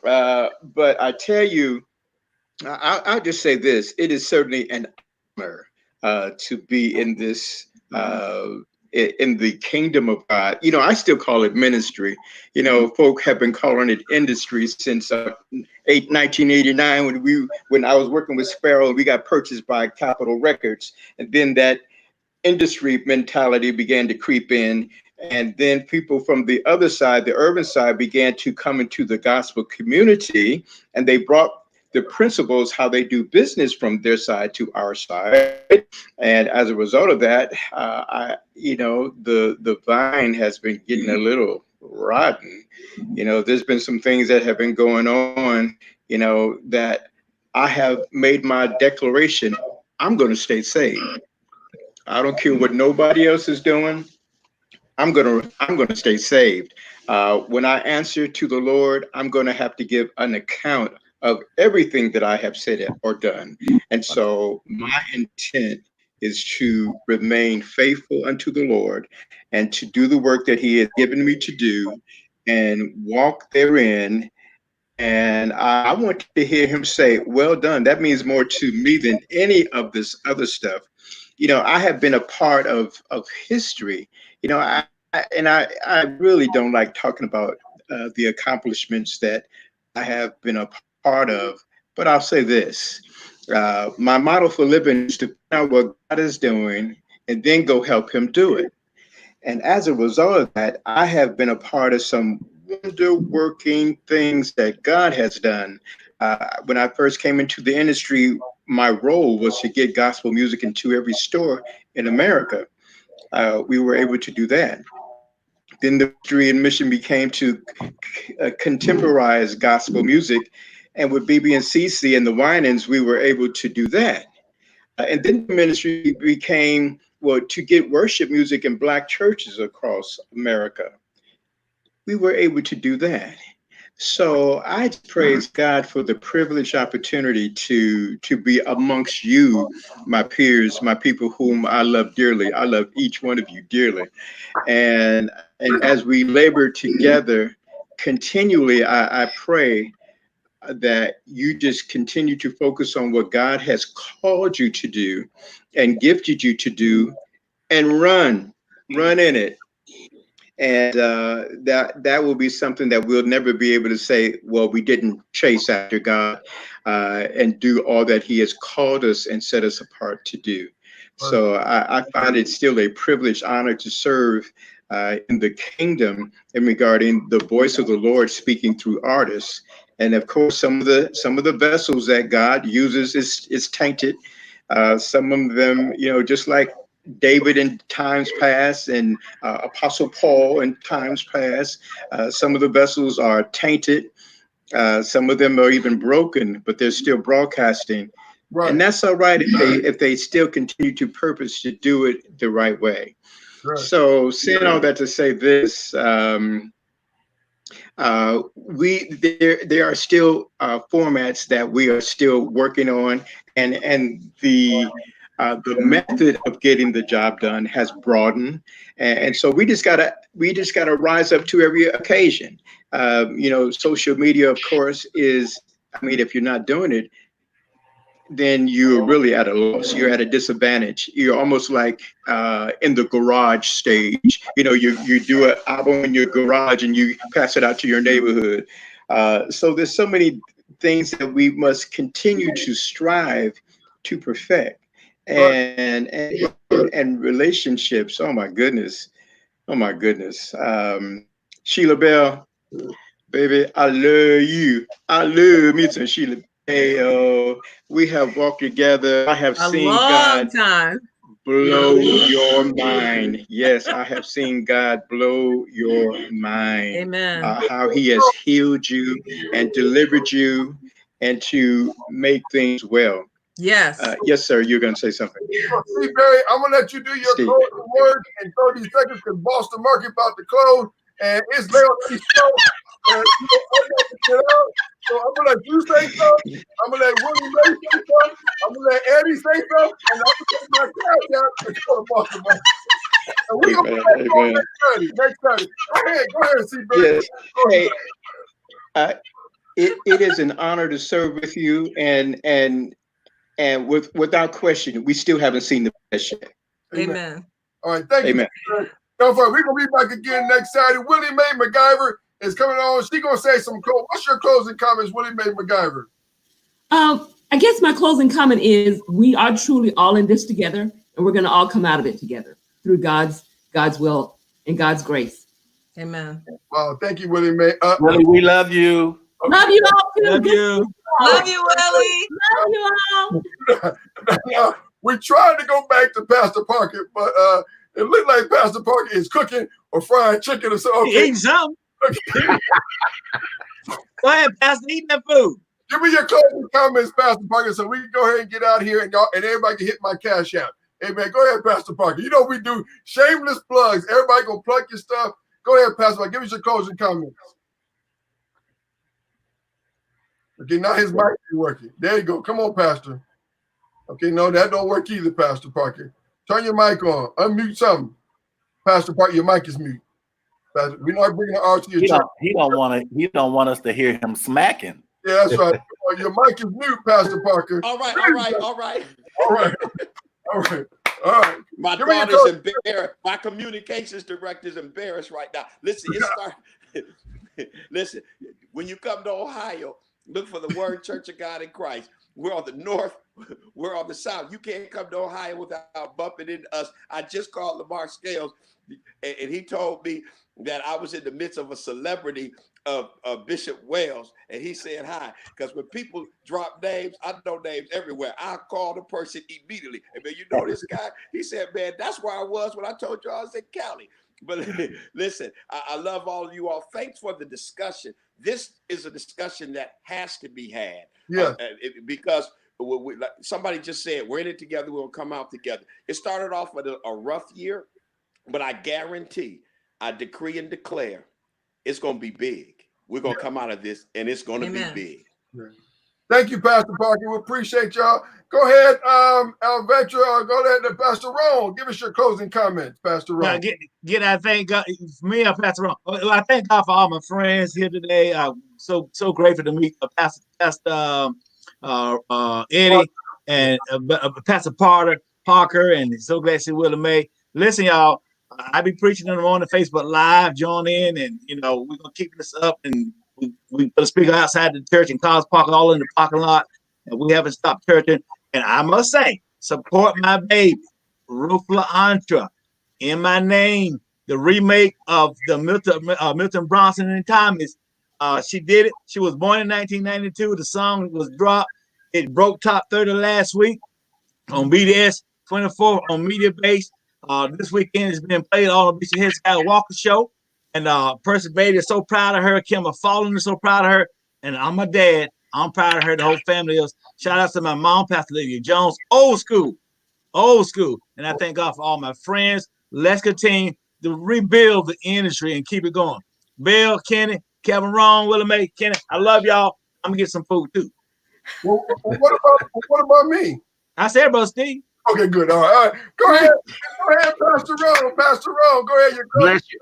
But I tell you, I'll just say this. It is certainly an honor to be in this, in the kingdom of God. I still call it ministry. Folk have been calling it industry since 1989 when I was working with Sparrow and we got purchased by Capitol Records. And then that industry mentality began to creep in. And then people from the other side, the urban side, began to come into the gospel community, and they brought the principles, how they do business from their side to our side. And as a result of that, the vine has been getting a little rotten. There's been some things that have been going on, that I have made my declaration, I'm going to stay saved. I don't care what nobody else is doing. I'm gonna stay saved. When I answer to the Lord, I'm gonna have to give an account of everything that I have said or done. And so my intent is to remain faithful unto the Lord and to do the work that He has given me to do and walk therein. And I want to hear Him say, well done. That means more to me than any of this other stuff. I have been a part of history. I really don't like talking about the accomplishments that I have been a part of, but I'll say this. My model for living is to find out what God is doing and then go help Him do it. And as a result of that, I have been a part of some wonder-working things that God has done. When I first came into the industry, my role was to get gospel music into every store in America. We were able to do that. Then the ministry and mission became to contemporize gospel music. And with BB and CC and the Winans, we were able to do that. And then the ministry became, to get worship music in Black churches across America. We were able to do that. So I praise God for the privileged opportunity to be amongst you, my peers, my people whom I love dearly. I love each one of you dearly. And as we labor together continually, I pray that you just continue to focus on what God has called you to do and gifted you to do and run in it. And that will be something that we'll never be able to say, well, we didn't chase after God and do all that He has called us and set us apart to do. So I find it still a privileged honor to serve in the kingdom in regarding the voice of the Lord speaking through artists. And of course, some of the vessels that God uses is tainted. Some of them, just like David in times past and Apostle Paul in times past, some of the vessels are tainted. Some of them are even broken, but they're still broadcasting. Right. And that's all right if they still continue to purpose to do it the right way. Right. So saying all that to say this, there are still formats that we are still working on, and the The method of getting the job done has broadened, and so we just gotta rise up to every occasion. Social media, of course, is. I mean, if you're not doing it, then you're really at a loss. You're at a disadvantage. You're almost like in the garage stage. You do an album in your garage and you pass it out to your neighborhood. So there's so many things that we must continue to strive to perfect, and relationships. Oh my goodness. Sheila Bell, baby, I love you. I love me some Sheila. Hey, we have walked together. I have seen God blow your mind. Yes, I have seen God blow your mind. Amen. How He has healed you and delivered you, and to make things well. Yes. Yes, sir. You're going to say something. Steve Barry, I'm going to let you do your closing words in 30 seconds because Boston Market about to close and it's late on the show. I got to get out. So I'm going to let you say something. I'm going to let Willie May say something. I'm going to let Eddie say something. And I'm going to take my cash out and go to Boston Market. And we're going to be back on next Saturday. Go ahead, Steve Barry. Yes. Hey, it is an honor to serve with you, and without question, we still haven't seen the best yet. Amen. All right, thank you. Don't forget, we're gonna be back again next Saturday. Willie Mae MacGyver is coming on. She's gonna say some cool. What's your closing comments, Willie Mae MacGyver? I guess my closing comment is we are truly all in this together, and we're gonna all come out of it together through God's will and God's grace. Amen. Wow, thank you, Willie Mae. Willie, we love you. Okay. Love you all too. Love you. Love you, Willie. Love you all. We tried to go back to Pastor Parker, but it looked like Pastor Parker is cooking or frying chicken or something. Okay. Eating something. Go ahead, Pastor. Eat that food. Give me your closing comments, Pastor Parker, so we can go ahead and get out here and everybody can hit my cash out. Hey, man, go ahead, Pastor Parker. We do shameless plugs. Everybody go plug your stuff. Go ahead, Pastor Parker. Give us your closing comments. Okay, now his mic is working. There you go. Come on, Pastor. Okay, no, that don't work either, Pastor Parker. Turn your mic on. Unmute something. Pastor Parker, your mic is mute. Pastor, we're not bringing the art to your church. He don't want us to hear him smacking. Yeah, that's right. Your mic is mute, Pastor Parker. All right. My daughter's embarrassed. My communications director is embarrassed right now. Listen, Listen, when you come to Ohio, look for the Word Church of God in Christ. We're on the north. We're on the south. You can't come to Ohio without bumping into us. I just called Lamar Scales, and he told me that I was in the midst of a celebrity of Bishop Wells, and he said hi. Because when people drop names, I know names everywhere. I call the person immediately. And man, you know this guy? He said, man, that's where I was when I told you I was in Cali. But listen, I love all of you all. Thanks for the discussion. This is a discussion that has to be had. Yeah. Because like somebody just said, we're in it together. We'll come out together. It started off with a rough year, but I guarantee, I decree and declare, it's going to be big. We're going to come out of this, and it's going to be big. Right. Thank you, Pastor Parker. We appreciate y'all. Go ahead, Alvetra, go ahead to Pastor Ron. Give us your closing comments, Pastor Ron. I thank God for me, Pastor Ron. I thank God for all my friends here today. I'm so grateful to meet Pastor Eddie and Pastor Parker, and so glad to see Willie Mae. Listen, y'all, I be preaching in the morning, Facebook Live, join in, and we're gonna keep this up, and we put a speaker outside the church and College Park, all in the parking lot, and we haven't stopped churching. And I must say, support my baby, Rufla Antra, In My Name, the remake of the Milton Bronson and Thomas. She did it. She was born in 1992. The song was dropped. It broke top 30 last week on BDS 24 on Media Base. This weekend has been played all on Bishop Head Skywalker show. And Percy Baby is so proud of her. Kim Fallen is so proud of her. And I'm my dad. I'm proud of her. The whole family is. Shout out to my mom, Pastor Lydia Jones. Old school. And I thank God for all my friends. Let's continue to rebuild the industry and keep it going. Bill, Kenny, Kevin Ron, Willie Mae, Kenny, I love y'all. I'm going to get some food too. Well, what about me? I said, Brother Steve. Okay, good. All right. Go ahead. Go ahead, Pastor Rowe. Pastor Rowe, go ahead. Bless you.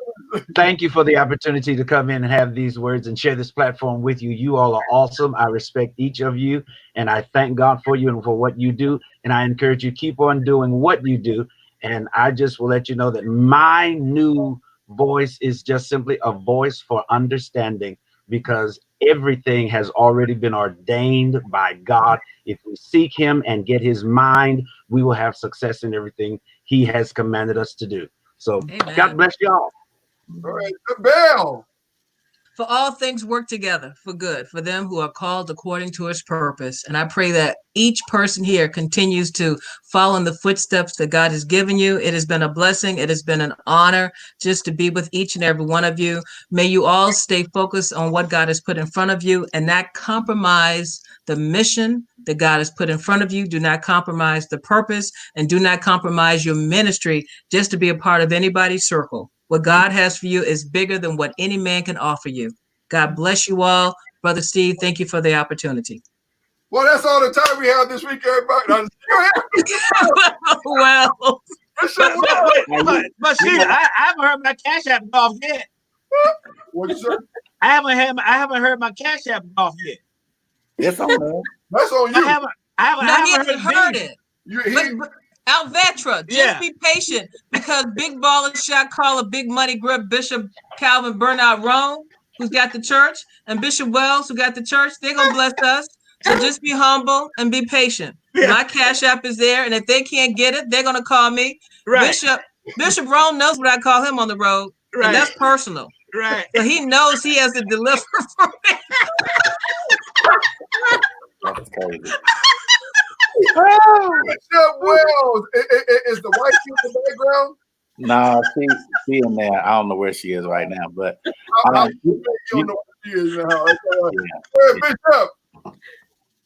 Thank you for the opportunity to come in and have these words and share this platform with you. You all are awesome. I respect each of you, and I thank God for you and for what you do. And I encourage you, keep on doing what you do. And I just will let you know that my new voice is just simply a voice for understanding, because everything has already been ordained by God. If we seek him and get his mind, we will have success in everything he has commanded us to do. So Amen. God bless y'all. All right, the bell. For all things work together for good for them who are called according to his purpose. And I pray that each person here continues to follow in the footsteps that God has given you. It has been a blessing. It has been an honor just to be with each and every one of you. May you all stay focused on what God has put in front of you and not compromise the mission that God has put in front of you. Do not compromise the purpose, and do not compromise your ministry just to be a part of anybody's circle. What God has for you is bigger than what any man can offer you. God bless you all. Brother Steve, thank you for the opportunity. Well, that's all the time we have this week, everybody. Go ahead. Well, but Steve, I haven't heard my Cash App go off yet. What you say? I haven't heard my Cash App go off yet. It's on there. That's on you. He hasn't heard it. But Alvetra, just be patient, because Big Baller Shot Caller, Big Money Grip, Bishop Calvin Bernard Rome, who's got the church, and Bishop Wells, who got the church, they're going to bless us. So just be humble and be patient. Yeah. My Cash App is there, and if they can't get it, they're going to call me. Right. Bishop Rome knows what I call him on the road, and that's personal. Right. So he knows he has to deliver for me. That's crazy. Bishop Wells. Is the wife in the background? No, she in there. I don't know where she is right now, but you don't know where she is now. Yeah. Bishop.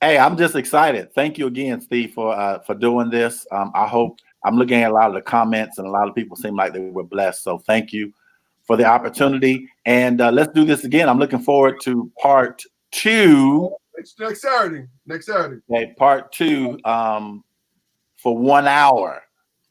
Hey, I'm just excited. Thank you again, Steve, for doing this. I hope I'm looking at a lot of the comments, and a lot of people seem like they were blessed. So thank you for the opportunity, and let's do this again. I'm looking forward to part 2. Next Saturday. Okay, part 2 for 1 hour.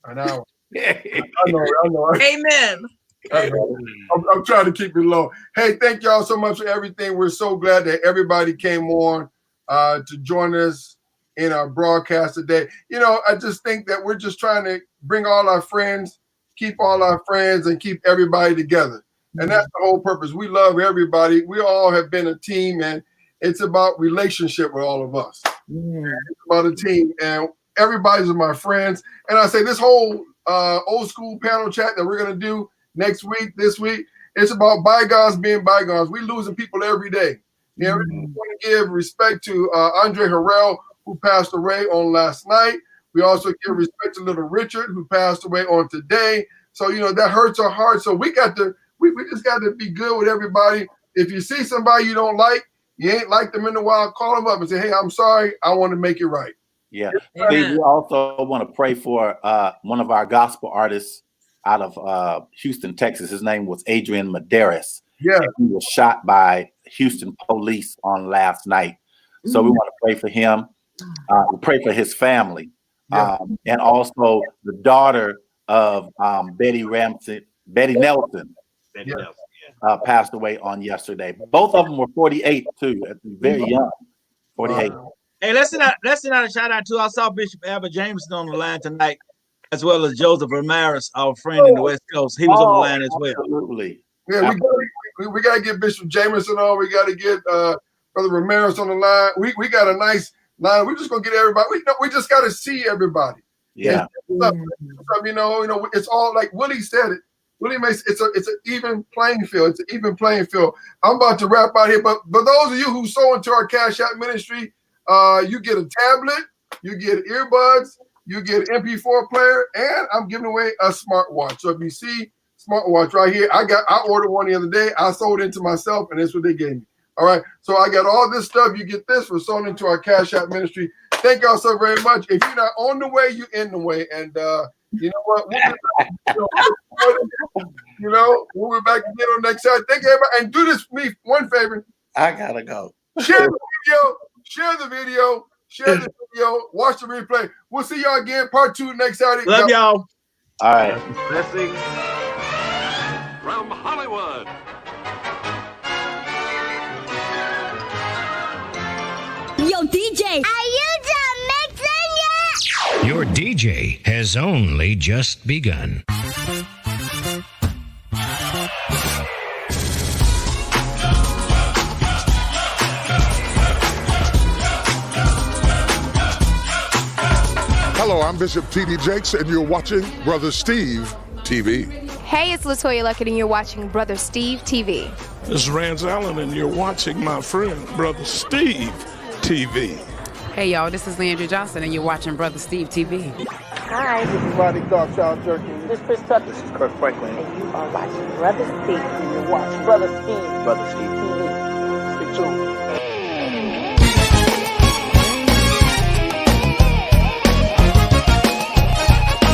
An hour. I know. Amen. I'm trying to keep it low. Hey, thank y'all so much for everything. We're so glad that everybody came on to join us in our broadcast today. You know, I just think that we're just trying to bring all our friends, keep all our friends, and keep everybody together. And that's the whole purpose. We love everybody. We all have been a team, and it's about relationship with all of us. It's about a team, and everybody's my friends. And I say this whole old school panel chat that we're going to do this week, it's about bygones being bygones. We losing people every day. Yeah, we want to give respect to Andre Harrell, who passed away on last night. We also give respect to little Richard, who passed away on today. So, you know, that hurts our heart. So we just got to be good with everybody. If you see somebody you don't like, you ain't liked them in a while, call them up and say, hey, I'm sorry. I want to make it right. Yeah. Steve, we also want to pray for one of our gospel artists out of Houston, Texas. His name was Adrian Medeiros. Yeah. He was shot by Houston police on last night. So we want to pray for him. We pray for his family. And also the daughter of Betty Nelson. Passed away on yesterday. Both of them were 48 too, very young. 48. Hey, let's send out a shout out to. I saw Bishop Albert Jameson on the line tonight, as well as Joseph Ramirez, our friend in the West Coast. He was on the line as well. Absolutely. Yeah, we got to get Bishop Jameson on. We got to get Brother Ramirez on the line. We got a nice line. We're just gonna get everybody. We just got to see everybody. Yeah. You know, it's all like Willie said it. Willie makes it's an even playing field. It's an even playing field. I'm about to wrap out here, but those of you who sow into our Cash App ministry, you get a tablet, you get earbuds, you get an MP4 player, and I'm giving away a smartwatch. So if you see smartwatch right here, I ordered one the other day. I sold it to myself, and that's what they gave me. All right. So I got all this stuff. You get this for sowing into our Cash App ministry. Thank y'all so very much. If you're not on the way, you're in the way. And you know what? We'll be back again on next Saturday. Thank you, everybody. And do this for me one favor. I gotta go. Share the video. Share this video. Watch the replay. We'll see y'all again. Part 2 next Saturday. Love y'all. All right. Blessings. From Hollywood. Yo, DJ, are you done mixing yet? Your DJ has only just begun. Hello, I'm Bishop T.D. Jakes, and you're watching Brother Steve TV. Hey, it's Latoya Luckett, and you're watching Brother Steve TV. This is Rance Allen, and you're watching my friend, Brother Steve TV. Hey, y'all, this is Leandra Johnson, and you're watching Brother Steve TV. Hi, this is Rodney Darkchild Jerkin. This is Chris Tucker. This is Kirk Franklin. And you are watching Brother Steve. And you're watching Brother Steve. Brother Steve TV. Stay tuned.